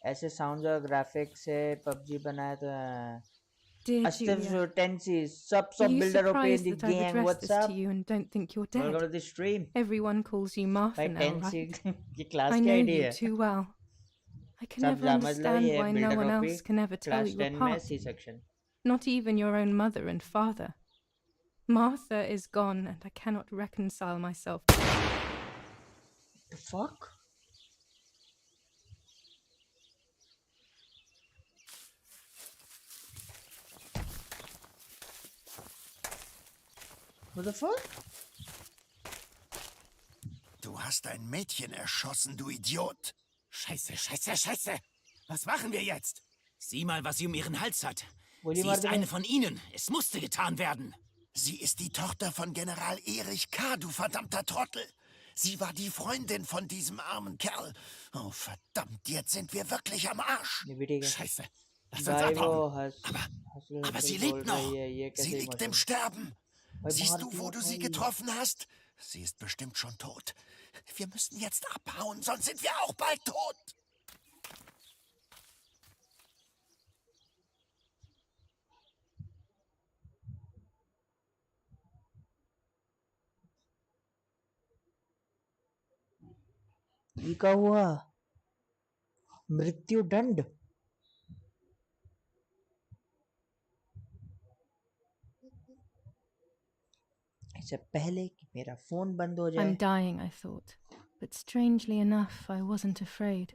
ऐसे साउंड और ग्राफिक्स से पबजी बनाया तो Dear Julia, sub are you builder OP in surprised the that I've gang. addressed What's this up? to you and don't think you're dead? Welcome to the stream. Everyone calls you Martha भाई now, right? की class I की know ID you है. too well. I can सब never समझ लो understand ये why no builder one OP else can ever tell class you 10 में apart. C section. Not even your own mother and father. Martha is gone and I cannot reconcile myself. The fuck? What the fuck? Du hast ein Mädchen erschossen, du Idiot. Scheiße, scheiße, scheiße. Was machen wir jetzt? Sieh mal, was sie um ihren Hals hat. Sie ist eine von ihnen. Es musste getan werden. Sie ist die Tochter von General Erich K., du verdammter Trottel. Sie war die Freundin von diesem armen Kerl. Oh, verdammt, jetzt sind wir wirklich am Arsch. Scheiße. Lass uns abhauen. Aber sie lebt noch. Sie liegt im Sterben. Siehst du, wo du sie getroffen hast? Sie ist bestimmt schon tot. Wir müssen jetzt abhauen, sonst sind wir auch bald tot. ये क्या हुआ? मृत्यु दंड. इससे पहले कि मेरा phone बंद हो जाए. I'm dying, I thought. But strangely enough, I wasn't afraid.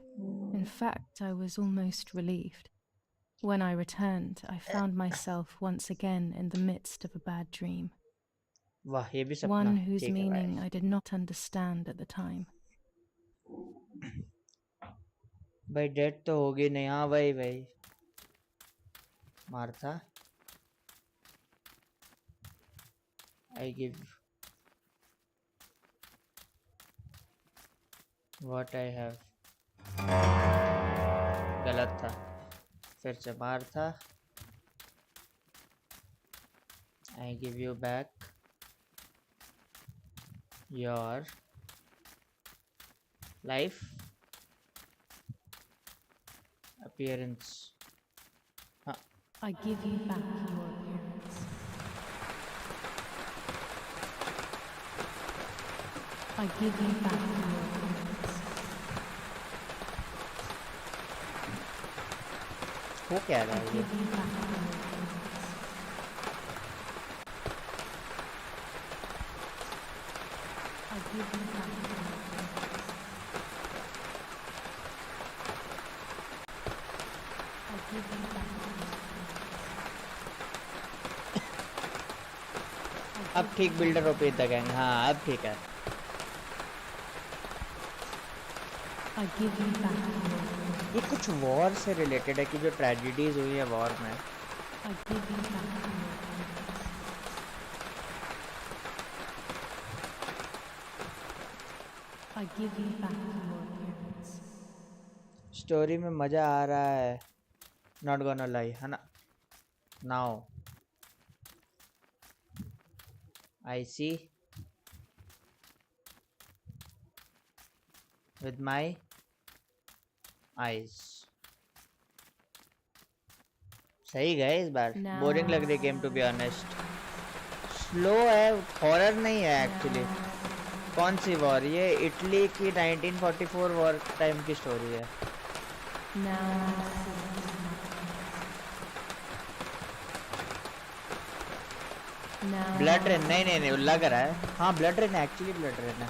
In fact, I was almost relieved. When I returned, I found myself once again in the midst of a bad dream. वाह ये भी सपना. One whose meaning I did not understand at the time. भाई dead तो होगी नहीं. हाँ भाई भाई Martha. I give what I have. गलत था. फिर से Martha. I give you back your life appearance. I give you back your appearance. I give you back your appearance. हो क्या रहा है ये? Give you back your appearance. I give you back your appearance. I give you back your appearance. अब ठीक builder OP the gang. हाँ अब ठीक है. I give you back your appearance. ये कुछ वॉर से रिलेटेड है कि जो ट्रेजेडीज हुई है वॉर में. I give you back your appearance. I give you back your appearance. Story में मजा आ रहा है. नॉट गोना लाई है ना. Now I see with my eyes. सही गए इस बार. बोरिंग लग रही game to be honest. Slow है, हॉरर नहीं है एक्चुअली. कौन सी वॉर? ये इटली की 1944 वॉर टाइम की स्टोरी है. ब्लड रेन नहीं नहीं नहीं लग रहा है. हाँ ब्लड रेन है एक्चुअली. ब्लड रेन है.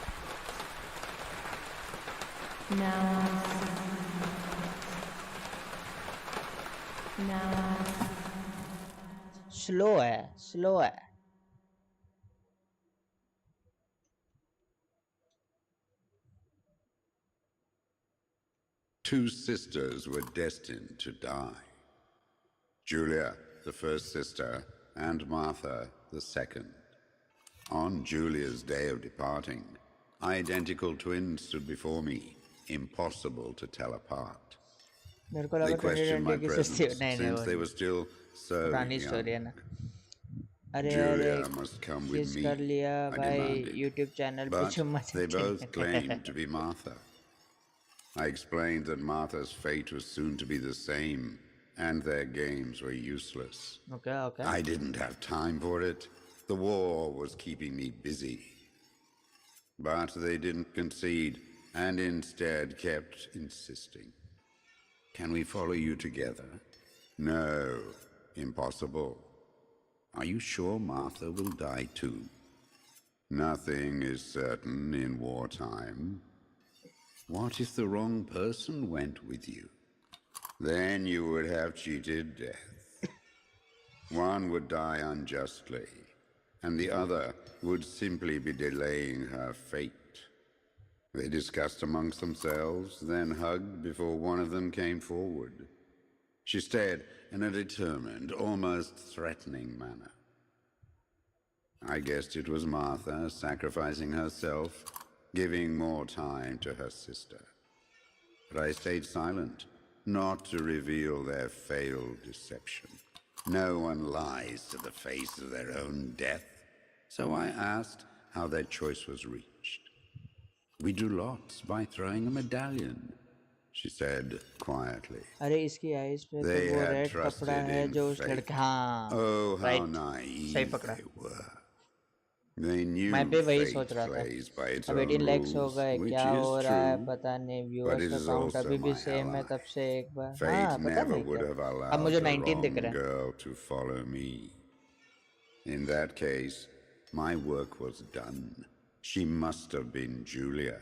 स्लो है, स्लो है. Two sisters were destined to die. Julia, the first sister, and Martha, the second. On Julia's day of departing, identical twins stood before me, impossible to tell apart. They questioned my presence since they were still so young. Julia must come with me, I demanded, but they both claimed to be Martha. I explained that Martha's fate was soon to be the same, and their games were useless. Okay. I didn't have time for it. The war was keeping me busy. But they didn't concede, and instead kept insisting. Can we follow you together? No, impossible. Are you sure Martha will die too? Nothing is certain in wartime. What if the wrong person went with you? Then you would have cheated death. One would die unjustly, and the other would simply be delaying her fate. They discussed amongst themselves, then hugged before one of them came forward. She stared in a determined, almost threatening manner. I guessed it was Martha sacrificing herself, giving more time to her sister. But I stayed silent, not to reveal their failed deception. No one lies to the face of their own death, so I asked how their choice was reached. We drew lots by throwing a medallion, she said quietly. They had trusted in fate. Oh, how naive they were. They knew fate plays by its own rules, which is true, but it is also my ally. Fate never would have allowed the wrong girl to follow me. In that case, my work was done. She must have been Julia.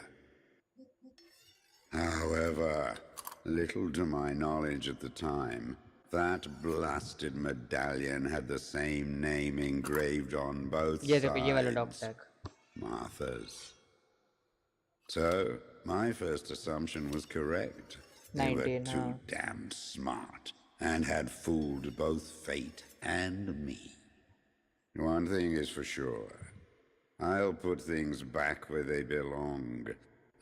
However, little to my knowledge at the time, that blasted medallion had the same name engraved on both sides, Martha's. So, my first assumption was correct. They were too damn smart, and had fooled both fate and me. One thing is for sure. I'll put things back where they belong.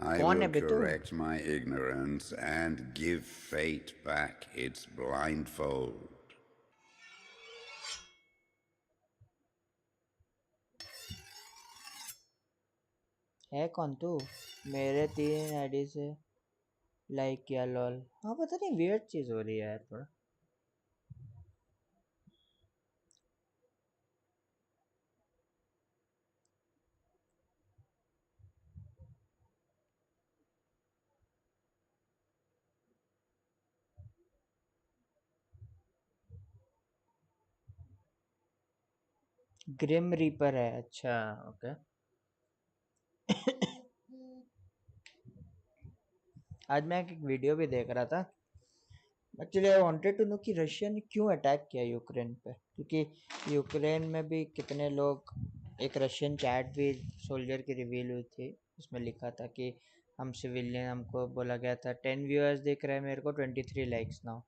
I will correct my ignorance and give fate back its blindfold. है कौन तू? मेरे 3 ID से like किया lol. हाँ पता नहीं weird चीज हो रही है यार थोड़ा. ग्रिम रीपर है. अच्छा ओके. आज मैं एक वीडियो भी देख रहा था. Actually I wanted to know कि रशिया ने क्यों अटैक किया यूक्रेन पे, क्योंकि यूक्रेन में भी कितने लोग. एक रशियन चैट भी सोल्जर की रिवील हुई थी, उसमें लिखा था कि हम सिविलियन, हमको बोला गया था 10 व्यूअर्स दिख रहे हैं मेरे को, 23 लाइक्स नाउ.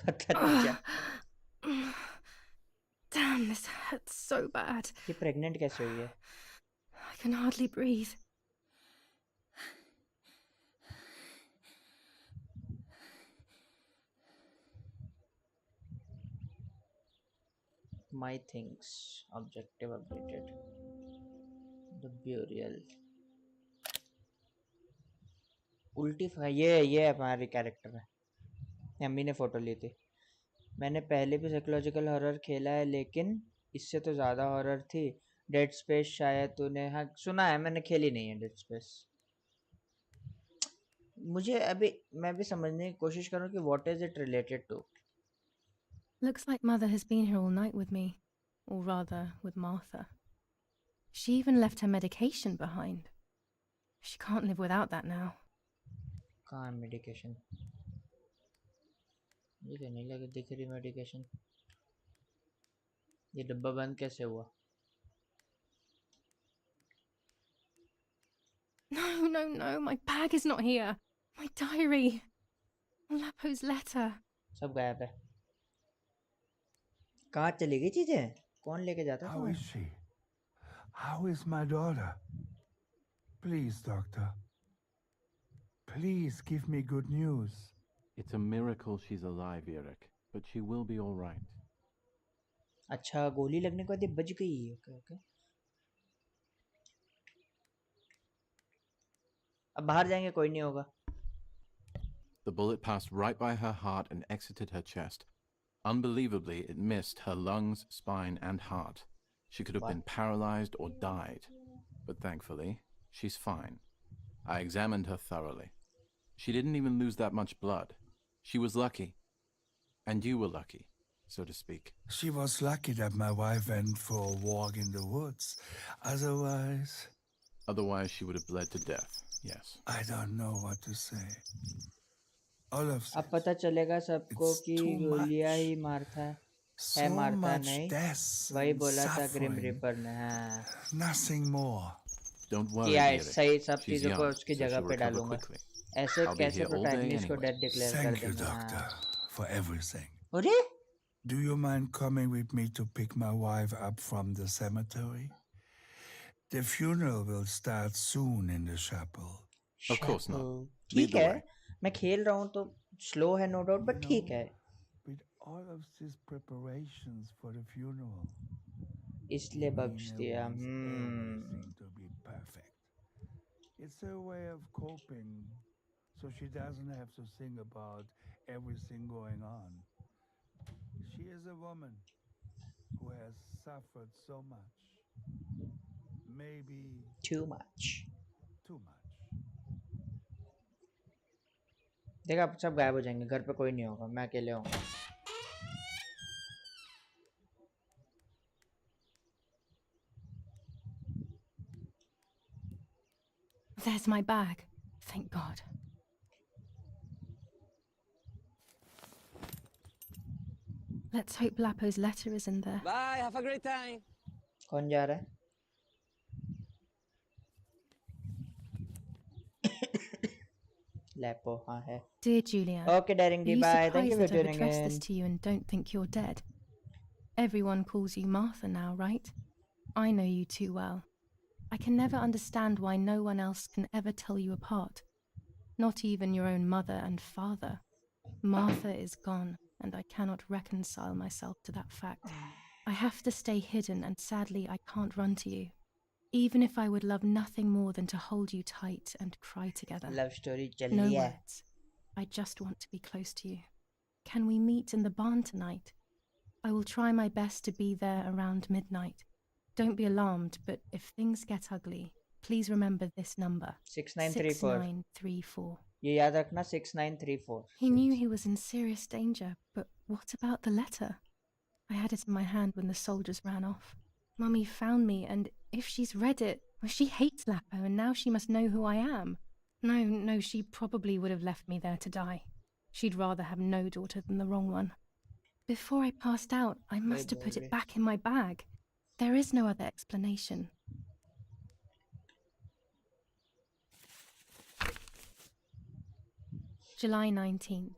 पता नहीं क्या. Damn, this hurts so bad. ये प्रेग्नेंट कैसे हुई है? I can hardly breathe. My things objective updated. The burial. उल्टी ये हमारी कैरेक्टर है. अम्मी ने फोटो ली थी। मैंने पहले भी साइकोलॉजिकल हॉरर खेला है, लेकिन इससे तो ज़्यादा हॉरर थी। डेड स्पेस शायद तूने, हाँ सुना है, मैंने खेली नहीं है डेड स्पेस। मुझे अभी मैं भी समझने की कोशिश करूँ कि what is it related to. Looks like Mother has been here all night with me, or rather, with Martha. She even left her medication behind. She can't live without that now. कहाँ है medication? ये तो नहीं लगे दिख रही medication. ये डब्बा बंद कैसे हुआ? No, no, no, my bag is not here. My diary. Lapo's letter. सब गायब है। कहाँ चली गई चीजें? कौन लेके जाता था? How is she? How is my daughter? Please, doctor. Please give me good news. It's a miracle she's alive, Eric, but she will be all right. अच्छा, गोली लगने के बाद ये बच गई। Okay okay. अब बाहर जाएंगे, कोई नहीं होगा। The bullet passed right by her heart and exited her chest. Unbelievably, it missed her lungs, spine, and heart. She could have been paralyzed or died. But thankfully, she's fine. I examined her thoroughly. She didn't even lose that much blood. She was lucky. And you were lucky, so to speak. She was lucky that my wife went for a walk in the woods. Otherwise, she would have bled to death, yes. I don't know what to say. All of अब पता चलेगा सबको कि गोलियां ही मारता है, मारता नहीं। वही बोला था ग्रिम रिपर ने। हाँ। Nothing more. Don't worry, या Eric. सही सब She's चीजों को young, उसकी so जगह she'll पे recover डालूंगा। quickly. ऐसे I'll be कैसे here all day प्रोटैगनिस्ट को anyway. डेड डिक्लेयर कर Thank you, देना? doctor, for everything. अरे Do you mind coming with me to pick my wife up from the cemetery? The funeral will start soon in the chapel. Of course not. ठीक है, मैं खेल रहा हूँ तो स्लो है नो डाउट, बट ठीक है। With all of these preparations for the funeral, इसलिए बख्श दिया। everything to be perfect. It's her way of coping, so she doesn't have to think about everything going on. She is a woman who has suffered so much. Maybe too much. Too much. देखा, सब गायब हो जाएंगे, घर पे कोई नहीं होगा, मैं अकेले होऊंगा। There's my bag. Thank God. Let's hope Lapo's letter is in there. Bye, have a great time. कौन जा रहा है? Lapo, हाँ है। Dear Julia. Okay, Daring, bye. Thank you for that I've tuning addressed in. this to you and don't think you're dead. Everyone calls you Martha now, right? I know you too well. I can never understand why no one else can ever tell you apart. Not even your own mother and father. Martha is gone, and I cannot reconcile myself to that fact. I have to stay hidden, and sadly I can't run to you. Even if I would love nothing more than to hold you tight and cry together. Love story chal No liya. words. I just want to be close to you. Can we meet in the barn tonight? I will try my best to be there around midnight. Don't be alarmed, but if things get ugly, please remember this number. 6934. 6934. ये याद रखना, 6934. He knew he was in serious danger, but what about the letter? I had it in my hand when the soldiers ran off. Mummy found me, and if she's read it, well, she hates Lapo, and now she must know who I am. No, she probably would have left me there to die. She'd rather have no daughter than the wrong one. Before I passed out, I must have put it back in my bag. There is no other explanation. July 19th.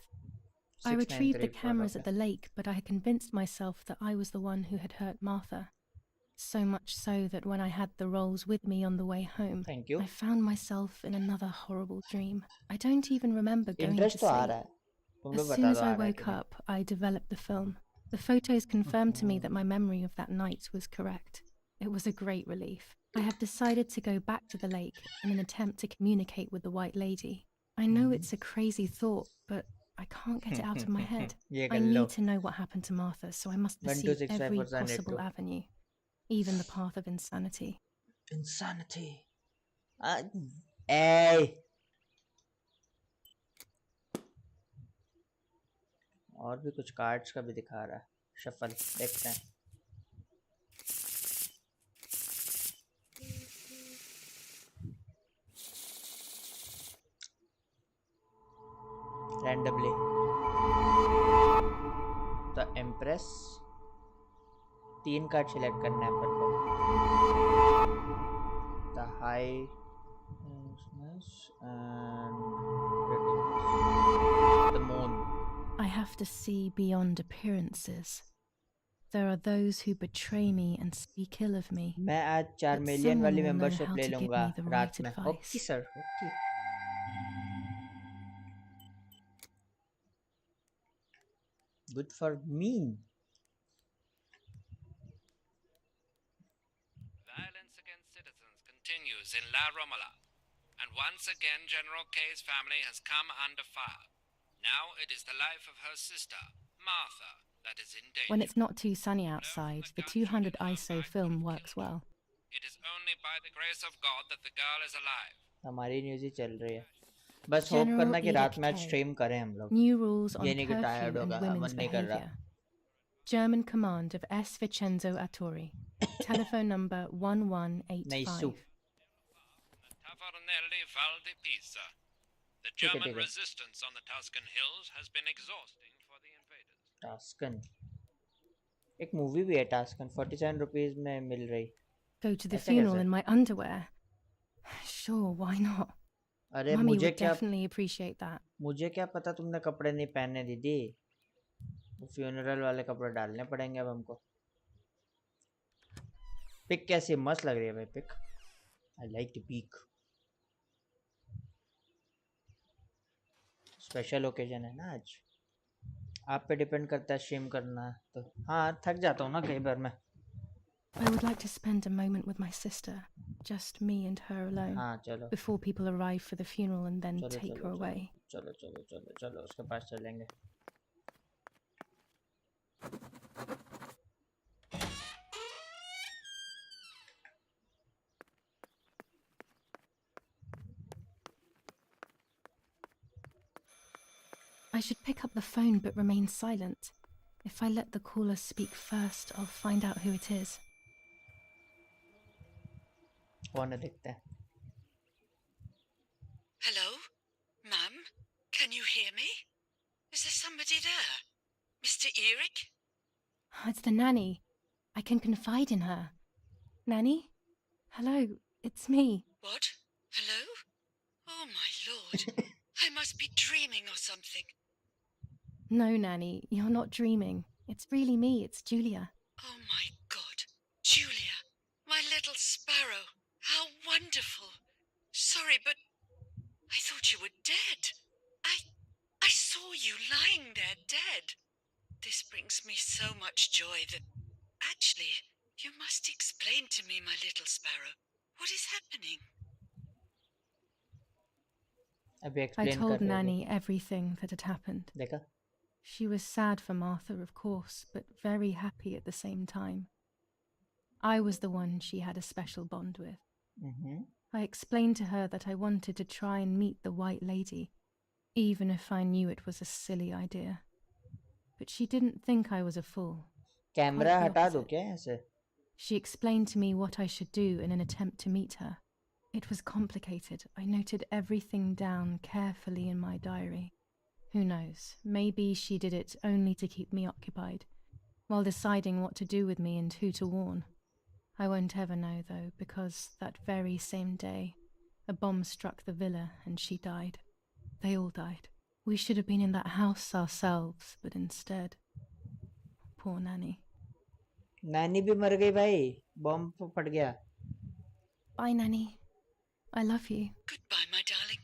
I retrieved the cameras at the lake, but I had convinced myself that I was the one who had hurt Martha. So much so that when I had the rolls with me on the way home, I found myself in another horrible dream. I don't even remember going to sleep. As soon as I woke up, I developed the film. The photos confirmed to me that my memory of that night was correct. It was a great relief. I had decided to go back to the lake in an attempt to communicate with the White Lady. I know it's a crazy thought, but I can't get it out of my head. ये I कर लो. need to know what happened to Martha, so I must 1 2 pursue 6 5 every 4 7 8 possible 2. avenue, even the path of insanity. Insanity. Hey. और भी कुछ cards का भी दिखा रहा है. शफल देखते हैं. Randomly. The Empress. 3 card select करना है अपन को. The High and the Moon. I have to see beyond appearances. There are those who betray me and speak ill of me. मैं आज 4 but मिलियन वाली someone will know membership how ले to give लूंगा me the रात right में. advice. Okay sir, okay. Good for me. Violence against citizens continues in La Romola, and once again General K's family has come under fire. Now it is the life of her sister, Martha, that is in danger. When it's not too sunny outside, the 200 ISO film works well. It is only by the grace of God that the girl is alive. हमारी news ही चल रही है. बस hope General करना कि रात में आज Edict K. स्ट्रीम करें हम लोग. New rules on ये नहीं कि perfume टायर्ड and होगा. women's मन नहीं कर रहा. behavior. German command of S. Vincenzo Attori. Telephone number 1185. Tavernelli Val di Pisa. The German resistance on the Tuscan hills has been exhausting for the invaders. Tuscan. एक movie भी है टास्कन. 47 rupees में मिल रही. Go to the funeral in my underwear. Sure, why not? अरे Mummy मुझे would क्या definitely appreciate that. मुझे क्या पता तुमने कपड़े नहीं पहने दीदी. फ्यूनरल वाले कपड़े डालने पड़ेंगे अब हमको. पिक कैसी मस्त लग रही है भाई pic. I like the pic. Special occasion है ना आज. आप पे डिपेंड करता है स्ट्रीम करना. तो हाँ थक जाता हूँ ना कई बार मैं. I would like to spend a moment with my sister, just me and her alone, हाँ चलो. before people arrive for the funeral and then चलो take चलो her away. चलो चलो चलो चलो उसके पास चलेंगे. I should pick up the phone but remain silent. If I let the caller speak first, I'll find out who it is. कौन है देखते हैं. Hello? Mum? Can you hear me? Is there somebody there? Mr. Eric? It's the nanny. I can confide in her. Nanny? Hello, it's me. What? Hello? Oh my lord. I must be dreaming or something. No, Nanny, you're not dreaming. It's really me, it's Julia. Oh my god. Julia, my little sparrow. How wonderful. Sorry, but I thought you were dead. I saw you lying there dead. This brings me so much joy that... Actually, you must explain to me, my little sparrow. What is happening? I told Nanny everything that had happened. देखा? She was sad for Martha, of course, but very happy at the same time. I was the one she had a special bond with. I explained to her that I wanted to try and meet the White Lady, even if I knew it was a silly idea. But she didn't think I was a fool. Camera हटा दो क्या ऐसे? She explained to me what I should do in an attempt to meet her. It was complicated. I noted everything down carefully in my diary. Who knows, maybe she did it only to keep me occupied, while deciding what to do with me and who to warn. I won't ever know, though, because that very same day, a bomb struck the villa and she died. They all died. We should have been in that house ourselves, but instead... Poor Nanny. Nanny भी मर गई भाई. Bomb फट गया. Bye, Nanny. I love you. Goodbye, my darling.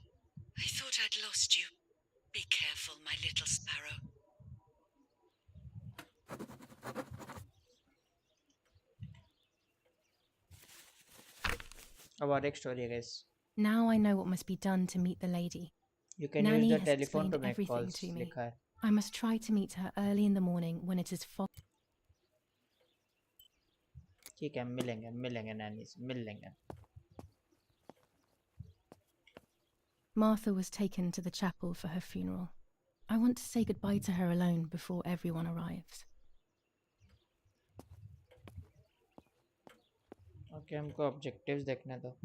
I thought I'd lost you. Be careful, my little sparrow. अब और एक story है guys. Now I know what must be done to meet the lady. You can Nanny use the has telephone explained to make everything calls. to me. लिखा है. I must try to meet her early in the morning when it is fog. ठीक है, मिलेंगे नैनी से, मिल लेंगे. Martha was taken to the chapel for her funeral. I want to say goodbye to her alone before everyone arrives. Okay, हमको objectives देखने दो.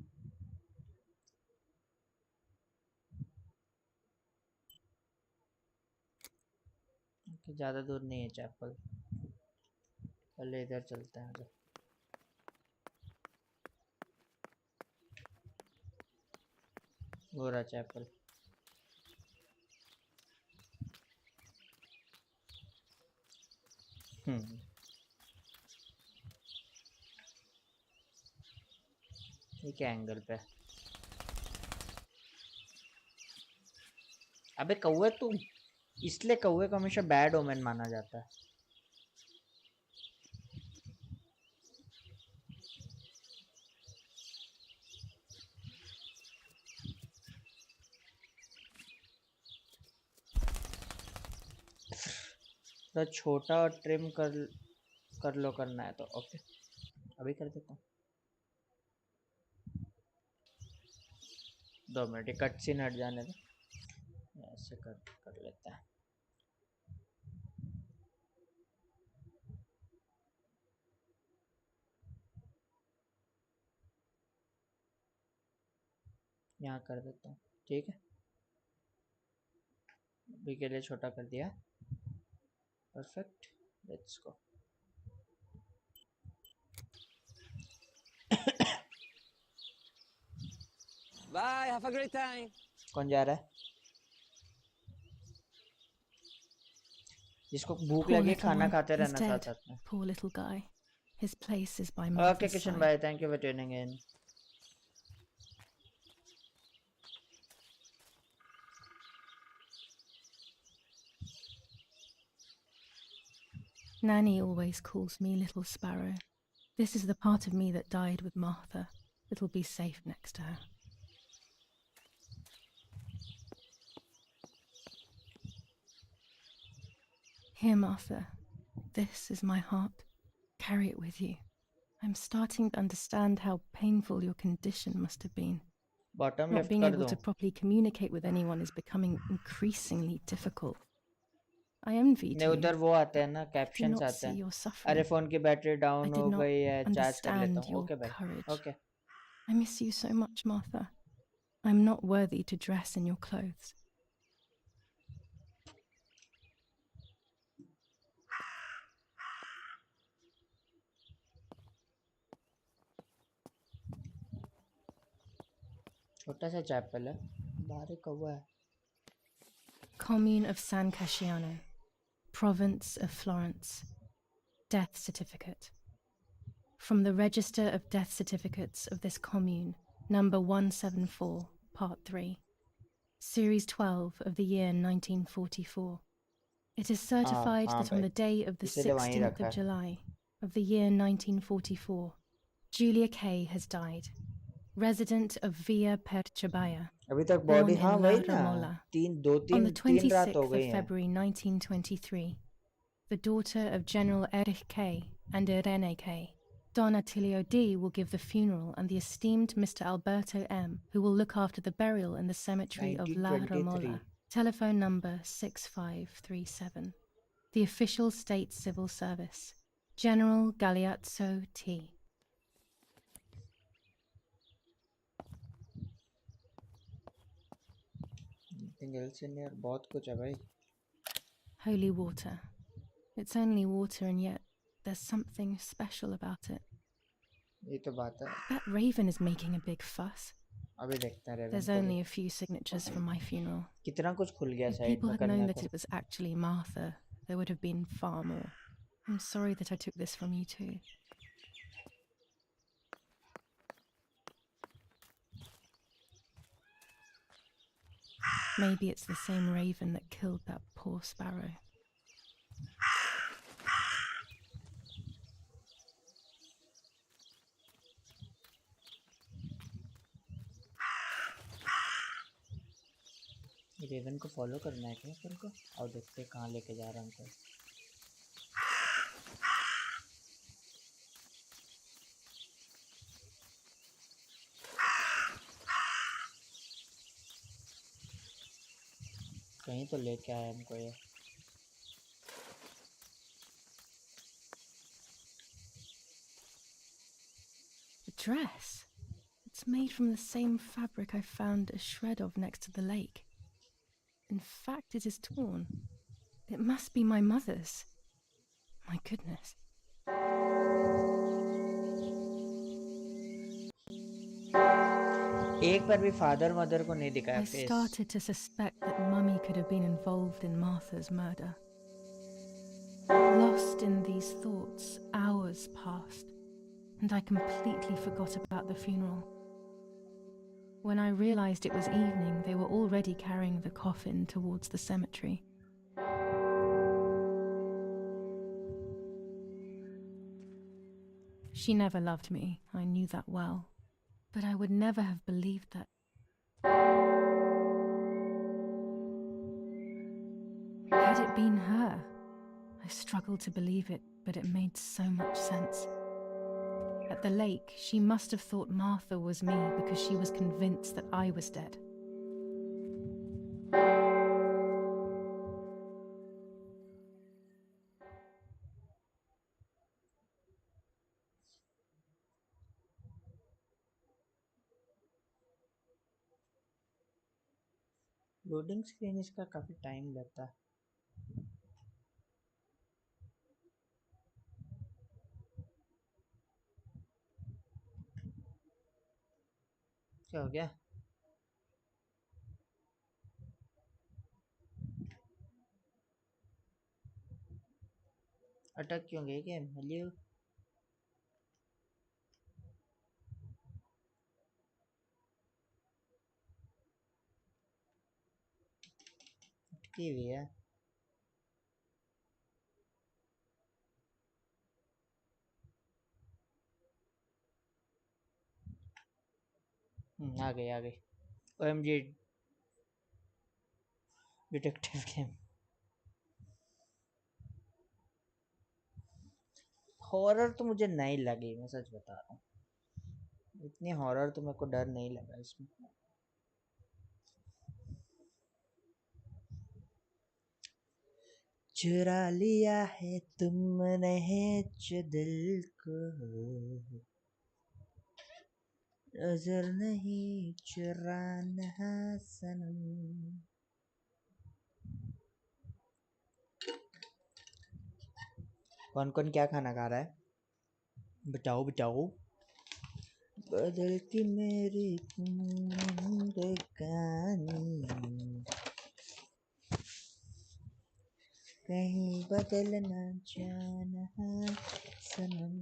Okay, ज़्यादा दूर नहीं है चैपल. पहले इधर चलते हैं. जो गोरा चैपल. ये क्या एंगल पे? अबे कौवे तू, इसलिए कौवे को हमेशा बैड ओमेन माना जाता है. तो छोटा और ट्रिम कर लो करना है तो ओके, अभी कर देता हूँ. 2 मिनट कट सीन हट जाने दो. ऐसे कर लेते हैं. यहाँ कर देता हूँ. ठीक है, अभी के लिए छोटा कर दिया. Perfect, let's go. Bye, have a great time. कौन जा रहा है? जिसको भूख Poor लगी little खाना one. खाते He's रहना dead. साथ में. Poor little guy. His place is by Okay, Martha's Kishan side. bhai, thank you for tuning in. Nanny always calls me Little Sparrow. This is the part of me that died with Martha. It'll be safe next to her. Here, Martha. This is my heart. Carry it with you. I'm starting to understand how painful your condition must have been. Bottom Not left being कर able दो. to properly communicate with anyone is becoming increasingly difficult. I envied नहीं, you. उधर वो आते हैं ना, I did captions not आते see हैं. your suffering. अरे फोन की बैटरी I डाउन did हो not गई है, चार्ज कर लेता understand हूँ. your ओके भाई, courage. Okay. I miss you so much, Martha. I'm not worthy to dress in your clothes. छोटा सा चैपल है, बाहर एक कौवा है. Commune of San Casciano, Province of Florence. Death certificate. From the Register of Death Certificates of this commune, number 174, part 3, series 12 of the year 1944. It is certified that on the day of the 16th of July of the year 1944, Julia Kay has died, resident of Villa Perchabaya, अभी तक born body in हाँ La वही ना, Ramola. On the तीन रात 26th हो of गई हैं. February 1923, the daughter of General Erich Kay and Irene Kay, Don Attilio D will give the funeral, and the esteemed Mr. Alberto M, who will look after the burial in the cemetery of La 1923. Ramola. Telephone number 6537. The official state civil service. General Galeazzo T. Anything else in here? बहुत कुछ है भाई. Holy water. It's only water, and yet there's something special about it. ये तो बात है. That raven is making a big fuss. अभी देखते हैं. There's only a few signatures from my funeral. कितना कुछ खुल गया If साइड people में had known करने that को. it was actually Martha, there would have been far more. I'm sorry that I took this from you too. Maybe it's the same raven that killed that poor sparrow. Raven को follow करना है क्या अपन को? और देखते कहाँ लेके जा रहा हूँ हमको। कहीं तो लेके आया हमको ये। A dress. It's made from the same fabric I found a shred of next to the lake. In fact, it is torn. It must be my mother's. My goodness. एक बार भी फादर मदर को नहीं दिखाया I face. started to suspect that Mummy could have been involved in Martha's murder. Lost in these thoughts, hours passed, and I completely forgot about the funeral. When I realized it was evening, they were already carrying the coffin towards the cemetery. She never loved me, I knew that well, but I would never have believed that. Had it been her? I struggled to believe it, but it made so much sense. At the lake, she must have thought Martha was me because she was convinced that I was dead. Loading screen इसका काफी time लेता है। क्या हो गया? अटक क्यों गई गेम? हेलो अटकी हुई है। आ गई OMG डिटेक्टिव गेम। हॉरर तो मुझे नहीं लगी, मैं सच बता रहा हूँ। इतनी हॉरर तो मेरे को डर नहीं लगा इसमें। चुरा लिया है तुमने जो दिल को, नजर नहीं चुराना सनम। कौन कौन क्या खाना खा रहा है? बताओ बताओ। बदल की मेरी कहानी, कहीं बदल ना जाना सनम।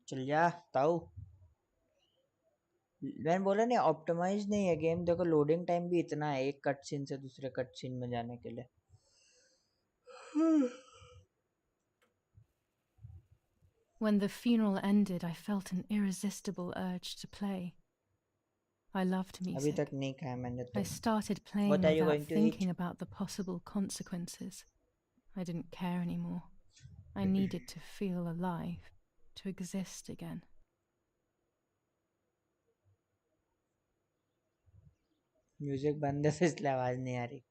चल जा ताऊ। मैंने बोला नहीं ऑप्टिमाइज नहीं है गेम। देखो लोडिंग टाइम भी इतना है एक कट सीन से दूसरे कट सीन में जाने के लिए। When the funeral ended, I felt an irresistible urge to play. I loved अभी music. तक नहीं खाया मैंने तो। I started playing What are you without going to thinking eat? about the possible consequences. I didn't care anymore. I needed to feel alive, to exist again. Music बंद है तो इसलिए आवाज नहीं आ रही।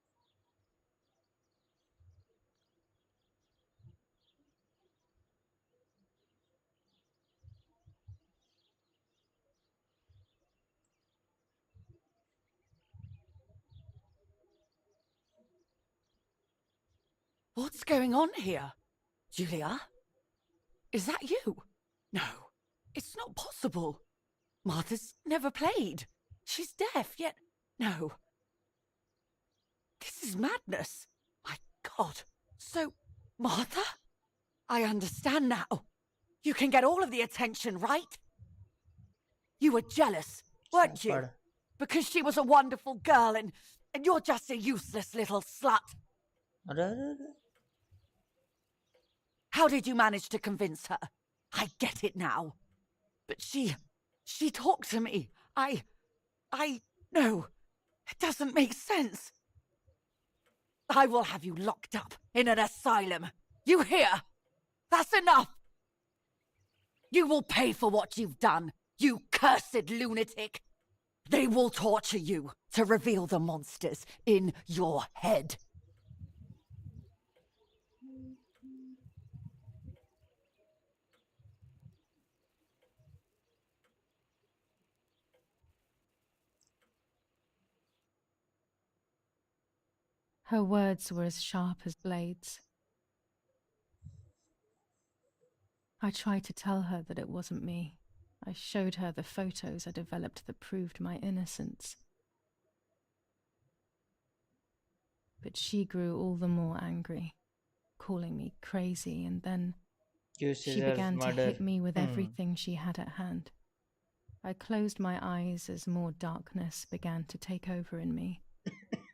What's going on here? Julia? Is that you? No, it's not possible. Martha's never played. She's deaf, yet... No. This is madness. My God. So, Martha? I understand now. You can get all of the attention, right? You were jealous, weren't you? Because she was a wonderful girl and you're just a useless little slut. How did you manage to convince her? I get it now. But she talked to me. No, it doesn't make sense. I will have you locked up in an asylum. You hear? That's enough. You will pay for what you've done, you cursed lunatic. They will torture you to reveal the monsters in your head. Her words were as sharp as blades. I tried to tell her that it wasn't me. I showed her the photos I developed that proved my innocence. But she grew all the more angry, calling me crazy, and then she began to hit me with everything she had at hand. I closed my eyes as more darkness began to take over in me.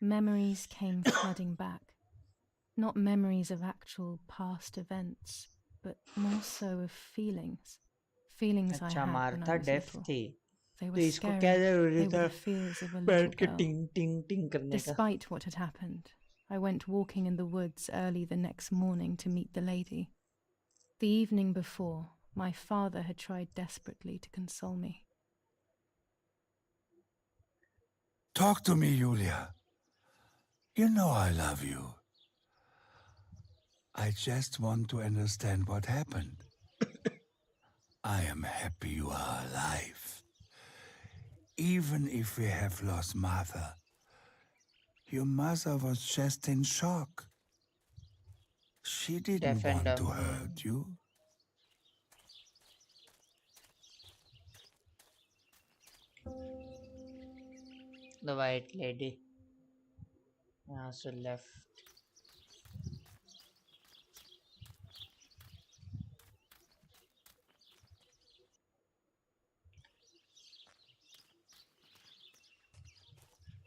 Memories came flooding back. Not memories of actual past events, but more so of feelings. Feelings I had when I was little. They were scary. They were the fears of a little girl. Despite what had happened, I went walking in the woods early the next morning to meet the lady. The evening before, my father had tried desperately to console me. Talk to me, Julia. You know I love you. I just want to understand what happened. I am happy you are alive. Even if we have lost Mother, your mother was just in shock. She didn't want to hurt you. The white lady. So left.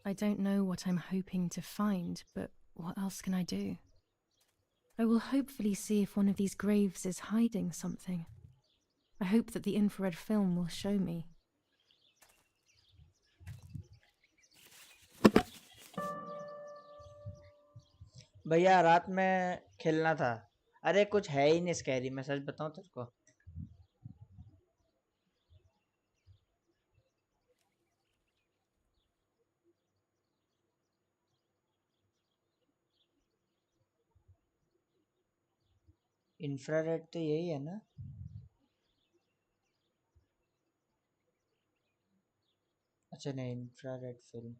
I don't know what I'm hoping to find, but what else can I do? I will hopefully see if one of these graves is hiding something. I hope that the infrared film will show me. भैया रात में खेलना था. अरे कुछ है ही नहीं scary, मैं सच बताऊं तेरे को. इंफ्रारेड तो यही है ना. अच्छा नहीं, इंफ्रारेड फिल्म.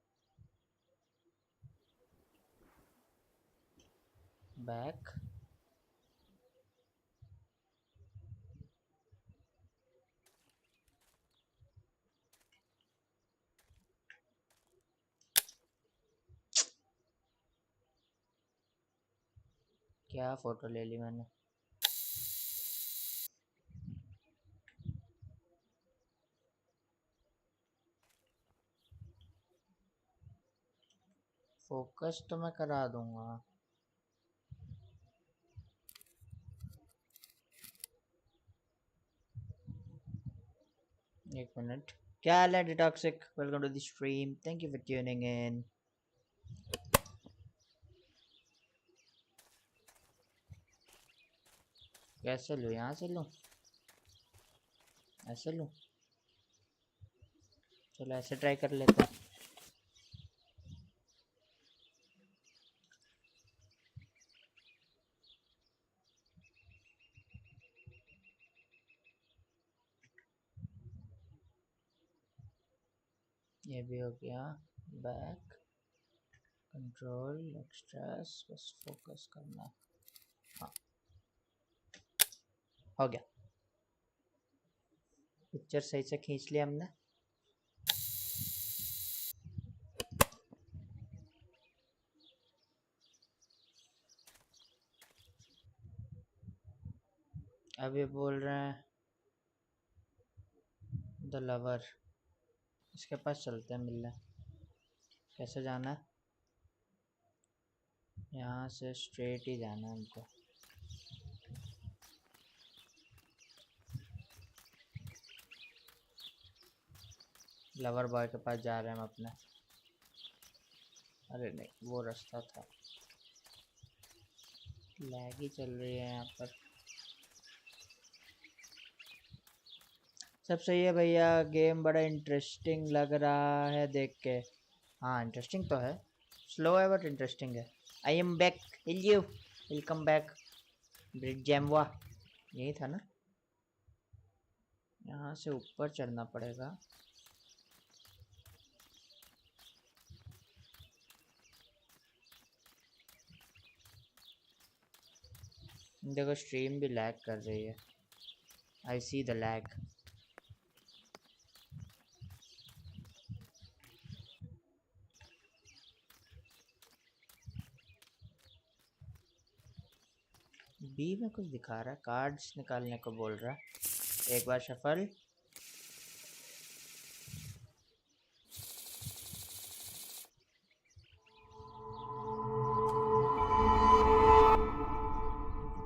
बैक. क्या फोटो ले ली मैंने. फोकस तो मैं करा दूंगा. एक मिनट. क्या हाल है Detoxic? Welcome to the stream. Thank you for tuning in. कैसे लूँ? यहाँ से लूँ? ऐसे लूँ? चलो ऐसे ट्राई कर लेते हैं. ये भी हो गया. बैक, कंट्रोल, एक्स्ट्रास, बस फोकस करना. हाँ हो गया. पिक्चर सही से खींच लिया हमने. अब ये बोल रहे हैं द लवर. इसके पास चलते हैं मिलने. कैसे जाना है? यहाँ से स्ट्रेट ही जाना है हमको. लवर बॉय के पास जा रहे हैं हम अपने। अरे नहीं, वो रास्ता था। लैग ही चल रही है यहाँ पर। सब सही है भैया, गेम बड़ा इंटरेस्टिंग लग रहा है देख के। हाँ इंटरेस्टिंग तो है, स्लो है बट इंटरेस्टिंग है। I am back, hello welcome back. Bridge जैमवा यही था ना? यहाँ से ऊपर चढ़ना पड़ेगा। देखो स्ट्रीम भी लैग कर रही है, आई सी द लैग। बी में कुछ दिखा रहा है, कार्ड्स निकालने को बोल रहा है। एक बार shuffle.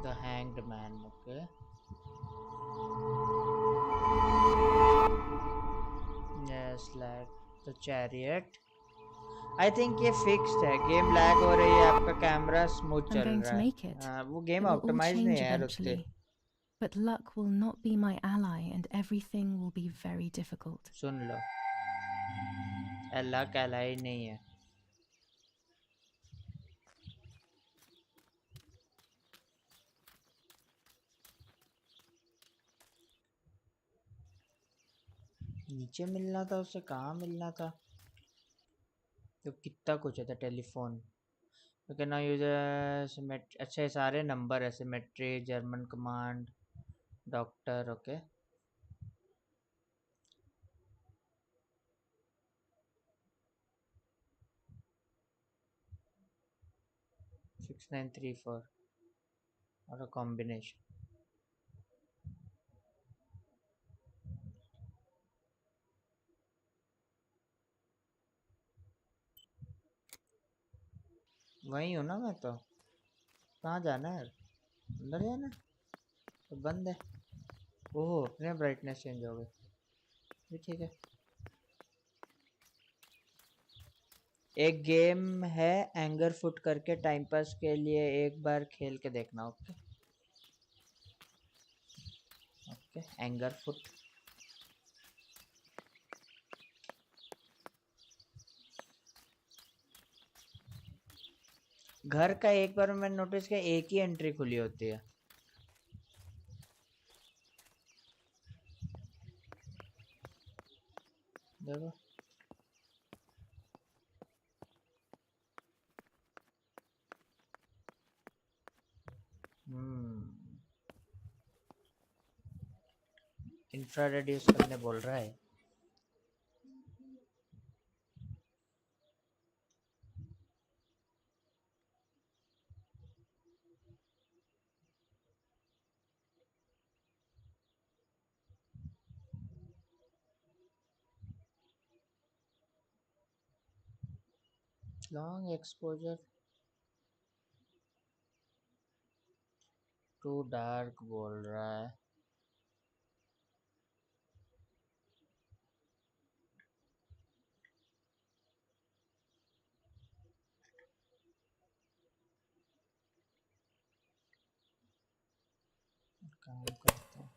The hanged man, okay. Yes lag the chariot. I think ये फिक्स्ड है, गेम लैग हो रही है, आपका कैमरा स्मूथ चल रहा है। वो गेम ऑप्टिमाइज नहीं है यार उतने। But luck will not be my ally and everything will be very difficult. Soon low, luck ally नहीं है। नीचे मिलना था उसे, कहाँ मिलना था? तो कितना कुछ है था, टेलीफोन। ओके ना यूजर, अच्छा ये सारे नंबर है, symmetry, German command, doctor, okay. Six 9 3 4 और a combination। वहीं हूँ ना मैं तो। कहाँ जाना है? अंदर जाना है? तो बंद है। ओहो अपने ब्राइटनेस चेंज हो गई, ये ठीक है। एक गेम है एंगर फुट करके, टाइम पास के लिए एक बार खेल के देखना। Okay okay, anger foot. घर का एक बार मैंने नोटिस किया, एक ही एंट्री खुली होती है। देखो इंफ्रारेड यूज करने बोल रहा है। लॉन्ग एक्सपोजर टू डार्क बोल रहा है। काम करता हूँ।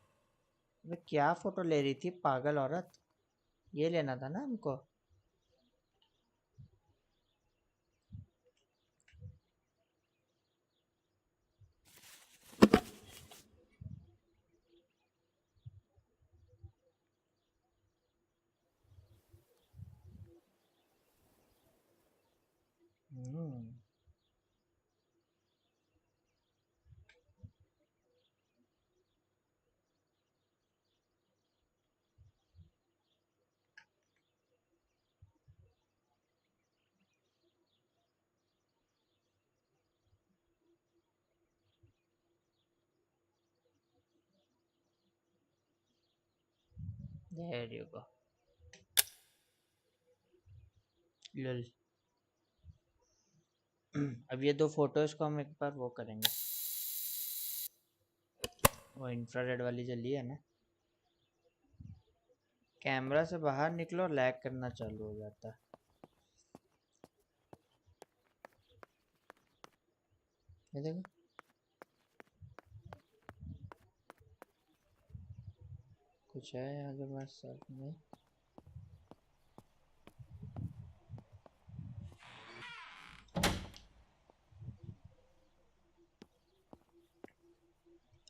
अबे क्या फोटो ले रही थी पागल औरत? ये लेना था ना हमको। There you go. लल। अब ये दो फोटोज को हम एक बार वो करेंगे, वो इंफ्रारेड वाली जली है ना। कैमरा से बाहर निकलो और लैग करना चालू हो जाता है। ये देखो कुछ है आगे पास साथ में।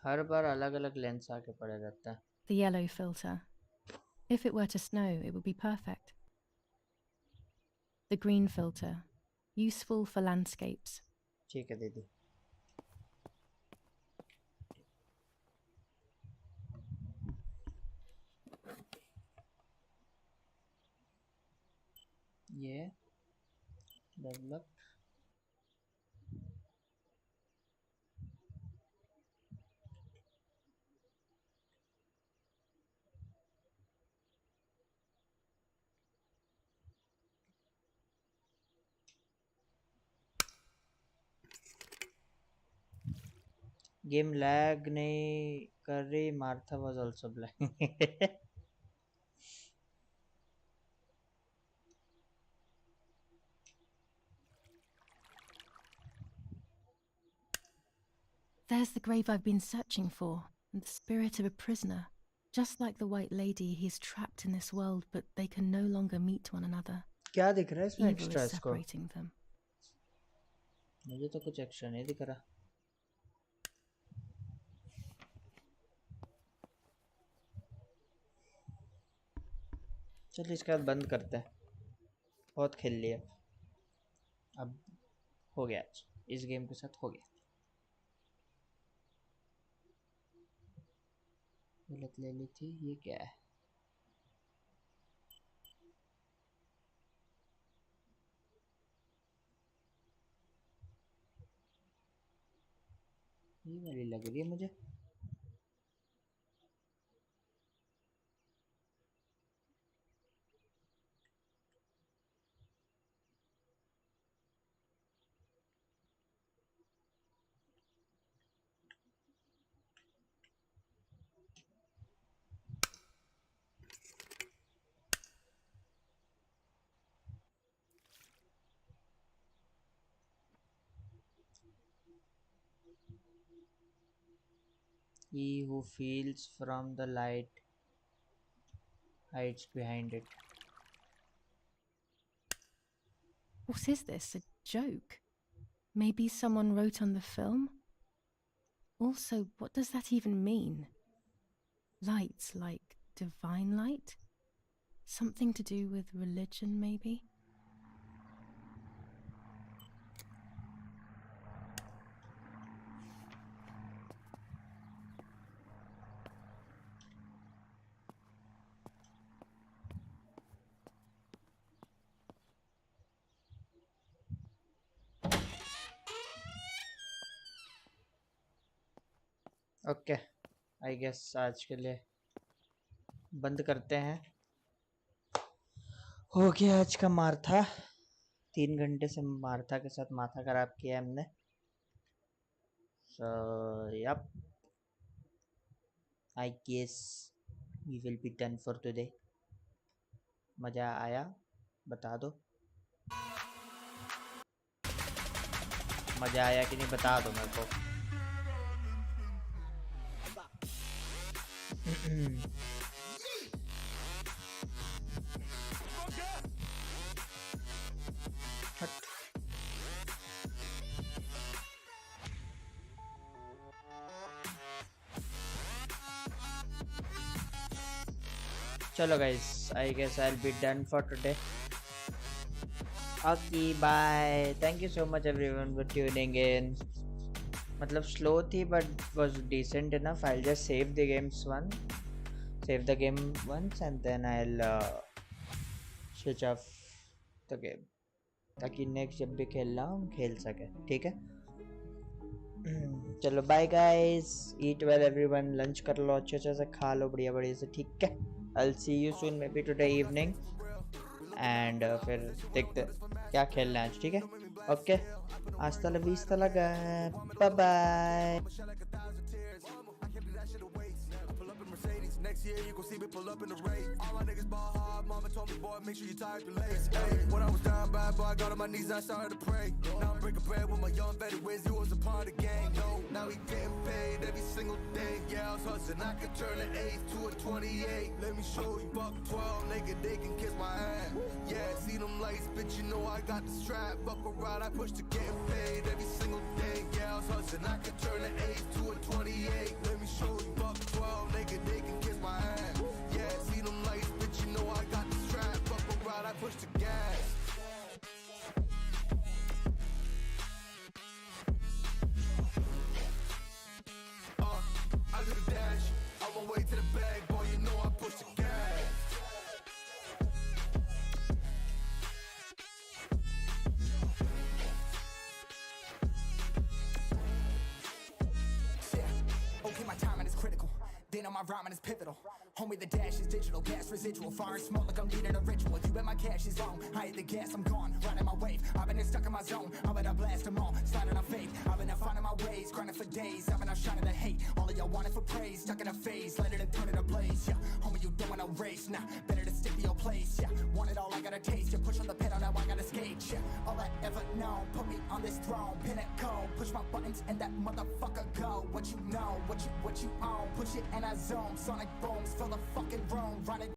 हर बार अलग अलग लेंस आके पड़ा रहता है। The yellow filter. If it were to snow, it would be perfect. The green filter. Useful for landscapes. ठीक है दीदी। ये डेवलप गेम लैग नहीं कर रही। Martha was also black. There's the grave I've been searching for, and the spirit of a prisoner. Just like the white lady, he's trapped in this world, but they can no longer meet one another. क्या दिख रहा है इसमें Evil extra is इसको? separating them. मुझे तो कुछ extra नहीं दिख रहा। चलिए इसके बाद बंद करते हैं। बहुत खेल लिया, अब हो गया। आज इस गेम के साथ हो गया। गलत ले ली थी। ये क्या है? ये वाली लग रही है मुझे। He who feels from the light hides behind it. What is this? A joke? Maybe someone wrote on the film? Also, what does that even mean? Lights like divine light? Something to do with religion, maybe? Okay I guess आज के लिए बंद करते हैं। हो गया आज का मार्था। 3 घंटे से मार्था के साथ माथा खराब किया हमने। So yup I guess we will be done for today. मज़ा आया? बता दो। मज़ा आया कि नहीं बता दो मेरे को। चलो guys I guess I will be done for today. Okay bye. Thank you so much everyone for tuning in. मतलब स्लो थी but was decent enough. I will just save the games one save the game once and then I'll switch off the game ताकि next जब भी खेलना हो खेल सके। ठीक है चलो bye guys. Eat well everyone. Lunch कर लो, अच्छे से खा लो बढ़िया बढ़िया से। ठीक है I'll see you soon maybe today evening and फिर देखते क्या खेलना है आज। ठीक है ओके hasta la vista लगा। Bye bye. GTA, you gon' see me pull up in the raid. All my niggas ball hard, mama told me, boy, make sure you tie up your legs. Hey, when I was down bad, boy, I got on my knees, I started to pray. Now I'm breaking bread with my young vet Wiz, he was a part of the gang. No, now he getting paid every single day. Yeah, I was hustling, I could turn an 8 to a 28. Let me show you, buck 12, nigga, they can kiss my ass. Yeah, see them lights, bitch, you know I got the strap. Buck around, I push to getting paid every single day. Yeah, I was hustling, I could turn an 8 to a 28. Let me show you, buck 12, nigga, they can kiss my ass. Yeah, see them lights, bitch, you know I got the strap. Buck around, I push the gas. I do the dash, on my way to the bag, boy, you know I push the gas. Okay, my timing is critical. Then on my rhyming is pivotal. Homie, the dash is digital, gas residual. Fire and smoke like I'm leading a ritual. You bet my cash is long. I hit the gas, I'm gone. Riding my wave. I've been stuck in my zone. I better blast them all. Sliding on faith. I've been out finding my ways. Grinding for days. I've been out shining the hate. All of y'all wanted for praise. Stuck in a phase. Let it turn it a blaze. Yeah, homie, you don't want to race. Nah, better to stick to your place. Yeah, want it all, I gotta taste. You push on the pedal, now I gotta skate. Yeah, all I ever know. Put me on this throne. Pinnacle. Push my buttons and that motherfucker go. What you know, what you own. Push it and I zone. Sonic booms, fill the fucking room. Run it